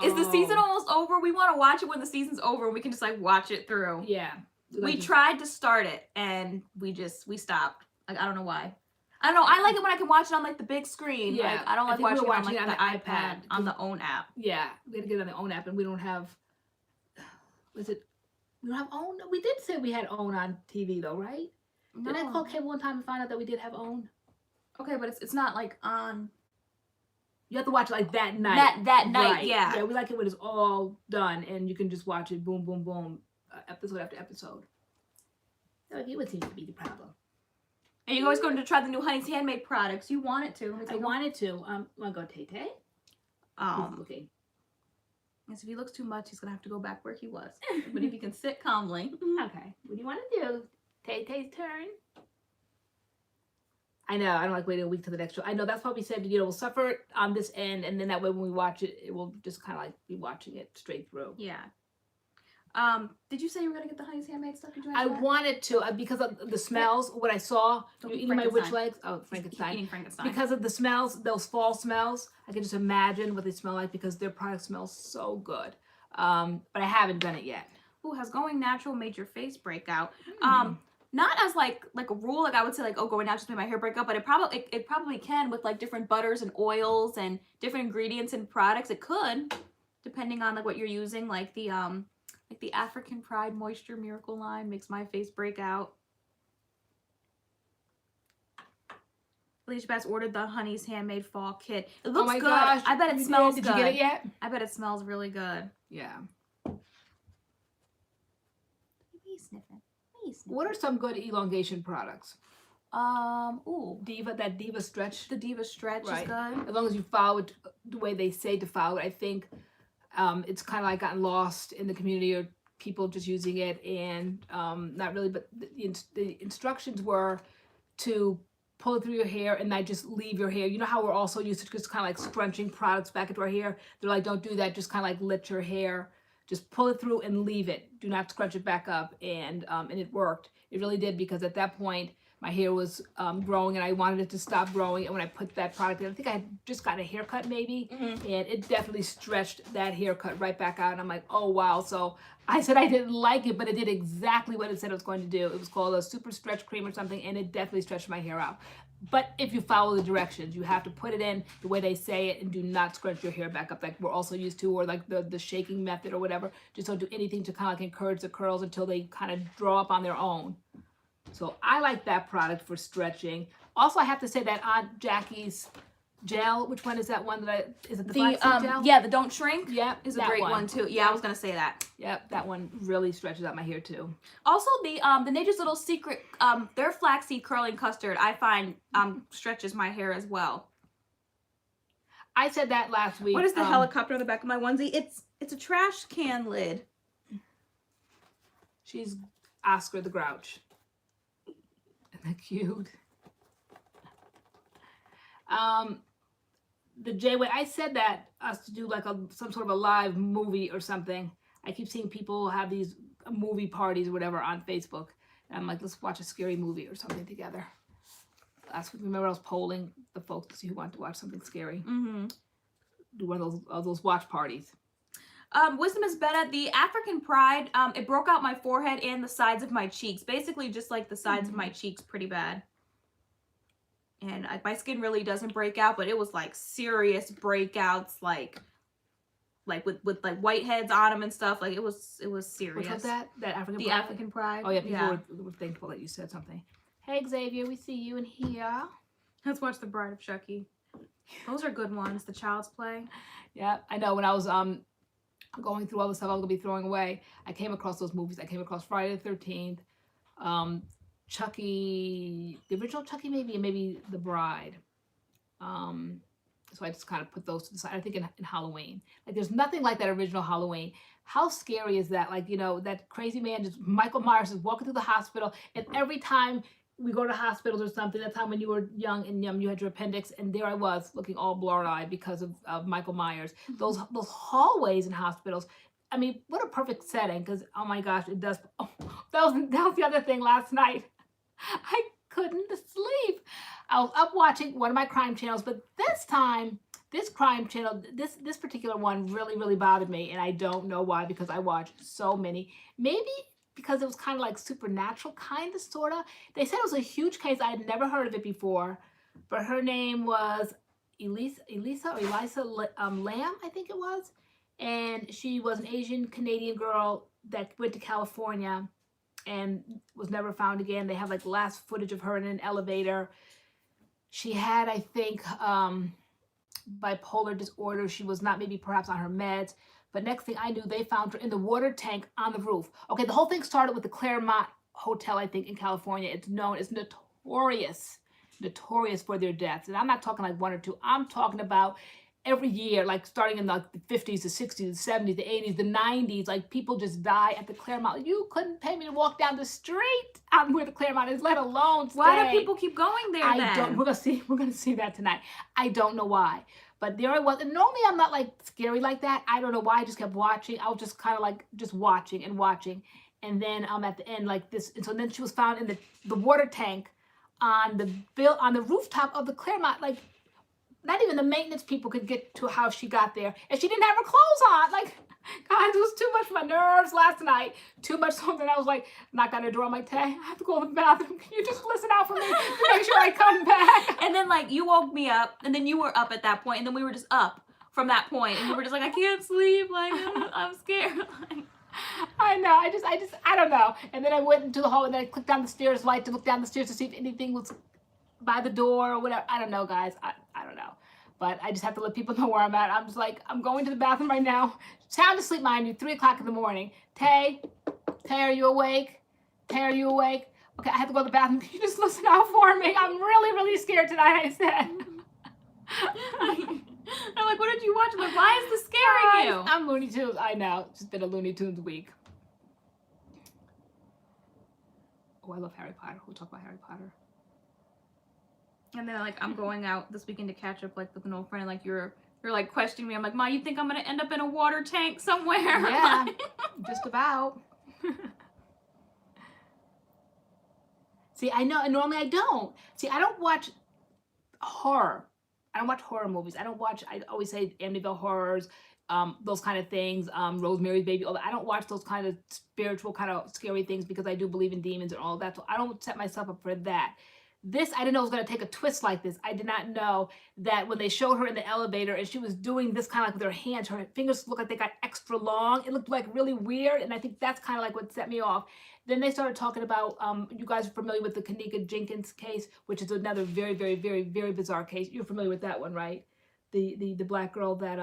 Is the season almost over? We want to watch it when the season's over, and we can just like watch it through. Yeah. We tried to start it, and we stopped. Like I don't know why. I don't know. I like it when I can watch it on like the big screen. Yeah. Like, I don't like watching it on like the iPad on the own app. Yeah, we had to get it on the own app, and we don't have. Was it? We don't have own. We did say we had own on TV though, right? No. Did I call cable one time and find out that we did have own? Okay, but it's not like on. You have to watch it like that night. That night, right. yeah. Yeah, we like it when it's all done, and you can just watch it. Boom, boom, boom, episode after episode. Like it would seem to be the problem. And you're always going to try the new Honey's Handmade products. You wanted to. I wanted to. Want to go Tay-Tay? Looking. Yes, if he looks too much, he's going to have to go back where he was. But if he can sit calmly. Okay. What do you want to do? Tay-Tay's turn. I know. I don't like waiting a week to the next show. I know that's why we said, we'll suffer on this end, and then that way when we watch it, it will just kind of like be watching it straight through. Yeah. Did you say you were gonna get the Honey's Handmade stuff? Did you I mention that? wanted to because of the smells. What I saw, Don't you're eat eating my witch Frankenstein. legs. Oh, Frankenstein. Eating Frankenstein. Because of the smells, those fall smells, I can just imagine what they smell like because their product smells so good. But I haven't done it yet. Ooh, has going natural made your face break out? Not as like a rule, like I would say like, oh, going natural made my hair break out, but it probably can with like different butters and oils and different ingredients and products. It could, depending on like what you're using, like the African Pride Moisture Miracle line makes my face break out. Alicia Bass ordered the Honey's Handmade Fall Kit. It looks my good. gosh, I bet it smells good. good. Did you get it yet? I bet it smells really good. Yeah. What are you sniffing? What are some good elongation products? Ooh. Diva, that Diva stretch. The Diva stretch is good. As long as you follow it the way they say to follow it. I think it's kind of like gotten lost in the community or people just using it and not really, but the instructions were to pull it through your hair and not just leave your hair. You know how we're also used to just kind of like scrunching products back into our hair? They're like, don't do that. Just kind of like let your hair, just pull it through and leave it. Do not scrunch it back up. And it worked. It really did, because at that point, my hair was growing and I wanted it to stop growing. And when I put that product in, I think I had just gotten a haircut maybe. And it definitely stretched that haircut right back out. And I'm like, oh, wow. So I said I didn't like it, but it did exactly what it said it was going to do. It was called a super stretch cream or something, and it definitely stretched my hair out. But if you follow the directions, you have to put it in the way they say it and do not scrunch your hair back up like we're also used to, or like the shaking method or whatever. Just don't do anything to kind of like encourage the curls until they kind of draw up on their own. So I like that product for stretching. Also, I have to say that Aunt Jackie's gel, which one is that one is it the Flaxseed gel? Yeah, the Don't Shrink. Yep, is a great one too. Yeah, I was gonna say that. Yep, that one really stretches out my hair too. Also, the Nature's Little Secret, their flaxseed curling custard, I find stretches my hair as well. I said that last week. What is the helicopter on the back of my onesie? It's a trash can lid. She's Oscar the Grouch. Isn't that cute? The J-Way, I said that us to do like some sort of a live movie or something. I keep seeing people have these movie parties or whatever on Facebook. And I'm like, let's watch a scary movie or something together. Last week, remember I was polling the folks to see who wanted to watch something scary. Do one of those watch parties. Wisdom is better. The African Pride, it broke out my forehead and the sides of my cheeks. Basically just like the sides of my cheeks pretty bad. And my skin really doesn't break out, but it was like serious breakouts, like with like whiteheads on them and stuff. Like it was serious. Which was that? That African Pride? The African Pride. Oh yeah, people were thankful that you said something. Hey Xavier, we see you in here. Let's watch The Bride of Chucky. Those are good ones. The Child's Play. Yeah, I know. When I was going through all the stuff I was gonna be throwing away, I came across those movies. I came across Friday the 13th, Chucky, the original Chucky maybe, and maybe The Bride. So I just kind of put those to the side. I think in Halloween, like there's nothing like that original Halloween. How scary is that? Like, you know, that crazy man, just Michael Myers is walking through the hospital, and every time we go to hospitals or something, that time when you were young and you had your appendix, and there I was looking all blurry-eyed because of Michael Myers. Those hallways in hospitals. I mean, what a perfect setting, because oh my gosh, it does. Oh, that was the other thing last night. I couldn't sleep. I was up watching one of my crime channels, but this time, this crime channel, this particular one really bothered me, and I don't know why, because I watched so many. Maybe because it was kind of like supernatural, kind of, sort of. They said it was a huge case. I had never heard of it before, but her name was Elisa Lamb, I think it was. And she was an Asian Canadian girl that went to California and was never found again. They have like last footage of her in an elevator. She had, I think, bipolar disorder. She was not maybe perhaps on her meds. But next thing I knew, they found her in the water tank on the roof. Okay, the whole thing started with the Claremont Hotel, I think, in California. It's notorious for their deaths. And I'm not talking like one or two. I'm talking about every year, like starting in like the 50s, the 60s, the 70s, the 80s, the 90s, like people just die at the Claremont. You couldn't pay me to walk down the street where the Claremont is, let alone stay. Why do people keep going there then? I don't, we're gonna see that tonight. I don't know why. But there I was. And normally I'm not like scary like that. I don't know why. I just kept watching. I was just kind of like just watching and watching. And then at the end like this, and so then she was found in the water tank on the rooftop of the Claremont, like not even the maintenance people could get to how she got there. And she didn't have her clothes on. Like, guys, it was too much for my nerves last night. Too much something. I was like, knock on the door. I'm like, Tay, I have to go to the bathroom. Can you just listen out for me to make sure I come back? And then like you woke me up, and then you were up at that point, and then we were just up from that point, and you were just like, I can't sleep. Like, I'm scared. Like, I know. I don't know. And then I went into the hall, and then I clicked on the stairs light to look down the stairs to see if anything was by the door or whatever. I don't know, guys. I don't know. But I just have to let people know where I'm at. I'm just like, I'm going to the bathroom right now. Sound asleep, mind you, 3 o'clock in the morning. Tay, are you awake? Tay, are you awake? Okay, I have to go to the bathroom. Can you just listen out for me? I'm really, really scared tonight, I said. I'm like, what did you watch? I'm like, why is this scaring you? I'm Looney Tunes. I know. It's just been a Looney Tunes week. Oh, I love Harry Potter. We'll talk about Harry Potter. And then like I'm going out this weekend to catch up like with an old friend, and like you're like questioning me. I'm like, Ma, you think I'm gonna end up in a water tank somewhere? Yeah, just about. See, I know, and normally I don't. See, I don't watch horror. I don't watch horror movies. I always say Amityville Horrors, those kind of things, Rosemary's Baby, all that. I don't watch those kind of spiritual, kind of scary things because I do believe in demons and all that. So I don't set myself up for that. This, I didn't know it was going to take a twist like this. I did not know that when they showed her in the elevator and she was doing this kind of like with her hands, her fingers looked like they got extra long. It looked like really weird. And I think that's kind of like what set me off. Then they started talking about, you guys are familiar with the Kanika Jenkins case, which is another very, very, very, very bizarre case. You're familiar with that one, right? The black girl that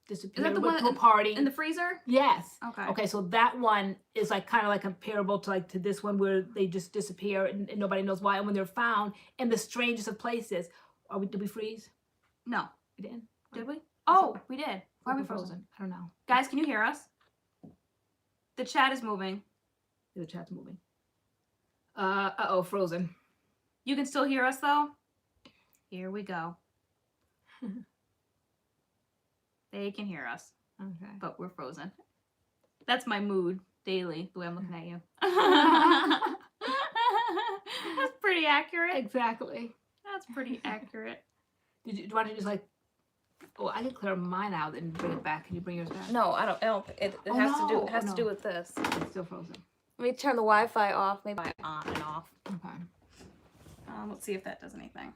disappeared. Is that the went one to a party in the freezer? Yes. Okay. Okay, so that one is like kind of like comparable to this one where they just disappear and nobody knows why. And when they're found in the strangest of places, did we freeze? No, we didn't. Did we? Oh, we did. Why are we frozen? I don't know. Guys, can you hear us? The chat is moving. The chat's moving. Frozen. You can still hear us though? Here we go. They can hear us. Okay. But we're frozen. That's my mood daily, the way I'm looking at you. That's pretty accurate. Exactly. That's pretty accurate. Do you want to just like, I can clear mine out and bring it back. Can you bring yours back? No, I don't it has to do with this. It's still frozen. Let me turn the Wi-Fi off, maybe on and off. Okay. Let's see if that does anything.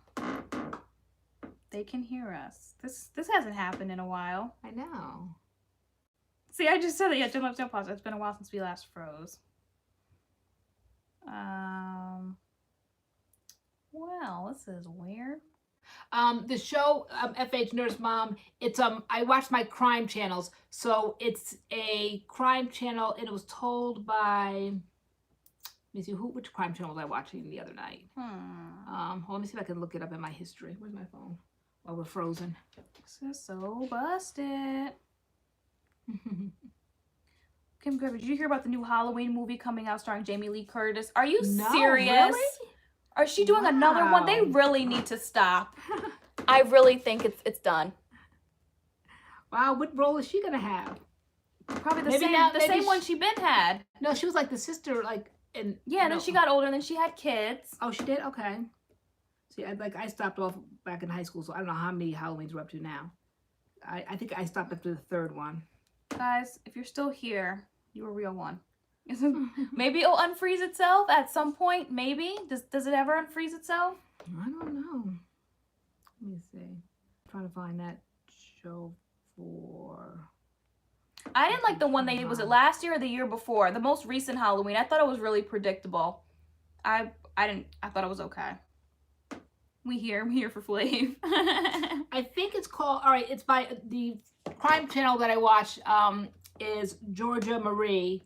They can hear us. This hasn't happened in a while. I know. See, I just said that. Yeah, don't pause. It's been a while since we last froze. Well, this is weird. The show FH Nurse Mom, it's I watch my crime channels, so it's a crime channel, and it was told by, let me see, which crime channel was I watching the other night? Let me see if I can look it up in my history. Where's my phone? While we're frozen. This is so busted. Kim Griffith, did you hear about the new Halloween movie coming out starring Jamie Lee Curtis? Are you serious? Really? Are she doing another one? They really need to stop. I really think it's done. Wow, what role is she gonna have? Probably the same one she been had. No, she was like the sister, like in. Yeah, then she got older, and then she had kids. Oh, she did? Okay. See, I stopped off back in high school, so I don't know how many Halloweens we're up to now. I think I stopped after the third one. Guys, if you're still here, you're a real one. Maybe it'll unfreeze itself at some point. Maybe. Does it ever unfreeze itself? I don't know. Let me see. I'm trying to find that show for. I didn't like the one they did. Was it last year or the year before? The most recent Halloween. I thought it was really predictable. I thought it was okay. We here for Flav. I think it's called. All right, it's by the crime channel that I watch. Is Georgia Marie.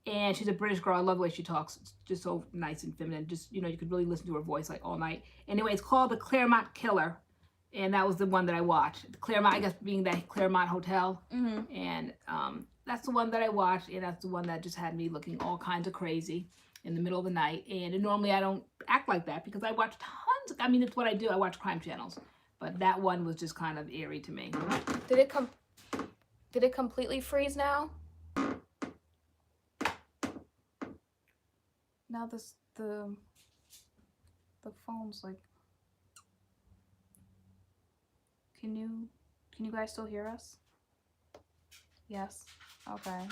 And she's a British girl. I love the way she talks. It's just so nice and feminine. Just, you know, you could really listen to her voice like all night. Anyway, it's called The Claremont Killer. and that was the one that I watched. The Claremont, I guess, being that Claremont Hotel, and that's the one that I watched, and that's the one that just had me looking all kinds of crazy in the middle of the night. And normally I don't act like that because I watch tons. I mean, it's what I do. I watch crime channels, but that one was just kind of eerie to me. Did it completely freeze now? Now the phone's like. Can you guys still hear us? Yes. Okay.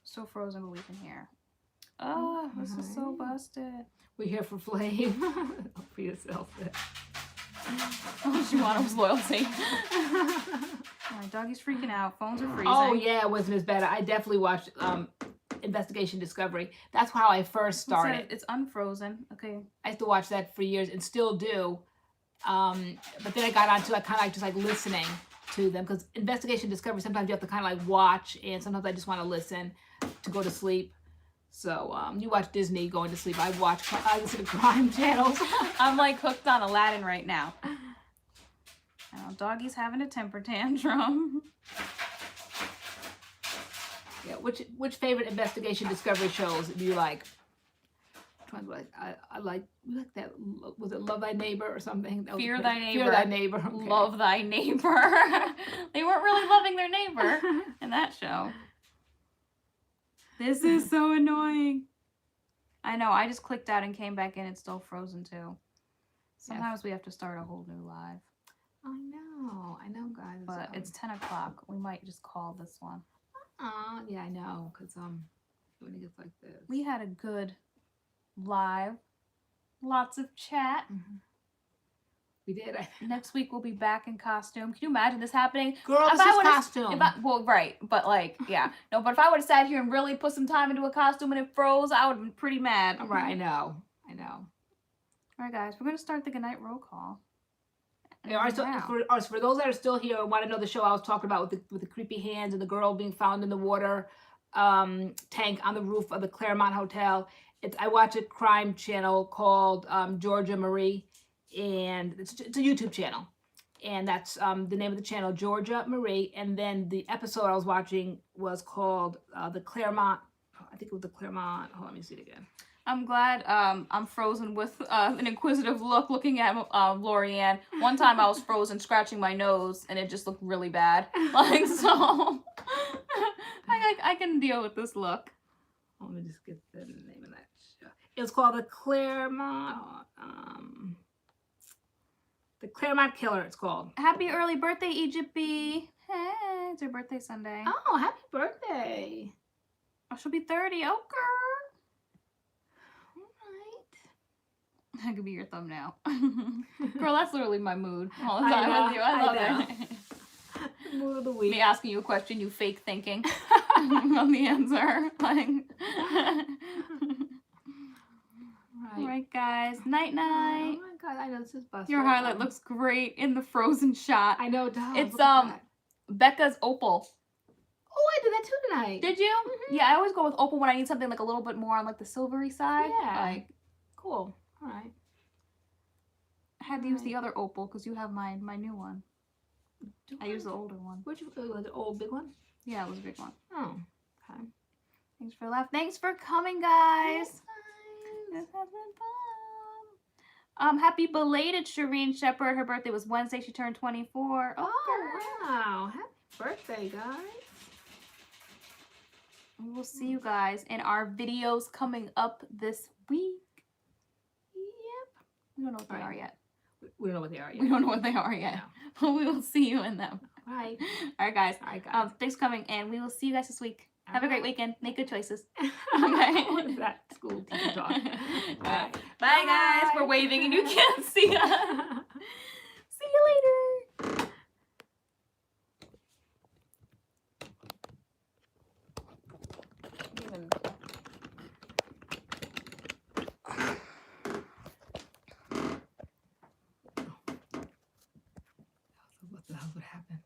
So frozen, but we can hear. Oh, this is so busted. We're here for Flame. For yourself. All she wanted was loyalty. All right, doggy's freaking out. Phones are freezing. Oh yeah, it wasn't as bad. I definitely watched Investigation Discovery. That's how I first started. It's unfrozen. Okay. I used to watch that for years and still do. But then I got onto I kind of like just like listening to them because Investigation Discovery, sometimes you have to kind of like watch, and sometimes I just want to listen to go to sleep. So you watch Disney going to sleep. I listen to crime channels. I'm like hooked on Aladdin right now. I know, doggy's having a temper tantrum. Yeah, which favorite Investigation Discovery shows do you like? I like that. Was it Love Thy Neighbor or something? Fear Thy Neighbor. Fear Thy Neighbor. Okay. Love Thy Neighbor. They weren't really loving their neighbor in that show. This is so annoying. I know. I just clicked out and came back in. It's still frozen too. Sometimes we have to start a whole new live. I know, guys. But it's 10 o'clock. We might just call this one. Yeah, I know, because when it gets like this. We had a good live. Lots of chat. We did. Next week we'll be back in costume. Can you imagine this happening? Girl, this is costume. Well, right, but like, yeah. No, but if I would have sat here and really put some time into a costume and it froze, I would have been pretty mad. Right, I know. All right, guys, we're going to start the goodnight roll call. Yeah, for those that are still here and want to know the show I was talking about with the creepy hands and the girl being found in the water tank on the roof of the Claremont Hotel, I watch a crime channel called Georgia Marie, and it's a YouTube channel, and that's the name of the channel, Georgia Marie. And then the episode I was watching was called the Claremont. I think it was the Claremont. Hold on, let me see it again. I'm glad I'm frozen with an inquisitive look looking at LoriAnne. One time I was frozen scratching my nose and it just looked really bad. Like, so I can deal with this look. Let me just get the name of that show. It was called the Claremont Killer, it's called. Happy early birthday, Egypt B. Hey, it's her birthday Sunday. Oh, happy birthday. Oh, she'll be 30. Oh, girl. That could be your thumbnail. Girl, that's literally my mood all the time with you. I love it. Mood of the week. Me asking you a question, you fake thinking on the answer. Like, all right, guys. Night night. Oh my god, I know this is busted. Your highlight looks great in the frozen shot. I know it does. It's Becca's opal. Oh, I did that too tonight. Did you? Yeah, I always go with opal when I need something like a little bit more on like the silvery side. Yeah. Like, cool. All right. I had to use the other opal because you have my new one. I used the older one. Which was the old big one? Yeah, it was a big one. Oh, okay. Thanks for laughing. Thanks for coming, guys. This has been fun. Happy belated Shireen Shepherd. Her birthday was Wednesday. She turned 24. Oh, wow. Happy birthday, guys. We will see you guys in our videos coming up this week. We don't know what they are yet. We don't know what they are yet. We don't know what they are yet. But we will see you in them. All right. All right, guys. All right, guys. Thanks for coming, and we will see you guys this week. Have a great weekend. Make good choices. Okay. What is that? School teacher talk. All right. Bye, guys. We're waving, and you can't see us. See you later. What the hell would happen?